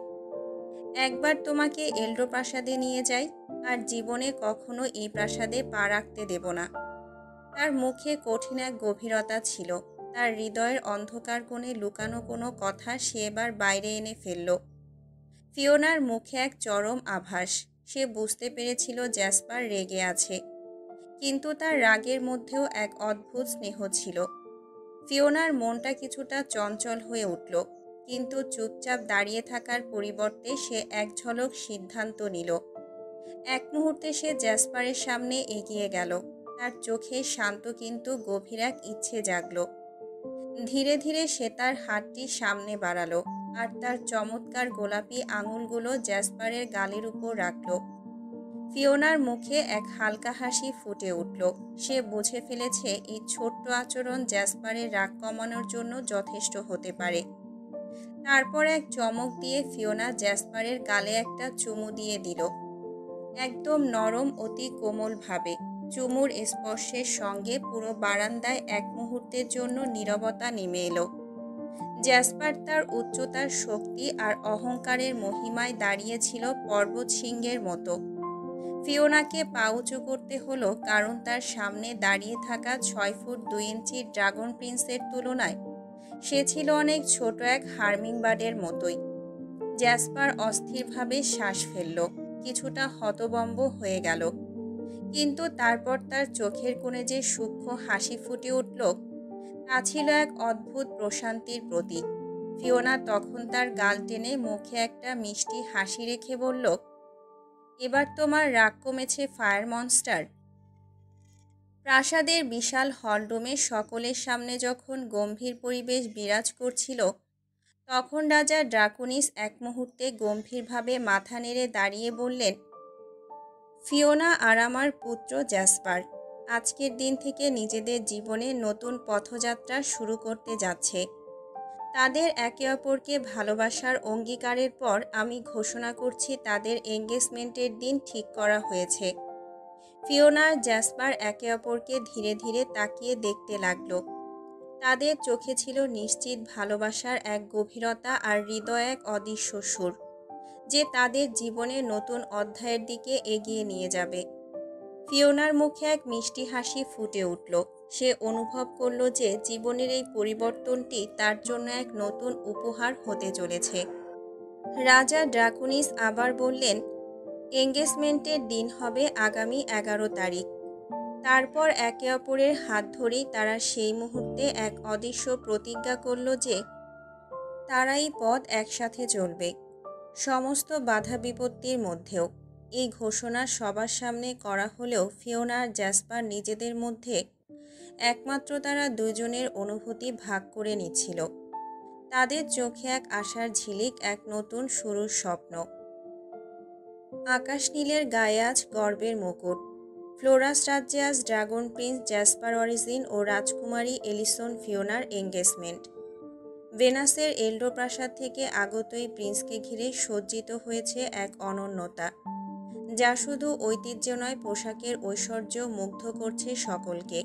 একবার তোমাকে এলডো প্রাসাদে নিয়ে যাই, আর জীবনে কখনো এই প্রাসাদে পা রাখতে দেব না। তার মুখে কঠিন এক গভীরতা ছিল। তার হৃদয়ের অন্ধকার কোণে লুকানো কোনো কথা সে এবার বাইরে এনে ফেলল। ফিওনার মুখে এক চরম আভাস। সে বুঝতে পেরেছিল জ্যাসপার রেগে আছে, কিন্তু তার রাগের মধ্যেও এক অদ্ভুত স্নেহ ছিল। ফিওনার মনটা কিছুটা চঞ্চল হয়ে উঠল, কিন্তু চুপচাপ দাঁড়িয়ে থাকার পরিবর্তে সে এক ঝলক সিদ্ধান্ত নিল। এক মুহূর্তে সে জ্যাসপারের সামনে এগিয়ে গেল। তার চোখে শান্ত কিন্তু গভীর এক ইচ্ছে জাগল। ধীরে ধীরে সে তার হাতটি সামনে বাড়ালো, আর তার চমৎকার গোলাপি আঙুলগুলো জ্যাসপারের গালের উপর রাখল। ফিওনার মুখে এক হালকা হাসি ফুটে উঠল। সে বুঝে ফেলেছে এই ছোট্ট আচরণ জ্যাসপারের রাগ কমানোর জন্য যথেষ্ট হতে পারে। তারপর এক চমক দিয়ে ফিওনা জ্যাসপারের গালে একটা চুমু দিয়ে দিল, একদম নরম, অতি কোমল ভাবে। চুমুর স্পর্শের সঙ্গে পুরো বারান্দায় এক মুহূর্তের জন্য নীরবতা নেমে এলো। জ্যাসপার তার উচ্চতার শক্তি আর অহংকারের মহিমায় দাঁড়িয়েছিল পর্বত সিংহের মতো। ফিওনাকে পা উঁচু করতে হলো, কারণ তার সামনে দাঁড়িয়ে থাকা 6 ফুট 2 ইঞ্চির ড্রাগন প্রিন্সের তুলনায় সে ছিল অনেক ছোট এক হার্মিংবার্ডের মতোই। জ্যাসপার অস্থিরভাবে শ্বাস ফেলল, কিছুটা হতবম্ব হয়ে গেল। কিন্তু তারপর তার চোখের কোণে যে সূক্ষ্ম হাসি ফুটে উঠল, তা ছিল এক অদ্ভুত প্রশান্তির প্রতীক। ফিওনা তখন তার গাল টেনে মুখে একটা মিষ্টি হাসি রেখে বলল, এবার তোমার রাগ কমেছে ফায়ার মনস্টার। প্রাসাদের বিশাল হলরুমে সকলের সামনে যখন গম্ভীর পরিবেশ বিরাজ করছিল, তখন রাজা ড্রাকুনিস এক মুহূর্তে গম্ভীরভাবে মাথা নেড়ে দাঁড়িয়ে বললেন, ফিওনা আর আমার পুত্র জ্যাসপার আজকের দিন থেকে নিজেদের জীবনে নতুন পথযাত্রা শুরু করতে যাচ্ছে। তাদের একে অপরকে ভালোবাসার অঙ্গীকারের পর আমি ঘোষণা করছি তাদের এঙ্গেজমেন্টের দিন ঠিক করা হয়েছে। ফিওনা আর জ্যাসপার একে অপরকে ধীরে ধীরে তাকিয়ে দেখতে লাগলো। তাদের চোখে ছিল নিশ্চিত ভালোবাসার এক গভীরতা আর হৃদয় এক অদৃশ্য সুর, যে তাদের জীবনের নতুন অধ্যায়ের দিকে এগিয়ে নিয়ে যাবে। ফিওনার মুখে এক মিষ্টি হাসি ফুটে উঠল। সে অনুভব করল যে জীবনের এই পরিবর্তনটি তার জন্য এক নতুন উপহার হতে চলেছে। রাজা ড্রাকুনিস আবার বললেন, এঙ্গেজমেন্টের দিন হবে আগামী 11 তারিখ। তারপর একে অপরের হাত ধরেই তারা সেই মুহূর্তে এক অদৃশ্য প্রতিজ্ঞা করল যে তারাই পথ একসাথে চলবে, সমস্ত বাধা বিপত্তির মধ্যেও। এই ঘোষণা সবার সামনে করা হলেও ফিওনা আর জ্যাসপার নিজেদের মধ্যে একমাত্র তারা দুজনের অনুভূতি ভাগ করে নিচ্ছিল। তাদের চোখে এক আশার ঝিলিক, এক নতুন শুরুর স্বপ্ন। আকাশ নীলের গায়ে আজ গর্বের মুকুট। ফ্লোরাস রাজ্যে আজ ড্রাগন প্রিন্স জ্যাসপার অরিজিন ও রাজকুমারী এলিসন ফিওনার এঙ্গেজমেন্ট। ভেনাসের এলডো প্রাসাদ থেকে আগত এই প্রিন্সকে ঘিরে সজ্জিত হয়েছে এক অনন্যতা, যা শুধু ঐতিহ্য নয়, পোশাকের ঐশ্বর্য মুগ্ধ করছে সকলকে।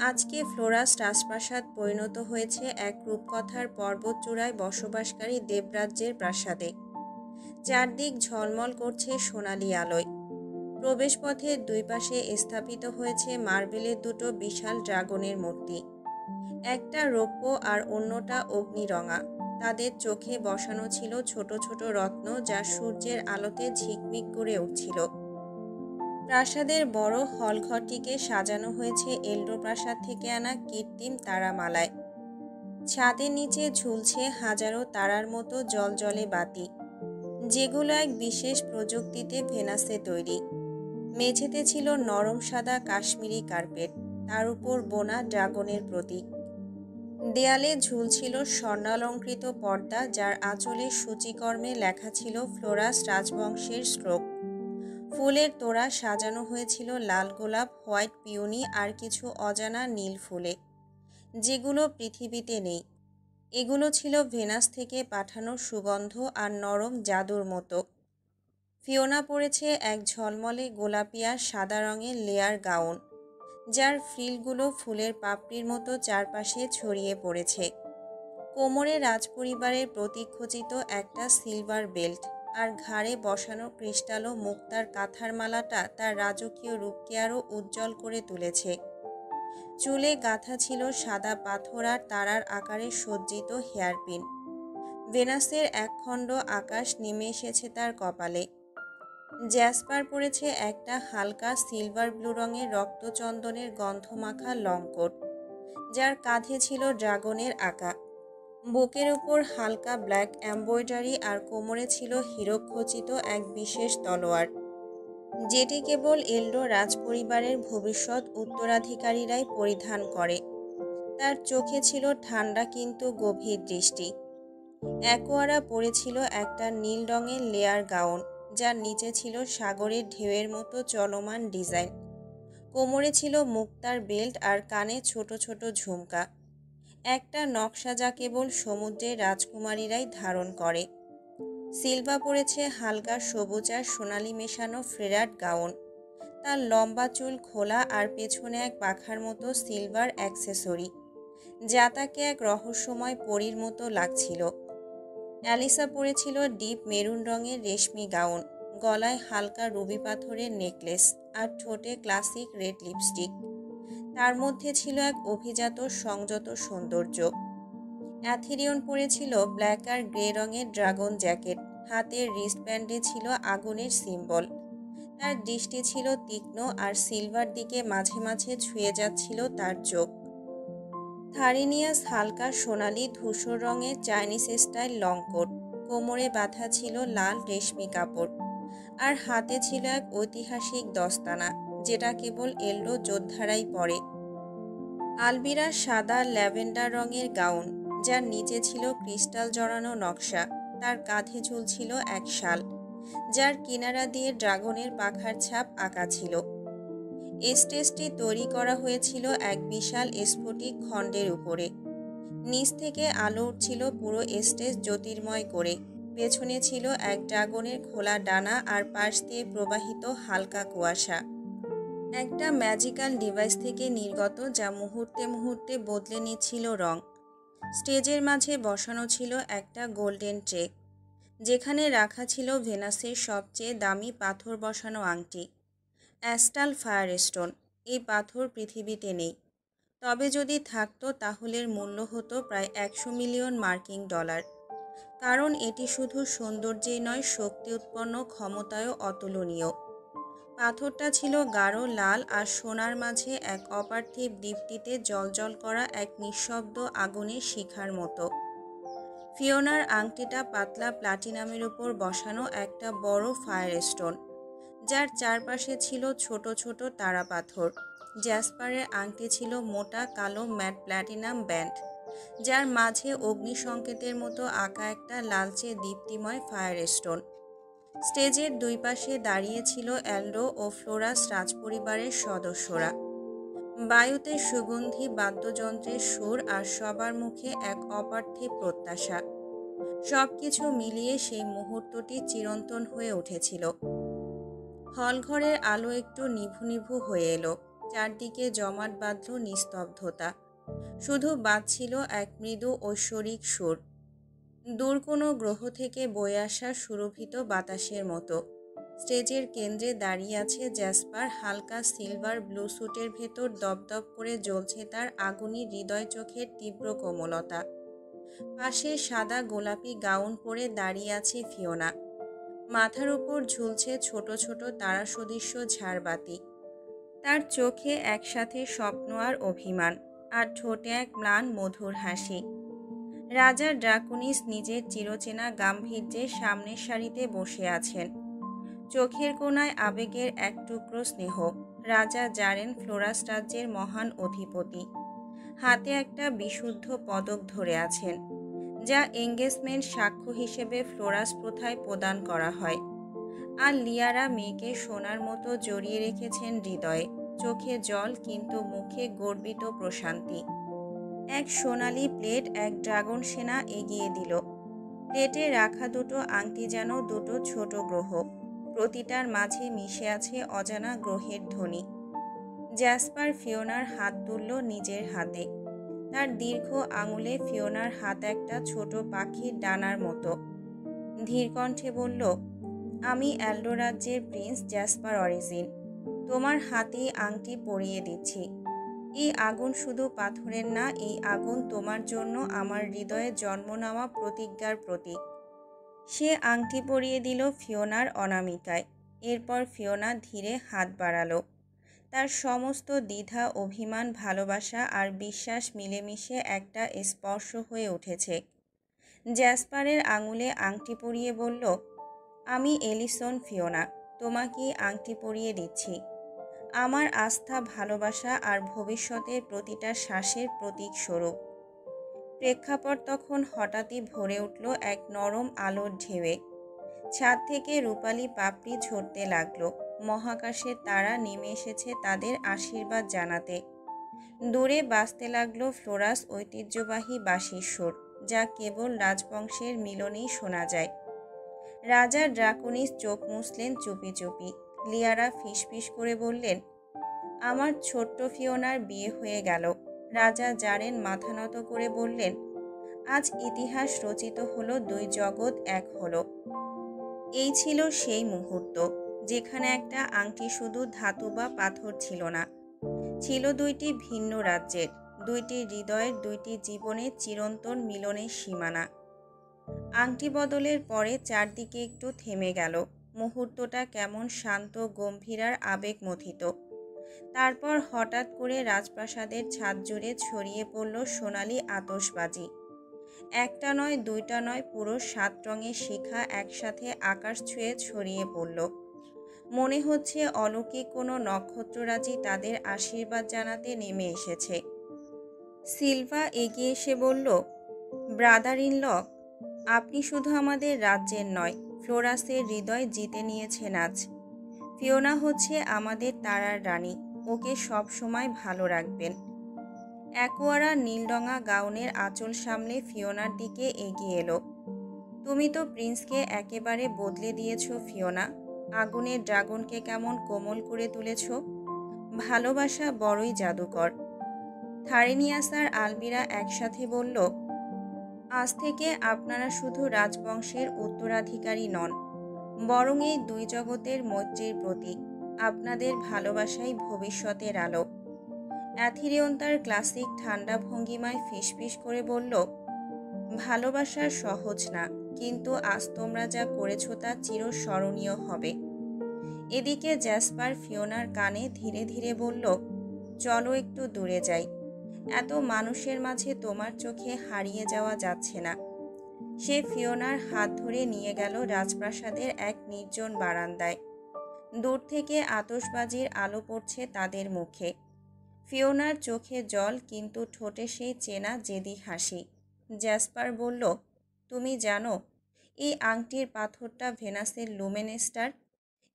আজকে ফ্লোরাস রাজপ্রাসাদ পরিণত হয়েছে এক রূপকথার পর্বতচূড়ায় বসবাসকারী দেবরাজ্যের প্রাসাদে। চারদিক ঝলমল করছে সোনালি আলোয়। প্রবেশপথের দুই পাশে স্থাপিত হয়েছে মার্বেলের দুটো বিশাল ড্রাগনের মূর্তি, একটা রৌপ্য আর অন্যটা অগ্নিরঙা। তাদের চোখে বসানো ছিল ছোট ছোট রত্ন, যা সূর্যের আলোতে ঝিকমিক করে উঠছিল। প্রাসাদের বড় হলঘরটিকে সাজানো হয়েছে এলডো প্রাসাদ থেকে আনা কৃত্রিম তারামালায়। ছাদের নিচে ঝুলছে হাজারো তারার মতো জলজলে বাতি, যেগুলো এক বিশেষ প্রযুক্তিতে ভেনাসে তৈরি। মেঝেতে ছিল নরম সাদা কাশ্মীরি কার্পেট, তার উপর বোনা ড্রাগনের প্রতীক। দেয়ালে ঝুলছিল স্বর্ণালঙ্কৃত পর্দা, যার আঁচলে সূচিকর্মে লেখা ছিল ফ্লোরাস রাজবংশের শ্লোক। ফুলের তোড়া সাজানো হয়েছিল লাল গোলাপ, হোয়াইট পিওনি আর কিছু অজানা নীল ফুলে, যেগুলো পৃথিবীতে নেই। এগুলো ছিল ভেনাস থেকে পাঠানো সুগন্ধ আর নরম জাদুর মতো। ফিওনা পরেছে এক ঝলমলে গোলাপি আর সাদা রঙের লেয়ার গাউন, যার ফ্রিলগুলো ফুলের পাপড়ির মতো চারপাশে ছড়িয়ে পড়েছে। কোমরে রাজপরিবারের প্রতীকখচিত একটা সিলভার বেল্ট আর ঘাড়ে বসানো ক্রিস্টাল ও মুক্তার কাঁথার মালাটা তার রাজকীয় রূপকে আরও উজ্জ্বল করে তুলেছে। চুলে গাঁথা ছিল সাদা পাথর আর তারার আকারে সজ্জিত হেয়ারপিন। ভেনাসের একখণ্ড আকাশ নেমে এসেছে তার কপালে। জ্যাসপার পরেছে একটা হালকা সিলভার ব্লু রঙের রক্তচন্দনের গন্ধমাখা লং কোট, যার কাঁধে ছিল ড্রাগনের আঁকা। বুকের উপর হালকা ব্ল্যাক এমব্রয়ডারি আর কোমরে ছিল হীরকখচিত এক বিশেষ তলোয়ার, যেটি কেবল এল্ডো রাজপরিবারের ভবিষ্যৎ উত্তরাধিকারীরাই পরিধান করে। তার চোখে ছিল ঠান্ডা কিন্তু গভীর দৃষ্টি। অ্যাকোয়ারা পরেছিল একটা নীল রঙের লেয়ার গাউন, যার নিচে ছিল সাগরের ঢেউয়ের মতো চলমান ডিজাইন। কোমরে ছিল মুক্তার বেল্ট আর কানে ছোট ছোট ঝুমকা, একটা নকশা যা কেবল সমুদ্রের রাজকুমারীরাই ধারণ করে। সিলভা পরেছে হালকা সবুজ আর সোনালি মেশানো ফ্রেরাট গাউন। তার লম্বা চুল খোলা আর পেছনে এক পাখার মতো সিলভার অ্যাক্সেসরি, যা তাকে এক রহস্যময় পরীর মতো লাগছিল। অ্যালিসা পরেছিল ডিপ মেরুন রঙের রেশমি গাউন, গলায় হালকা রুবি পাথরের নেকলেস আর ঠোঁটে ক্লাসিক রেড লিপস্টিক। তার মধ্যে ছিল এক অভিজাত সংযত সৌন্দর্য। অ্যাথেরিয়ন পরেছিল ব্ল্যাক আর গ্রে রঙের ড্রাগন জ্যাকেট, হাতের রিস্টব্যান্ডে ছিল আগুনের সিম্বল। তার দৃষ্টি ছিল তীক্ষ্ণ আর সিলভার দিকে মাঝে মাঝে ছুঁয়ে যাচ্ছিল তার চোখ। থারিনিয়াস হালকা সোনালি ধূসর রঙের চাইনিজ স্টাইল লং কোট, কোমরে বাঁধা ছিল লাল রেশমি কাপড়, আর হাতে ছিল এক ঐতিহাসিক দস্তানা, যেটা কেবল এল্ডো যোদ্ধারাই পরে। আলবিরা সাদা ল্যাভেন্ডার রঙের গাউন, যার নিচে ছিল ক্রিস্টাল জড়ানো নকশা। তার কাঁধে ঝুলছিল এক শাল, যার কিনারা দিয়ে ড্রাগনের পাখার ছাপ আঁকা ছিল। স্টেজটি তৈরি করা হয়েছিল এক বিশাল স্ফটিক খণ্ডের উপরে। নিচ থেকে আলো উঠছিল পুরো স্টেজ জ্যোতির্ময় করে। পেছনে ছিল এক ড্রাগনের খোলা ডানা আর পাশ দিয়ে প্রবাহিত হালকা কুয়াশা, একটা ম্যাজিক্যাল ডিভাইস থেকে নির্গত, যা মুহূর্তে মুহূর্তে বদলে নিচ্ছিল রং। স্টেজের মাঝে বসানো ছিল একটা গোল্ডেন ট্রে, যেখানে রাখা ছিল ভেনাসের সবচেয়ে দামি পাথর বসানো আংটি, অ্যাস্টাল ফায়ারস্টোন। এই পাথর পৃথিবীতে নেই, তবে যদি থাকতো তাহলে এর মূল্য হতো প্রায় 100 মিলিয়ন মার্কিন ডলার, কারণ এটি শুধু সৌন্দর্যেই নয়, শক্তি উৎপন্ন ক্ষমতায়ও অতুলনীয়। পাথরটা ছিল গাঢ় লাল আর সোনার মাঝে এক অপার্থিব দীপ্তিতে জ্বলজ্বল করা এক নিঃশব্দ আগুনের শিখার মতো। ফিওনার আংটিটা পাতলা প্লাটিনামের উপর বসানো একটা বড় ফায়ারস্টোন, যার চারপাশে ছিল ছোট ছোট তারা পাথর। জ্যাসপারের আংটি ছিল মোটা কালো ম্যাট প্ল্যাটিনাম ব্যান্ড, যার মাঝে অগ্নি সংকেতের মতো আঁকা একটা লালচে দীপ্তিময় ফায়ারস্টোন। স্টেজের দুই পাশে দাঁড়িয়েছিল এল্ডো ও ফ্লোরাস রাজপরিবারের সদস্যরা। বায়ুতে সুগন্ধি বাদ্যযন্ত্রের সুর আর সবার মুখে এক অপার্থিব প্রত্যাশা। সবকিছু মিলিয়ে সেই মুহূর্তটি চিরন্তন হয়ে উঠেছিল। হলঘরের আলো একটু নিভু নিভু হয়ে এলো, চারদিকে জমাট বাঁধল নিস্তব্ধতা। শুধু বাজছিল এক মৃদু ঐশ্বরিক সুর, দূর কোনো গ্রহ থেকে বয়ে আসা সুরভিত বাতাসের মতো। স্টেজের কেন্দ্রে দাঁড়িয়ে আছে জ্যাসপার, হালকা সিলভার ব্লু স্যুটের ভেতর দপদপ করে জ্বলছে তার আগুনি হৃদয় চোখের তীব্র কোমলতা। পাশে সাদা গোলাপি গাউন পরে দাঁড়িয়ে আছে ফিওনা। মাথার উপর ঝুলছে ছোট ছোট তারা সদৃশ্য ঝাড়বাতি। তার চোখে একসাথে স্বপ্ন আর অভিমান, আর ঠোঁটে এক ম্লান মধুর হাসি। রাজা ড্রাকুনিস নিজের চিরচেনা গাম্ভীর্যের সামনের সারিতে বসে আছেন, চোখের কোণায় আবেগের এক টুকরো স্নেহ। রাজা জারেন ফ্লোরাস রাজ্যের মহান অধিপতি, হাতে একটা বিশুদ্ধ পদক ধরে আছেন, যা এঙ্গেজমেন্ট সাক্ষ্য হিসেবে ফ্লোরাস প্রথায় প্রদান করা হয়। আর লিয়ারা মেয়েকে সোনার মতো জড়িয়ে রেখেছেন হৃদয়ে, চোখে জল কিন্তু মুখে গর্বিত প্রশান্তি। এক সোনালি প্লেট এক ড্রাগন সেনা এগিয়ে দিল। প্লেটে রাখা দুটো আংটি যেন দুটো ছোট গ্রহ, প্রতিটার মাঝে মিশে আছে অজানা গ্রহের ধ্বনি। জ্যাসপার ফিওনার হাত তুলল নিজের হাতে। তার দীর্ঘ আঙুলে ফিওনার হাত একটা ছোট পাখির ডানার মতো। ধীর কণ্ঠে বলল, আমি এল্ডো রাজ্যের প্রিন্স জ্যাসপার অরিজিন। তোমার হাতেই আংটি পরিয়ে দিচ্ছি। এই আগুন শুধু পাথরের না, এই আগুন তোমার জন্য আমার হৃদয়ে জন্ম নেওয়া প্রতিজ্ঞার প্রতীক। সে আংটি পরিয়ে দিল ফিওনার অনামিকায়। এরপর ফিওনা ধীরে হাত বাড়ালো। তার সমস্ত দ্বিধা, অভিমান, ভালোবাসা আর বিশ্বাস মিলেমিশে একটা স্পর্শ হয়ে উঠেছে। জ্যাসপারের আঙুলে আংটি পরিয়ে বলল, আমি এলিসন ফিওনা, তোমাকে আংটি পরিয়ে দিচ্ছি। আমার আস্থা, ভালোবাসা আর ভবিষ্যতের প্রতিটা শ্বাসের প্রতীক স্বরূপ। প্রেক্ষাপট তখন হঠাৎই ভরে উঠল এক নরম আলোর ঢেউয়ে। ছাদ থেকে রূপালি পাপড়ি ঝরতে লাগলো। মহাকাশের তারা নেমে এসেছে তাদের আশীর্বাদ জানাতে। দূরে বাজতে লাগলো ফ্লোরাস ঐতিহ্যবাহী বাঁশির সুর, যা কেবল রাজবংশের মিলনেই শোনা যায়। রাজা ড্রাকোনিস চোখ মুছলেন চুপি চুপি। লিয়ারা ফিসফিস করে বললেন, আমার ছোট্ট ফিওনার বিয়ে হয়ে গেল। রাজা জারেন মাথা নত করে বললেন, আজ ইতিহাস রচিত হলো, দুই জগৎ এক হলো। এই ছিল সেই মুহূর্ত যেখানে একটা আংটি শুধু ধাতু বা পাথর ছিল না, ছিল দুইটি ভিন্ন রাজ্যের, দুইটি হৃদয়ের, দুইটি জীবনের চিরন্তন মিলনের সীমানা। আংটি বদলের পরে চারদিকে একটু থেমে গেল। মুহূর্তটা কেমন শান্ত, গম্ভীর আর আবেগমথিত। তারপর হঠাৎ করে রাজপ্রাসাদের ছাদ জুড়ে ছড়িয়ে পড়ল সোনালি আতশবাজি। একটা নয়, দুইটা নয়, পুরো 7 রঙের শিখা একসাথে আকাশ ছুঁয়ে ছড়িয়ে পড়ল। মনে হচ্ছে অলৌকিক কোনো নক্ষত্ররাজি তাদের আশীর্বাদ জানাতে নেমে এসেছে। সিলভা এগিয়ে এসে বলল, ব্রাদার ইন ল, আপনি শুধু আমাদের রাজ্যের নয়, ফ্লোরাসের হৃদয় জিতে নিয়েছেন আজ। ফিওনা হচ্ছে আমাদের তারার রানী, ওকে সব সময় ভালো রাখবেন। অ্যাকোয়ারা নীলরঙা গাউনের আঁচল সামলে ফিওনার দিকে এগিয়ে এলো। তুমি তো প্রিন্সকে একেবারে বদলে দিয়েছ ফিওনা। আগুনের ড্রাগনকে কেমন কোমল করে তুলেছ। ভালোবাসা বড়ই জাদুকর। থারেনিয়াস আর আলবিরা একসাথে বলল, আজ থেকে আপনারা শুধু রাজবংশের উত্তরাধিকারী নন, বরং এই দুই জগতের মৈত্রীর প্রতীক। আপনাদের ভালোবাসাই ভবিষ্যতের আলো। অ্যাথিরিয়ন তার ক্লাসিক ঠান্ডা ভঙ্গিমায় ফিসফিস করে বলল, ভালোবাসা সহজ না, কিন্তু আজ তোমরা যা করেছো তা চিরস্মরণীয় হবে। এদিকে জ্যাসপার ফিওনার কানে ধীরে ধীরে বলল, চলো একটু দূরে যাই। এত মানুষের মাঝে তোমার চোখে হারিয়ে যাওয়া যাচ্ছে না। সে ফিওনার হাত ধরে নিয়ে গেল রাজপ্রাসাদের এক নির্জন বারান্দায়। দূর থেকে আতশবাজির আলো পড়ছে তাদের মুখে। ফিওনার চোখে জল, কিন্তু ঠোঁটে সেই চেনা জেদি হাসি। জ্যাসপার বলল, তুমি জানো, এই আংটির পাথরটা ভেনাসের লুমেন স্টার।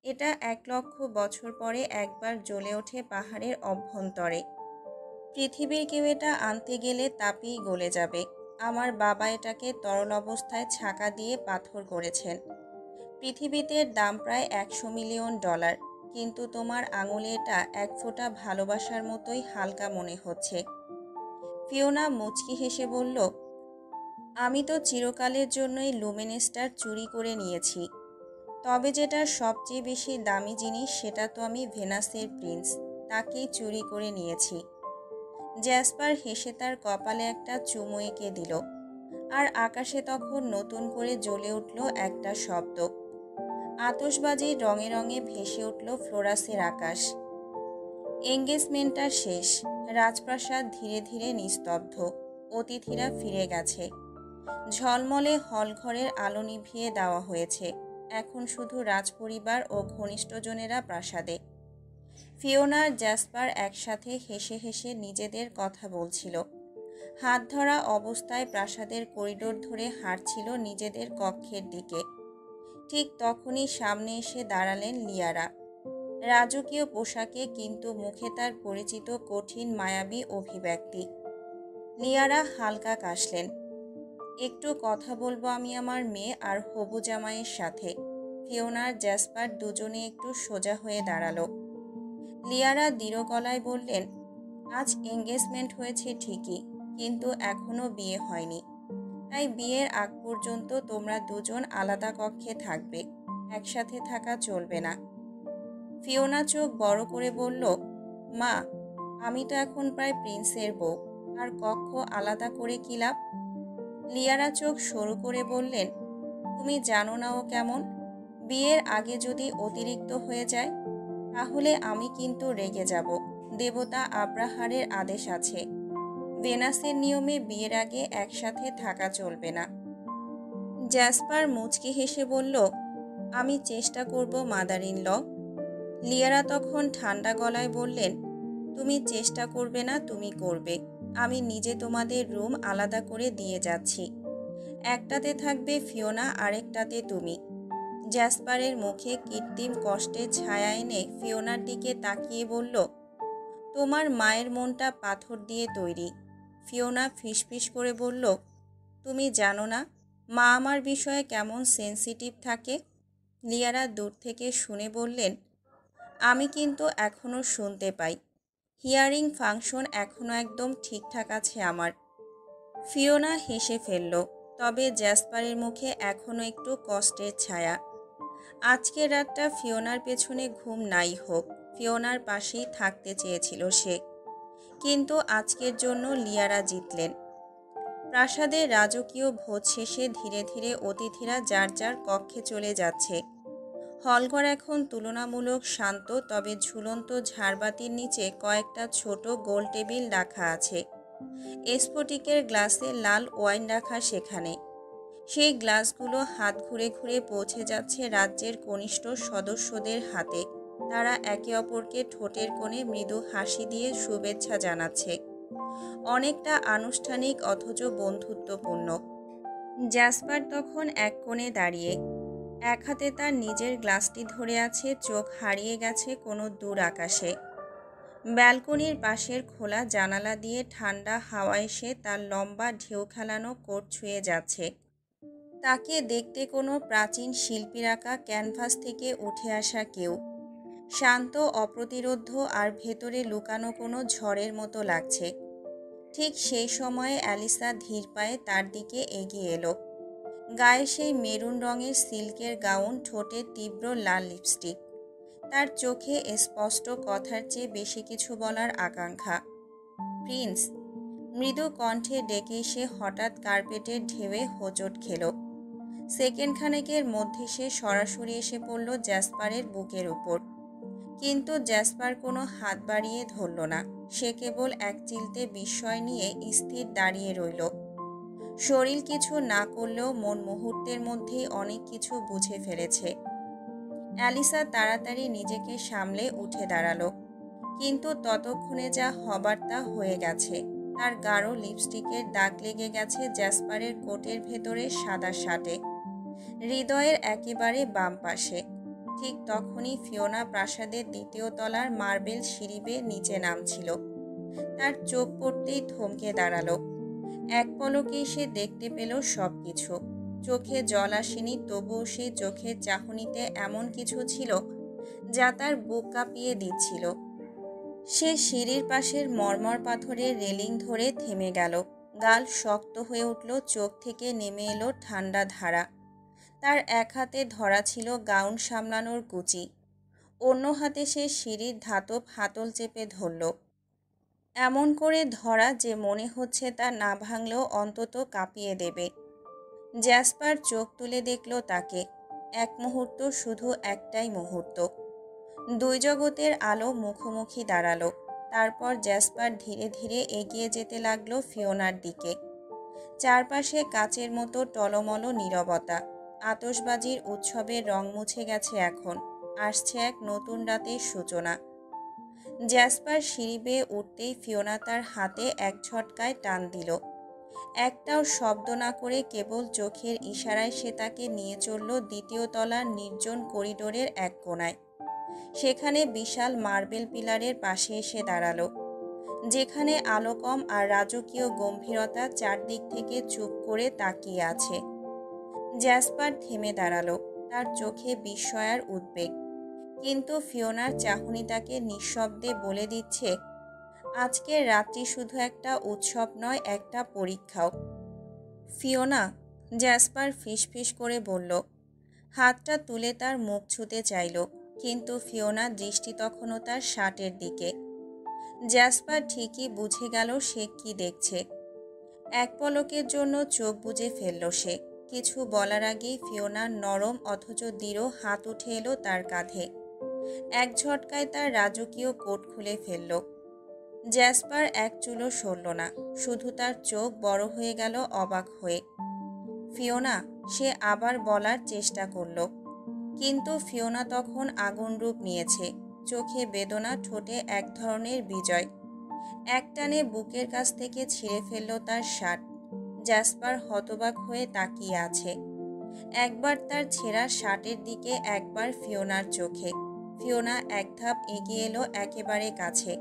এটা 1,00,000 বছর পরে একবার জ্বলে ওঠে পাহাড়ের অভ্যন্তরে। পৃথিবীর কেউ এটা আনতে গেলে তাপেই গলে যাবে। আমার বাবা এটাকে তরল অবস্থায় ছাকা দিয়ে পাথর করেছেন। পৃথিবীতে দাম প্রায় $100 মিলিয়ন, কিন্তু তোমার আঙুলে এটা এক ফোঁটা ভালোবাসার মতোই হালকা মনে হচ্ছে। ফিওনা মুচকি হেসে বলল, আমি তো চিরকালের জন্যই লুমেন স্টার চুরি করে নিয়েছি। তবে যেটা সবচেয়ে বেশি দামি জিনিস, সেটা তো আমি ভেনাসের প্রিন্স, তাকেই চুরি করে নিয়েছি। জ্যাসপার হেসে তার কপালে একটা চুমু এঁকে দিল। আর আকাশে তখন নতুন করে জ্বলে উঠল একটা শব্দ। আতশবাজির রঙে রঙে ভেসে উঠল ফ্লোরাসের আকাশ। এঙ্গেজমেন্টটা শেষ। রাজপ্রাসাদ ধীরে ধীরে নিস্তব্ধ। অতিথিরা ফিরে গেছে। ঝলমলে হলঘরের আলো নিভিয়ে দেওয়া হয়েছে। এখন শুধু রাজপরিবার ও ঘনিষ্ঠজনেরা প্রাসাদে। ফিওনা আর জ্যাসপার একসাথে হেসে হেসে নিজেদের কথা বলছিল। হাত ধরা অবস্থায় প্রাসাদের করিডোর ধরে হাঁটছিল নিজেদের কক্ষের দিকে। ঠিক তখনই সামনে এসে দাঁড়ালেন লিয়ারা। রাজকীয় পোশাকে, কিন্তু মুখে তার পরিচিত কঠিন মায়াবী অভিব্যক্তি। লিয়ারা হালকা কাশলেন। একটু কথা বলবো আমি আমার মেয়ে আর হবু জামাইয়ের সাথে। ফিওনা আর জ্যাসপার দুজনে একটু সোজা হয়ে দাঁড়ালো। লিয়ারা দৃঢ় গলায় বললেন, আজ এঙ্গেজমেন্ট হয়েছে ঠিকই, কিন্তু এখনো বিয়ে হয়নি। তাই বিয়ের আগ পর্যন্ত তোমরা দুজন আলাদা কক্ষে থাকবে, একসাথে থাকা চলবে না। ফিওনা চোখ বড় করে বলল, মা, আমি তো এখন প্রায় প্রিন্সের বউ, আর কক্ষ আলাদা করে কি লাভ? লিয়ারা চোখ সরু করে বললেন, তুমি জানো না ও কেমন? বিয়ের আগে যদি অতিরিক্ত হয়ে যায় তাহলে আমি কিন্তু রেগে যাব। দেবতা আব্রাহারের আদেশ আছে, ভেনাসের নিয়মে বিয়ের আগে একসাথে থাকা চলবে না। জ্যাসপার মুচকি হেসে বলল, আমি চেষ্টা করব মাদার ইন ল। লিয়ারা তখন ঠান্ডা গলায় বললেন, তুমি চেষ্টা করবে না, তুমি করবে। আমি নিজে তোমাদের রুম আলাদা করে দিয়ে যাচ্ছি। একটাতে থাকবে ফিওনা, আরেকটাতে তুমি। জ্যাসপারের মুখে কৃত্রিম কষ্টের ছায়া এনে ফিওনার দিকে তাকিয়ে বলল, তোমার মায়ের মনটা পাথর দিয়ে তৈরি। ফিওনা ফিসফিস করে বলল, তুমি জানো না মা আমার বিষয়ে কেমন সেনসিটিভ থাকে। লিয়ারা দূর থেকে শুনে বললেন, আমি কিন্তু এখনও শুনতে পাই। হিয়ারিং ফাংশন এখনও একদম ঠিকঠাক আছে আমার। ফিওনা হেসে ফেলল, তবে জ্যাসপারের মুখে এখনও একটু কষ্টের ছায়া। আজকের রাতটা ফিওনার পেছনে ঘুম নাই হোক, ফিওনার পাশেই থাকতে চেয়েছিল সে। কিন্তু আজকের জন্য লিয়ারা জিতলেন। প্রাসাদের রাজকীয় ভোজ শেষে ধীরে ধীরে অতিথিরা যার যার কক্ষে চলে যাচ্ছে। হলঘর এখন তুলনামূলক শান্ত, তবে ঝুলন্ত ঝাড়বাতির নিচে কয়েকটা ছোট গোল টেবিল রাখা আছে। স্ফটিকের গ্লাসে লাল ওয়াইন রাখা সেখানে। সেই গ্লাসগুলো হাত ঘুরে ঘুরে পৌঁছে যাচ্ছে রাজ্যের কনিষ্ঠ সদস্যদের হাতে। তারা একে অপরকে ঠোঁটের কোণে মৃদু হাসি দিয়ে শুভেচ্ছা জানাচ্ছে, অনেকটা আনুষ্ঠানিক অথচ বন্ধুত্বপূর্ণ। জ্যাসপার তখন এক কোণে দাঁড়িয়ে, এক হাতে তার নিজের গ্লাসটি ধরে আছে, চোখ হারিয়ে গেছে কোনো দূর আকাশে। ব্যালকনির পাশের খোলা জানালা দিয়ে ঠান্ডা হাওয়া এসে তার লম্বা ঢেউ খেলানো কোট ছুঁয়ে যাচ্ছে। তাকে দেখতে কোনো প্রাচীন শিল্পীর আঁকা ক্যানভাস থেকে উঠে আসা কেউ, শান্ত, অপ্রতিরোধ্য, আর ভেতরে লুকানো কোনো ঝড়ের মতো লাগছে। ঠিক সেই সময়ে অ্যালিসা ধীর পায়ে তার দিকে এগিয়ে এলো। গায়ে সেই মেরুন রঙের সিল্কের গাউন, ঠোঁটে তীব্র লাল লিপস্টিক। তার চোখে স্পষ্ট কথার চেয়ে বেশি কিছু বলার আকাঙ্ক্ষা। প্রিন্স, মৃদু কণ্ঠে ডেকে সে হঠাৎ কার্পেটের ঢেউয়ে হোঁচট খেল। সেকেন্ড খানেকের মধ্যে সে সরাসরি এসে পড়ল জ্যাসপারের বুকের উপর। কিন্তু জ্যাসপার কোনো হাত বাড়িয়ে ধরল না। সে কেবল এক চিলতে বিস্ময় নিয়ে স্থির দাঁড়িয়ে রইল। শরীর কিছু না করলেও মন মুহূর্তের মধ্যেই অনেক কিছু বুঝে ফেলেছে। অ্যালিসা তাড়াতাড়ি নিজেকে সামলে উঠে দাঁড়ালো, কিন্তু ততক্ষণে যা হবার তা হয়ে গেছে। তার গাঢ় লিপস্টিকের দাগ লেগে গেছে জ্যাসপারের কোটের ভেতরে সাদা শার্টে, হৃদয়ের একেবারে বাম পাশে। ঠিক তখনই ফিওনা প্রাসাদের দ্বিতীয় তলার মার্বেল সিঁড়ি বেয়ে নিচে নামছিল। তার চোখ পড়তেই থমকে দাঁড়ালো। এক পলকেই সে দেখতে পেল সবকিছু। চোখে জল আসেনি, তবুও সেই চোখের চাহনিতে এমন কিছু ছিল যা তার বুক কাঁপিয়ে দিচ্ছিল। সে সিঁড়ির পাশের মর্মর পাথরের রেলিং ধরে থেমে গেল। গাল শক্ত হয়ে উঠল, চোখ থেকে নেমে এলো ঠান্ডা ধারা। তার এক হাতে ধরা ছিল গাউন সামলানোর কুচি, অন্য হাতে সে সিঁড়ির ধাতব হাতল চেপে ধরল। এমন করে ধরা যে মনে হচ্ছে তা না ভাঙলেও অন্তত কাঁপিয়ে দেবে। জ্যাসপার চোখ তুলে দেখল তাকে। এক মুহূর্ত, শুধু একটাই মুহূর্ত। দুই জগতের আলো মুখোমুখি দাঁড়ালো। তারপর জ্যাসপার ধীরে ধীরে এগিয়ে যেতে লাগলো ফিওনার দিকে। চারপাশে কাচের মতো টলমল নীরবতা। আতশবাজির উৎসবের রং মুছে গেছে এখন। আসছে এক নতুন রাতের সূচনা। জ্যাসপার সিঁড়ি বেয়ে উঠতেই ফিওনা তার হাতে এক ঝটকায় টান দিল। একটাও শব্দ না করে কেবল চোখের ইশারায় সে তাকে নিয়ে চলল দ্বিতীয় তলার নির্জন করিডোরের এক কোণায়। সেখানে বিশাল মার্বেল পিলারের পাশে এসে দাঁড়ালো, যেখানে আলো কম আর রাজকীয় গম্ভীরতা চারদিক থেকে চুপ করে তাকিয়ে আছে। জ্যাসপার থেমে দাঁড়ালো। তার চোখে বিস্ময় আর উদ্বেগ। কিন্তু ফিওনার চাহনি তাকে নিঃশব্দে বলে দিচ্ছে, আজকের রাত্রি শুধু একটা উৎসব নয়, একটা পরীক্ষাও। ফিওনা, জ্যাসপার ফিসফিস করে বলল। হাতটা তুলে তার মুখ ছুঁতে চাইল, কিন্তু ফিওনার দৃষ্টি তখনও তার শার্টের দিকে। জ্যাসপার ঠিকই বুঝে গেল সে কি দেখছে। এক পলকের জন্য চোখ বুজে ফেলল সে। কিছু বলার আগেই ফিওনার নরম অথচ দৃঢ় হাত উঠে এলো তার কাঁধে। এক ঝটকায় তার রাজকীয় কোট খুলে ফেলল। জ্যাসপার এক চুলও সরল না, শুধু তার চোখ বড় হয়ে গেল অবাক হয়ে। ফিওনা, সে আবার বলার চেষ্টা করল, কিন্তু ফিওনা তখন আগুন রূপ নিয়েছে। চোখে বেদনা, ঠোঁটে এক ধরনের বিজয়। একটানে বুকের কাছ থেকে ছিঁড়ে ফেলল তার শার্ট। জ্যাসপার হতবাক হয়ে তাকিয়ে আছে, একবার তার ছেঁড়া শার্টের দিকে, একবার ফিওনার চোখে। ফিওনা এক ধাপ এগিয়ে এলো একেবারে কাছে।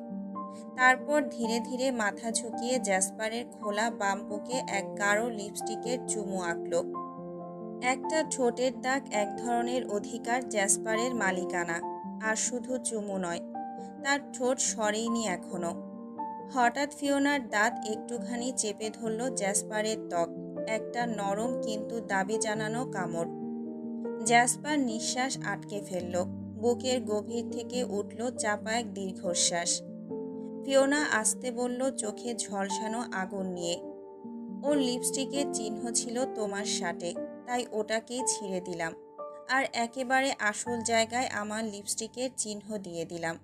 তারপর ধীরে ধীরে মাথা ঝুঁকিয়ে জ্যাসপারের খোলা বাম বুকে এক গাঢ় লিপস্টিকের চুমু আঁকল। একটা ঠোঁটের দাগ এক ধরনের অধিকার, জ্যাসপারের মালিকানা। আর শুধু চুমু নয়, তার ঠোঁট সরেইনি এখনো। হঠাৎ ফিওনার দাঁত একটুখানি চেপে ধরল জ্যাসপারের ত্বক। একটা নরম কিন্তু দাবি জানানো কামড়। জ্যাসপার নিঃশ্বাস আটকে ফেলল। বুকের গভীর থেকে উঠল চাপা এক দীর্ঘশ্বাস। ফিওনা আস্তে বলল, চোখে ঝলসানো আগুন নিয়ে, ওর লিপস্টিকের চিহ্ন ছিল তোমার শার্টে, তাই ওটাকেই ছিঁড়ে দিলাম। আর একেবারে আসল জায়গায় আমার লিপস্টিকের চিহ্ন দিয়ে দিলাম।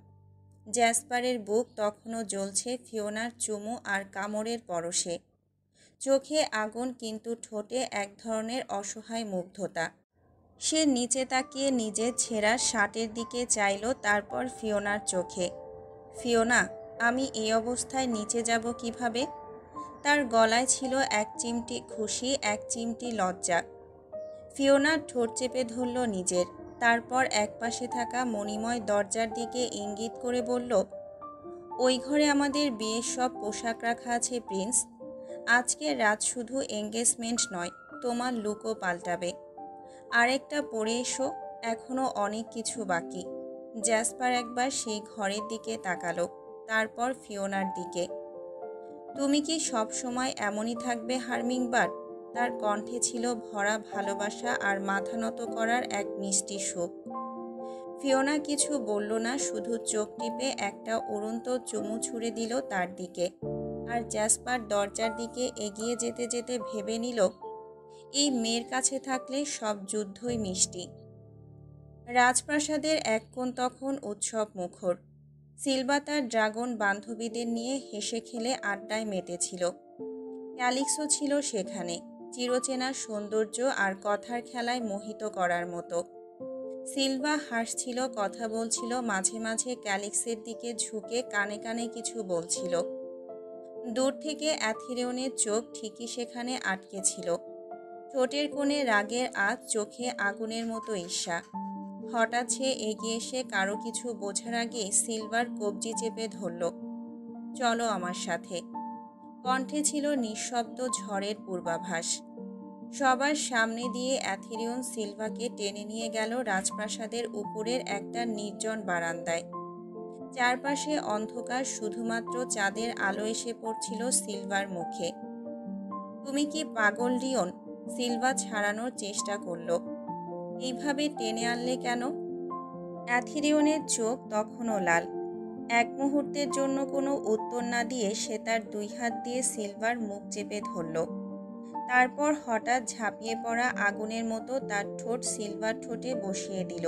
জ্যাসপারের বুক তখনও জ্বলছে ফিওনার চুমু আর কামড়ের পরশে। চোখে আগুন, কিন্তু ঠোঁটে এক ধরনের অসহায় মুগ্ধতা। সে নিচে তাকিয়ে নিজের ছেঁড়া শার্টের দিকে চাইল, তারপর ফিওনার চোখে। ফিওনা, আমি এই অবস্থায় নিচে যাব কিভাবে? তার গলায় ছিল এক চিমটি খুশি, এক চিমটি লজ্জা। ফিওনার ঠোঁট চেপে ধরল নিজের। তারপর একপাশে থাকা মণিময় দরজার দিকে ইঙ্গিত করে বলল, ওই ঘরে আমাদের বিয়ের সব পোশাক রাখা আছে প্রিন্স। আজকের রাত শুধু এঙ্গেজমেন্ট নয়, তোমার লুকও পাল্টাবে। আরেকটা পরে এসো, এখনো অনেক কিছু বাকি। জ্যাসপার একবার সেই ঘরের দিকে তাকালো, তারপর ফিওনার দিকে। তুমি কি সব সময় এমনই থাকবে হারমিংবার্ড? তার কণ্ঠে ছিল ভরা ভালোবাসা আর মাথা নত করার এক মিষ্টি সুখ। ফিওনা কিছু বলল না, শুধু চোখ টিপে একটা উড়ন্ত চুমু ছুঁড়ে দিল তার দিকে। আর জ্যাসপার দরজার দিকে এগিয়ে যেতে যেতে ভেবে নিল, এই মেয়ের কাছে থাকলে সব যুদ্ধই মিষ্টি। রাজপ্রাসাদের এক কোণ তখন উৎসব মুখর। সিলভা তার ড্রাগন বান্ধবীদের নিয়ে হেসে খেলে আড্ডায় মেতেছিল। ক্যালিক্সও ছিল সেখানে, চিরচেনা সৌন্দর্য আর কথার খেলায় মোহিত করার মতো। সিলভা হাসছিল, কথা বলছিল, মাঝে মাঝে ক্যালিক্সের দিকে ঝুঁকে কানে কানে কিছু বলছিল। দূর থেকে অ্যাথিরিয়নের চোখ ঠিকই সেখানে আটকে ছিল। ঠোঁটের কোণে রাগের আঁচ, চোখে আগুনের মতো ঈর্ষা। হঠাৎ সে এগিয়ে এসে কারো কিছু বোঝার আগে সিলভার কবজি চেপে ধরল। চলো আমার সাথে। কণ্ঠে ছিল নিঃশব্দ ঝড়ের পূর্বাভাস। সবার সামনে দিয়ে অ্যাথিরিয়ন সিলভাকে টেনে নিয়ে গেল রাজপ্রাসাদের উপরের একটা নির্জন বারান্দায়। চারপাশে অন্ধকার, শুধুমাত্র চাঁদের আলো এসে পড়ছিল সিলভার মুখে। তুমি কি পাগল রিয়ন? সিলভা ছাড়ানোর চেষ্টা করল। এইভাবে টেনে আনলে কেন? অ্যাথিরিয়নের চোখ তখনও লাল। এক মুহূর্তের জন্য কোনো উত্তর না দিয়ে সে তার দুই হাত দিয়ে সিলভার মুখ চেপে ধরল। তারপর হঠাৎ ঝাঁপিয়ে পড়া আগুনের মতো তার ঠোঁট সিলভার ঠোঁটে বসিয়ে দিল।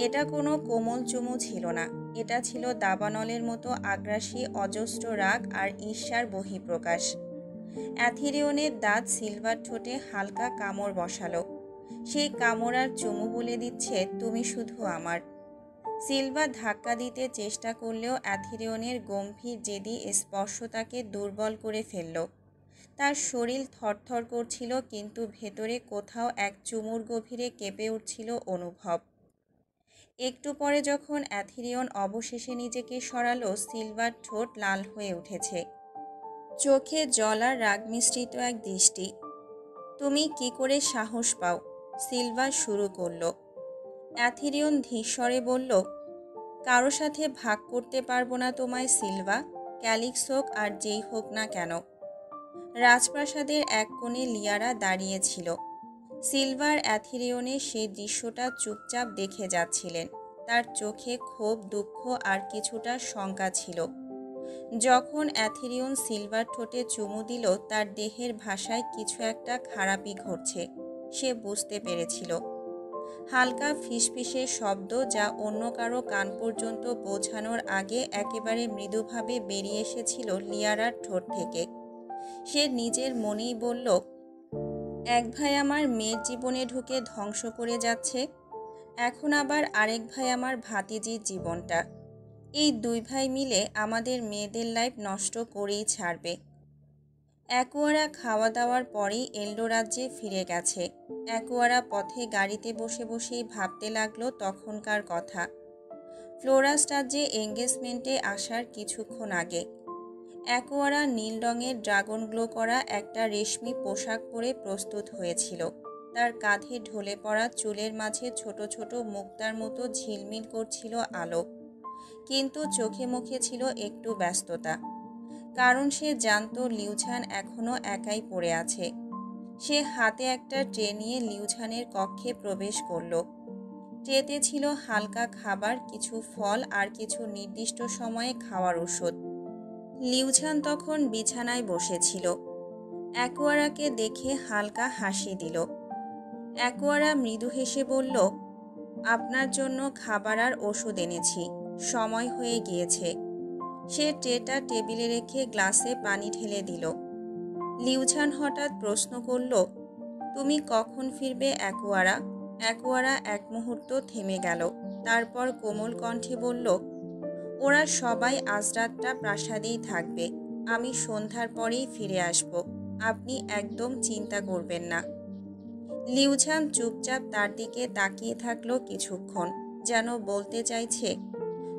এটা কোনো কোমল চুমু ছিল না, এটা ছিল দাবানলের মতো আগ্রাসী, অজস্র রাগ আর ঈর্ষার বহিঃপ্রকাশ। অ্যাথিরিয়নের দাঁত সিলভার ঠোঁটে হালকা কামড় বসালো। সেই কামড় আর চুমু বলে দিচ্ছে, তুমি শুধু আমার। সিলভা ধাক্কা দিতে চেষ্টা করলেও অ্যাথিরিয়নের গম্ভীর জেদি স্পর্শ তাকে দুর্বল করে ফেলল। তার শরীর থরথর করছিল, কিন্তু ভেতরে কোথাও এক চুমুর গভীরে কেঁপে উঠছিল অনুভব। একটু পরে যখন অ্যাথিরিয়ন অবশেষে নিজেকে সরালো, সিলভার ঠোঁট লাল হয়ে উঠেছে, চোখে জল আর রাগ মিশ্রিত এক দৃষ্টি। তুমি কি করে সাহস পাও? সিলভা শুরু করল। অ্যাথিরিয়ন ধীরস্বরে বলল, কারো সাথে ভাগ করতে পারবো না তোমায় সিলভা, ক্যালিক্স হোক আর যেই হোক না কেন। রাজপ্রাসাদের এক কোণে লিয়ারা দাঁড়িয়েছিল। সিলভার অ্যাথিরিয়নের সেই দৃশ্যটা চুপচাপ দেখে যাচ্ছিলেন। তার চোখে ক্ষোভ, দুঃখ আর কিছুটা শঙ্কা ছিল। যখন অ্যাথিরিয়ন সিলভার ঠোঁটে চুমু দিল, তার দেহের ভাষায় কিছু একটা খারাপই ঘটছে সে বুঝতে পেরেছিল। হালকা ফিসফিসের শব্দ, যা অন্য কারো কান পর্যন্ত পৌঁছানোর আগে একেবারে মৃদুভাবে বেরিয়ে এসেছিল লিয়ারার ঠোঁট থেকে। সে নিজের মনেই বলল, এক ভাই আমার মেয়ের জীবনে ঢুকে ধ্বংস করে যাচ্ছে, এখন আবার আরেক ভাই আমার ভাতিজির জীবনটা। এই দুই ভাই মিলে আমাদের মেয়েদের লাইফ নষ্ট করেই ছাড়বে। অ্যাকোয়ারা খাওয়া দাওয়ার পরেই এল্ডো রাজ্যে ফিরে গেছে। অ্যাকোয়ারা পথে গাড়িতে বসে বসেই ভাবতে লাগলো তখনকার কথা, ফ্লোরাস রাজ্যে এঙ্গেজমেন্টে আসার কিছুক্ষণ আগে। অ্যাকোয়ারা নীল রঙের ড্রাগন গ্লো করা একটা রেশমি পোশাক পরে প্রস্তুত হয়েছিল। তার কাঁধে ঢলে পড়া চুলের মাঝে ছোট ছোট মুক্তার মতো ঝিলমিল করছিল আলো, কিন্তু চোখে মুখে ছিল একটু ব্যস্ততা, কারণ সে জানত লিউঝান এখনও একাই পড়ে আছে। সে হাতে একটা ট্রে নিয়ে লিউঝানের কক্ষে প্রবেশ করল। ট্রেতে ছিল হালকা খাবার, কিছু ফল আর কিছু নির্দিষ্ট সময়ে খাওয়ার ওষুধ। লিউঝান তখন বিছানায় বসেছিল। অ্যাকোয়ারাকে দেখে হালকা হাসি দিল। অ্যাকোয়ারা মৃদু হেসে বলল, আপনার জন্য খাবার আর ওষুধ এনেছি, সময় হয়ে গিয়েছে। সে ট্রেটা টেবিলে রেখে গ্লাসে পানি ঢেলে দিল। লিউঝান হঠাৎ প্রশ্ন করল, তুমি কখন ফিরবে অ্যাকোয়ারা? অ্যাকোয়ারা এক মুহূর্ত থেমে গেল, তারপর কোমল কণ্ঠে বলল, ওরা সবাই আজ রাতটা প্রাসাদেই থাকবে, আমি সন্ধ্যার পরেই ফিরে আসব, আপনি একদম চিন্তা করবেন না। লিউঝান চুপচাপ তার দিকে তাকিয়ে থাকলো কিছুক্ষণ, যেন বলতে চাইছে,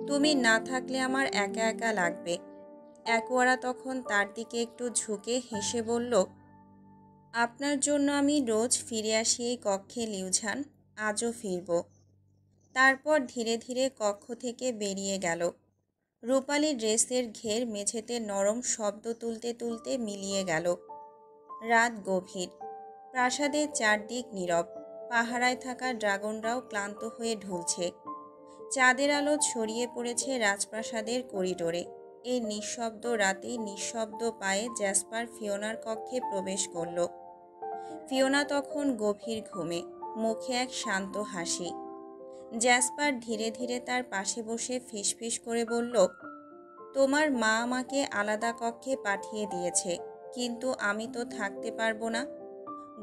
তুমি না থাকলে আমার একা একা লাগবে। অ্যাকোয়ারা তখন তার দিকে একটু ঝুঁকে হেসে বলল, আপনার জন্য আমি রোজ ফিরে আসি এই কক্ষে লিউঝান, আজও ফিরব। তারপর ধীরে ধীরে কক্ষ থেকে বেরিয়ে গেল। রূপালি ড্রেসের ঘের মেঝেতে নরম শব্দ তুলতে তুলতে মিলিয়ে গেল। রাত গভীর, প্রাসাদের চারদিক নীরব। পাহারায় থাকা ড্রাগনরাও ক্লান্ত হয়ে ঢুলছে। চাঁদের আলো ছড়িয়ে পড়েছে রাজপ্রাসাদের করিডোরে। এই নিঃশব্দ রাতেই নিঃশব্দ পায়ে জ্যাসপার ফিওনার কক্ষে প্রবেশ করল। ফিওনা তখন গভীর ঘুমে, মুখে এক শান্ত হাসি। জ্যাসপার ধীরে ধীরে তার পাশে বসে ফিসফিস করে বলল, তোমার মা আমাকে আলাদা কক্ষে পাঠিয়ে দিয়েছে, কিন্তু আমি তো থাকতে পারবো না,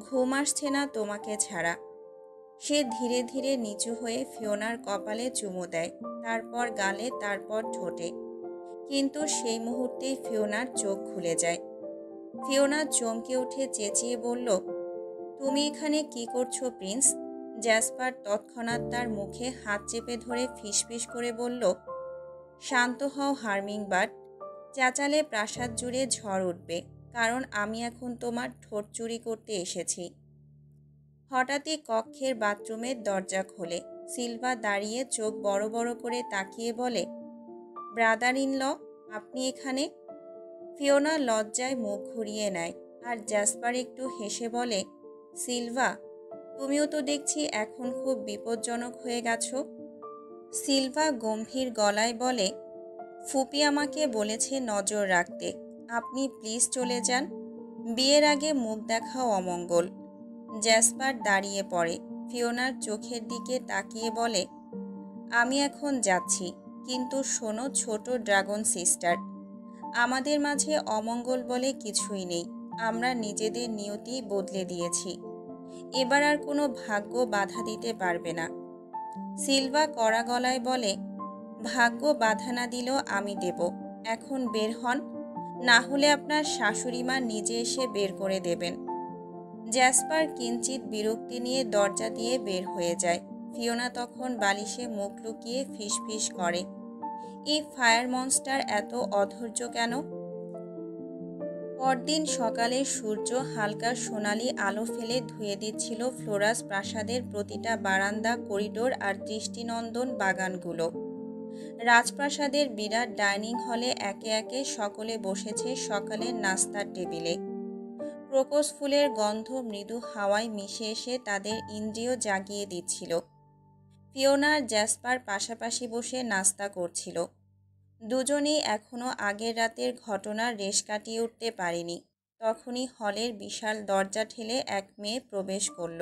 ঘুম আসছে না তোমাকে ছাড়া। সে ধীরে ধীরে নিচু হয়ে ফিওনার কপালে চুমু দেয়, তারপর গালে, তারপর ঠোঁটে। কিন্তু সেই মুহূর্তেই ফিওনার চোখ খুলে যায়। ফিওনা চমকে উঠে চেঁচিয়ে বলল, তুমি এখানে কি করছো প্রিন্স? জ্যাসপার তৎক্ষণাৎ তার মুখে হাত চেপে ধরে ফিসফিস করে বলল, শান্ত হও হার্মিংবার্ড, চেঁচালে প্রাসাদ জুড়ে ঝড় উঠবে, কারণ আমি এখন তোমার ঠোঁট চুরি করতে এসেছি। হঠাৎই কক্ষের বাথরুমের দরজা খোলে। সিলভা দাঁড়িয়ে চোখ বড় বড় করে তাকিয়ে বলে, ব্রাদার ইন ল, আপনি এখানে? ফিওনা লজ্জায় মুখ ঘুরিয়ে নেয়, আর জ্যাসপার একটু হেসে বলে, সিলভা, তুমিও তো দেখছি এখন খুব বিপজ্জনক হয়ে গেছো। সিলভা গম্ভীর গলায় বলে, ফুপি আমাকে বলেছে নজর রাখতে, আপনি প্লিজ চলে যান, বিয়ের আগে মুখ দেখাও অমঙ্গল। জ্যাসপার দাঁড়িয়ে পড়ে, ফিওনার চোখের দিকে তাকিয়ে বলে, আমি এখন যাচ্ছি, কিন্তু শোনো ছোট ড্রাগন সিস্টার, আমাদের মাঝে অমঙ্গল বলে কিছুই নেই, আমরা নিজেদের নিয়তি বদলে দিয়েছি, এবার আর কোনো ভাগ্য বাধা দিতে পারবে না। সিলভা কড়া গলায় বলে, ভাগ্য বাধা না দিলেও আমি দেব, এখন বের হন, না হলে আপনার শাশুড়ি মা নিজে এসে বের করে দেবেন। জ্যাসপার কিঞ্চিত বিরক্তি নিয়ে দরজা দিয়ে বের হয়ে যায়। ফিওনা তখন বালিশে মুখ লুকিয়ে ফিসফিস করে, এই ফায়ার মনস্টার এত অধৈর্য কেন? পরদিন সকালে সূর্য হালকা সোনালি আলো ফেলে ধুয়ে দিচ্ছিল ফ্লোরাস প্রাসাদের প্রতিটা বারান্দা, করিডোর আর দৃষ্টিনন্দন বাগানগুলো। রাজপ্রাসাদের বিরাট ডাইনিং হলে একে একে সকলে বসেছে সকালের নাস্তার টেবিলে। ক্রোকস ফুলের গন্ধ মৃদু হাওয়ায় মিশে এসে তাদের ইন্দ্রিয় জাগিয়ে দিচ্ছিল। ফিওনা আর জ্যাসপার পাশাপাশি বসে নাস্তা করছিল। দুজনেই এখনো আগের রাতের ঘটনার রেশ কাটিয়ে উঠতে পারেনি। তখনই হলের বিশাল দরজা ঠেলে এক মেয়ে প্রবেশ করল।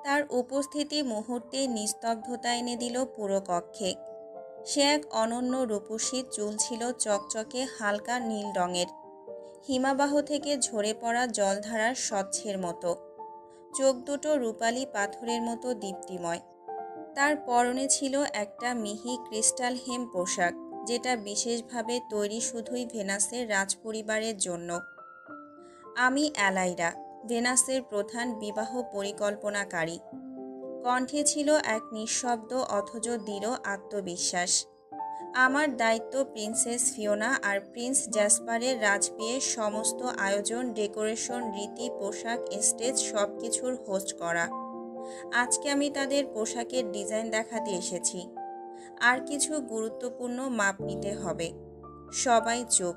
তার উপস্থিতি মুহূর্তে নিস্তব্ধতা এনে দিল পুরো কক্ষে। সে এক অনন্য রূপসী, চুল ছিল চকচকে হালকা নীল রঙের, হিমাবাহ থেকে ঝরে পড়া জলধারার স্বচ্ছের মতো। চোখ দুটো রূপালী পাথরের মতো দীপ্তিময়। তার পরনে ছিল একটা মিহি ক্রিস্টাল হেম পোশাক, যেটা বিশেষভাবে তৈরি শুধুই ভেনাসের রাজপরিবারের জন্য। আমি অ্যালাইরা, ভেনাসের প্রধান বিবাহ পরিকল্পনাকারী। কণ্ঠে ছিল এক নিঃশব্দ অথচ দৃঢ় আত্মবিশ্বাস। আমার দায়িত্ব প্রিন্সেস ফিওনা আর প্রিন্স জ্যাসপারের রাজবিয়ের সমস্ত আয়োজন, ডেকোরেশন, রীতি, পোশাক, স্টেজ সব কিছুর হোস্ট করা। আজকে আমি তাদের পোশাকের ডিজাইন দেখাতে এসেছি। আর কিছু গুরুত্বপূর্ণ মাপ নিতে হবে। সবাই চুপ।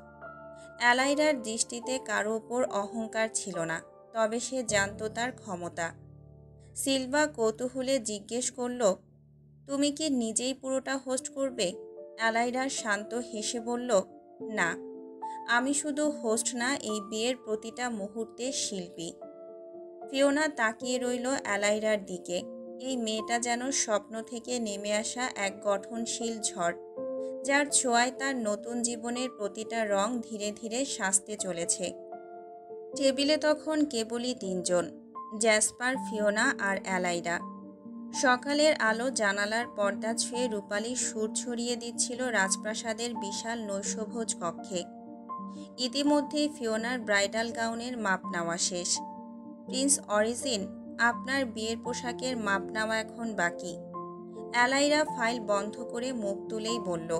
অ্যালাইরার দৃষ্টিতে কারো ওপর অহংকার ছিল না, তবে সে জানত তার ক্ষমতা। সিলভা কৌতূহলে জিজ্ঞেস করল, তুমি কি নিজেই পুরোটা হোস্ট করবে? অ্যালাইরা শান্ত হেসে বলল, না, আমি শুধু হোস্ট না, এই বিয়ের প্রতিটা মুহূর্তের শিল্পী। ফিওনা তাকিয়ে রইল অ্যালাইরার দিকে। এই মেয়েটা যেন স্বপ্ন থেকে নেমে আসা এক গঠনশীল ঝড়, যার ছোঁয়ায় তার নতুন জীবনের প্রতিটা রং ধীরে ধীরে সাজতে চলেছে। টেবিলে তখন কেবলই তিনজন, জ্যাসপার, ফিওনা আর অ্যালাইরা। সকালের আলো জানালার পর্দা ছুঁয়ে রূপালী সুর ছড়িয়ে দিচ্ছিল রাজপ্রাসাদের বিশাল নৈশভোজ কক্ষে। ইতিমধ্যেই ফিওনার ব্রাইডাল গাউনের মাপ নেওয়া শেষ। প্রিন্স অরিজিন, আপনার বিয়ের পোশাকের মাপ নেওয়া এখন বাকি। অ্যালাইরা ফাইল বন্ধ করে মুখ তুলেই বলল।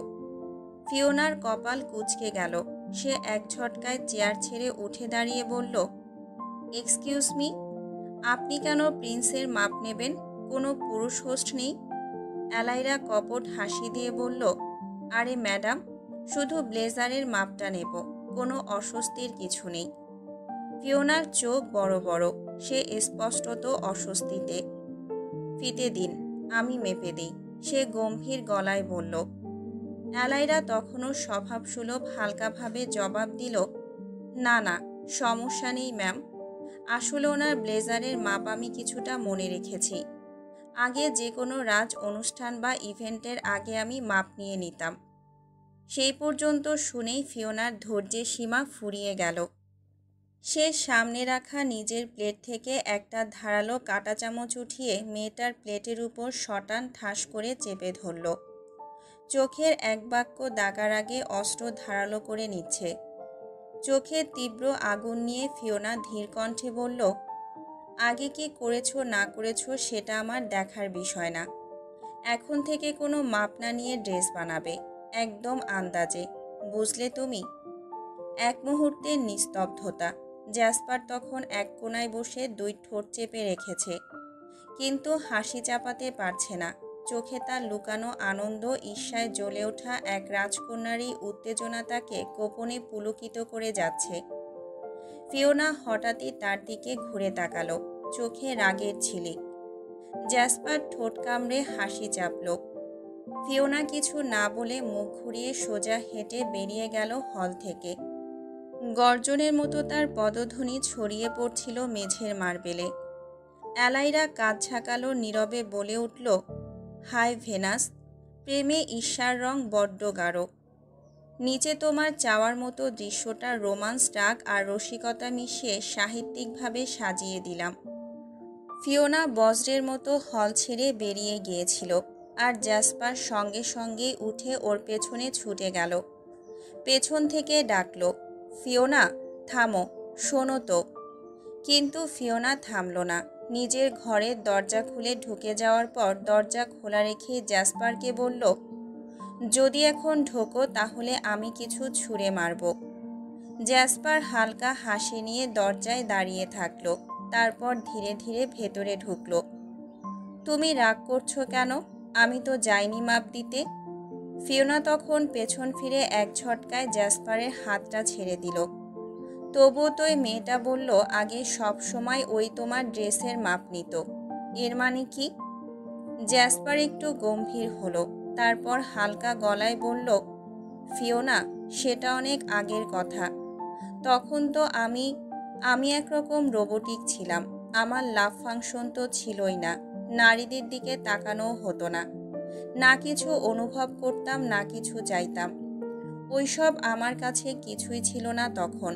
ফিওনার কপাল কুঁচকে গেল। সে এক ঝটকায় চেয়ার ছেড়ে উঠে দাঁড়িয়ে বলল, এক্সকিউজ মি, আপনি কেন প্রিন্সের মাপ নেবেন? কোনো পুরুষ হোস্ট নেই? অ্যালাইরা কপট হাসি দিয়ে বলল, আরে ম্যাডাম, শুধু ব্লেজারের মাপটা নেব, কোনো অস্বস্তির কিছু নেই। ফিওনার চোখ বড় বড়, সে স্পষ্টত অস্বস্তিতে। ফিতে দিন, আমি মেপে দিই, সে গম্ভীর গলায় বলল। অ্যালাইরা তখনও স্বভাবসুলভ হালকাভাবে জবাব দিল, না না, সমস্যা নেই ম্যাম। আসলে ওনার ব্লেজারের মাপ আমি কিছুটা মনে রেখেছি। আগে যে কোনো রাজ অনুষ্ঠান বা ইভেন্টের আগে আমি মাপ নিয়ে নিতাম। সেই পর্যন্ত শুনেই ফিওনার ধৈর্যের সীমা ফুরিয়ে গেল। সে সামনে রাখা নিজের প্লেট থেকে একটা ধারালো কাঁটা চামচ উঠিয়ে মেয়েটার প্লেটের উপর শটান ঠাস করে চেপে ধরল। চোখের এক বাক্য দাগার আগে অস্ত্র ধারালো করে নিচ্ছে। চোখে তীব্র আগুন নিয়ে ফিওনা ধীর কণ্ঠে বলল, আগে কি করেছো না করেছো সেটা আমার দেখার বিষয় না। এখন থেকে কোনো মাপ না নিয়ে ড্রেস বানাবে, একদম আন্দাজে, বুঝলে তুমি? এক মুহূর্তের নিস্তব্ধতা। জ্যাসপার তখন এক কোণায় বসে দুই ঠোঁট চেপে রেখেছে, কিন্তু হাসি চাপাতে পারছে না। চোখে তার লুকানো আনন্দ, ঈর্ষায় জ্বলে ওঠা এক রাজকন্যারই উত্তেজনা তাকে গোপনে পুলকিত করে যাচ্ছে। ফিওনা হঠাৎই তার দিকে ঘুরে তাকালো, চোখে রাগের ঝিলিক। জ্যাসপার ঠোঁট কামড়ে হাসি চাপল। ফিওনা কিছু না বলে মুখ ঘুরিয়ে সোজা হেঁটে বেরিয়ে গেল হল থেকে। গর্জনের মতো তার পদধ্বনি ছড়িয়ে পড়ছিল মেঝের মার্বেলে। অ্যালাইরা কাঁধ ঝাঁকালো, নীরবে বলে উঠল, হায় ভেনাস, প্রেমে ঈর্ষার রং বড্ড গাঢ়। নিচে তোমার চাওয়ার মতো দৃশ্যটা রোমান্স, রাগ আর রসিকতা মিশিয়ে সাহিত্যিকভাবে সাজিয়ে দিলাম। ফিওনা বজ্রের মতো হল ছেড়ে বেরিয়ে গিয়েছিল, আর জ্যাসপার সঙ্গে সঙ্গে উঠে ওর পেছনে ছুটে গেল। পেছন থেকে ডাকল, ফিওনা থামো, শোনো তো। কিন্তু ফিওনা থামল না। নিজের ঘরের দরজা খুলে ঢুকে যাওয়ার পর দরজা খোলা রেখে জ্যাসপারকে বলল, যদি এখন ঢোকো তাহলে আমি কিছু ছুঁড়ে মারব। জ্যাসপার হালকা হাসি নিয়ে দরজায় দাঁড়িয়ে থাকলো, তারপর ধীরে ধীরে ভেতরে ঢুকলো। তুমি রাগ করছো কেন? আমি তো যাইনি মাপ দিতে। ফিওনা তখন পেছন ফিরে এক ঝটকায় জ্যাসপারের হাতটা ছেড়ে দিল। তবুও তো ওই মেয়েটা বলল আগে সব সময় ওই তোমার ড্রেসের মাপ নিত। এর মানে কি? জ্যাসপার একটু গম্ভীর হলো, তারপর হালকা গলায় বলল, ফিওনা, সেটা অনেক আগের কথা। তখন তো আমি একরকম রোবটিক ছিলাম। আমার লাভ ফাংশন তো ছিলই না, নারীদের দিকে তাকানোও হতো না, না কিছু অনুভব করতাম না কিছু চাইতাম। ওইসব আমার কাছে কিছুই ছিল না তখন।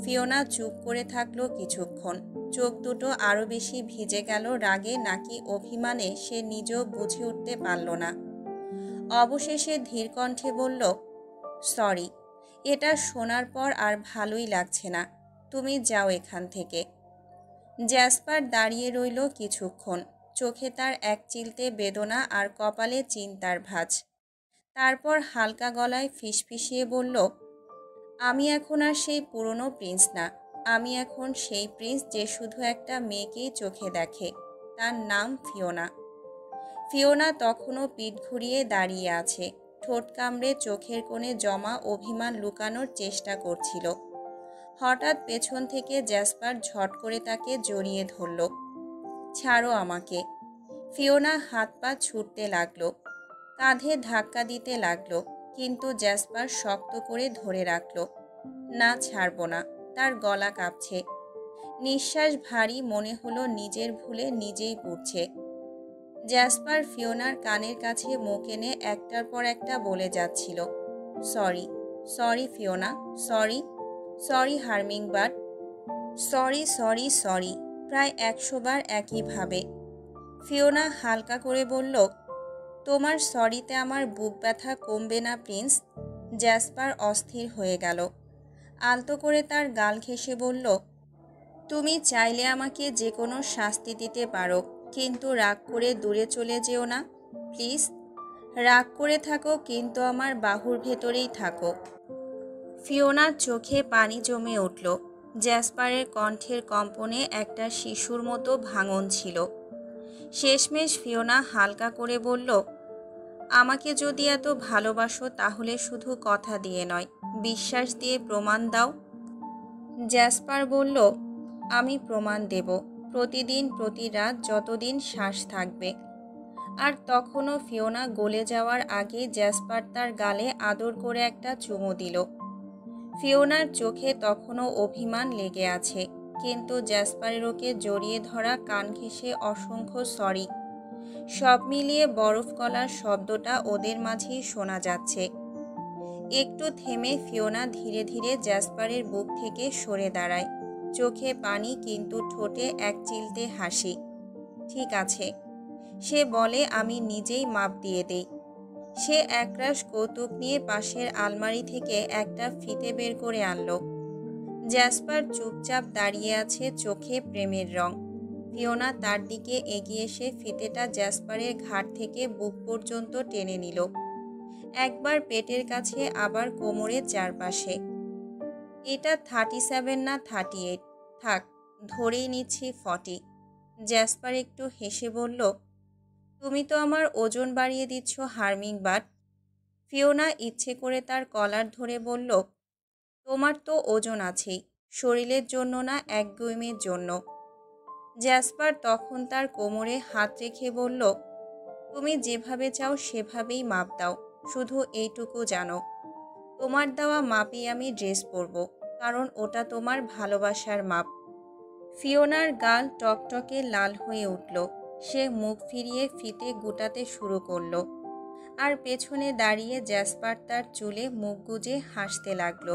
ফিওনা চুপ করে থাকলো কিছুক্ষণ, চোখ দুটো আরও বেশি ভিজে গেল রাগে নাকি অভিমানে, সে নিজেও বুঝে উঠতে পারল না। অবশেষে ধীর কণ্ঠে বলল, সরি, এটা শোনার পর আর ভালোই লাগছে না, তুমি যাও এখান থেকে। জ্যাসপার দাঁড়িয়ে রইল কিছুক্ষণ, চোখে তার এক চিলতে বেদনা আর কপালে চিন্তার ভাঁজ। তারপর হালকা গলায় ফিসফিসিয়ে বলল, আমি এখন আর সেই পুরনো প্রিন্স না। আমি এখন সেই প্রিন্স যে শুধু একটা মেয়েকেই চোখে দেখে। তার নাম ফিওনা। ফিওনা তখনও পিঠ ঘুরিয়ে দাঁড়িয়ে আছে, ঠোঁট কামড়ে চোখের কোণে জমা অভিমান লুকানোর চেষ্টা করছিল। হঠাৎ পেছন থেকে জ্যাসপার ঝট করে তাকে জড়িয়ে ধরল। ছাড়ো আমাকে। ফিওনা হাত পা ছুটতে লাগলো, কাঁধে ধাক্কা দিতে লাগলো, কিন্তু জ্যাসপার শক্ত করে ধরে রাখল। না, ছাড়ব না। তার গলা কাঁপছে, নিঃশ্বাস ভারী, মনে হলো নিজের ভুলে নিজেই পুড়ছে। জ্যাসপার ফিওনার কানের কাছে মুখ এনে একটার পর একটা বলে যাচ্ছিল, sorry, sorry Fiona, sorry, sorry hummingbird, sorry sorry sorry, প্রায় 100 বার একইভাবে। ফিওনা হালকা করে বলল, তোমার সরিতে আমার বুক ব্যথা কমবে না প্রিন্স। জ্যাসপার অস্থির হয়ে গেল, আলতো করে তার গাল ঘেঁষে বলল, তুমি চাইলে আমাকে যে কোনো শাস্তি দিতে পারো, কিন্তু রাগ করে দূরে চলে যেও না প্লিজ। রাগ করে থাকো, কিন্তু আমার বাহুর ভেতরেই থাকো। ফিওনার চোখে পানি জমে উঠল। জ্যাসপারের কণ্ঠের কম্পনে একটা শিশুর মতো ভাঙন ছিল। শেষমেশ ফিওনা হালকা করে বলল, আমাকে যদি এত ভালোবাসো তাহলে শুধু কথা দিয়ে নয়, বিশ্বাস দিয়ে প্রমাণ দাও। জ্যাসপার বলল, আমি প্রমাণ দেব, প্রতিদিন প্রতি রাত যতদিন শ্বাস থাকবে। আর তখনও ফিওনা গলে যাওয়ার আগে জ্যাসপার তার গালে আদর করে একটা চুমু দিল। ফিওনার চোখে তখনও অভিমান লেগে আছে, কিন্তু জ্যাসপারের ওকে জড়িয়ে ধরা, কান ঘেঁষে অসংখ্য সরি, সব মিলিয়ে বরফ গলার শব্দটা ওদের মাঝেই শোনা যাচ্ছে। একটু থেমে ফিওনা ধীরে ধীরে জ্যাসপারের বুক থেকে সরে দাঁড়ায়, চোখে পানি কিন্তু ঠোঁটে এক চিলতে হাসি। ঠিক আছে, সে বলে, আমি নিজেই মাপ দিয়ে দেই। সে একরাশ কৌতুক নিয়ে পাশের আলমারি থেকে একটা ফিতে বের করে আনলো। জ্যাসপার চুপচাপ দাঁড়িয়ে আছে, চোখে প্রেমের রং। ফিওনা তার দিকে এগিয়ে এসে ফিতেটা জ্যাসপারের ঘাড় থেকে বুক পর্যন্ত টেনে নিল, একবার পেটের কাছে, আবার কোমরের চারপাশে। এটা 37 না 38, থাক, ধরেই নিচ্ছি 40। জ্যাসপার একটু হেসে বলল, তুমি তো আমার ওজন বাড়িয়ে দিচ্ছ হার্মিংবার্ড। ফিওনা ইচ্ছে করে তার কলার ধরে বলল, তোমার তো ওজন আছেই, শরীরের জন্য না, একগুঁয়েমির জন্য। জ্যাসপার তখন তার কোমরে হাত রেখে বলল, তুমি যেভাবে চাও সেভাবেই মাপ দাও, শুধু এইটুকু জানো, তোমার দেওয়া মাপেই আমি ড্রেস পরব, কারণ ওটা তোমার ভালোবাসার মাপ। ফিওনার গাল টকটকে লাল হয়ে উঠল, সে মুখ ফিরিয়ে ফিতে গুটাতে শুরু করল, আর পেছনে দাঁড়িয়ে জ্যাসপার তার চুলে মুখ গুজে হাসতে লাগলো।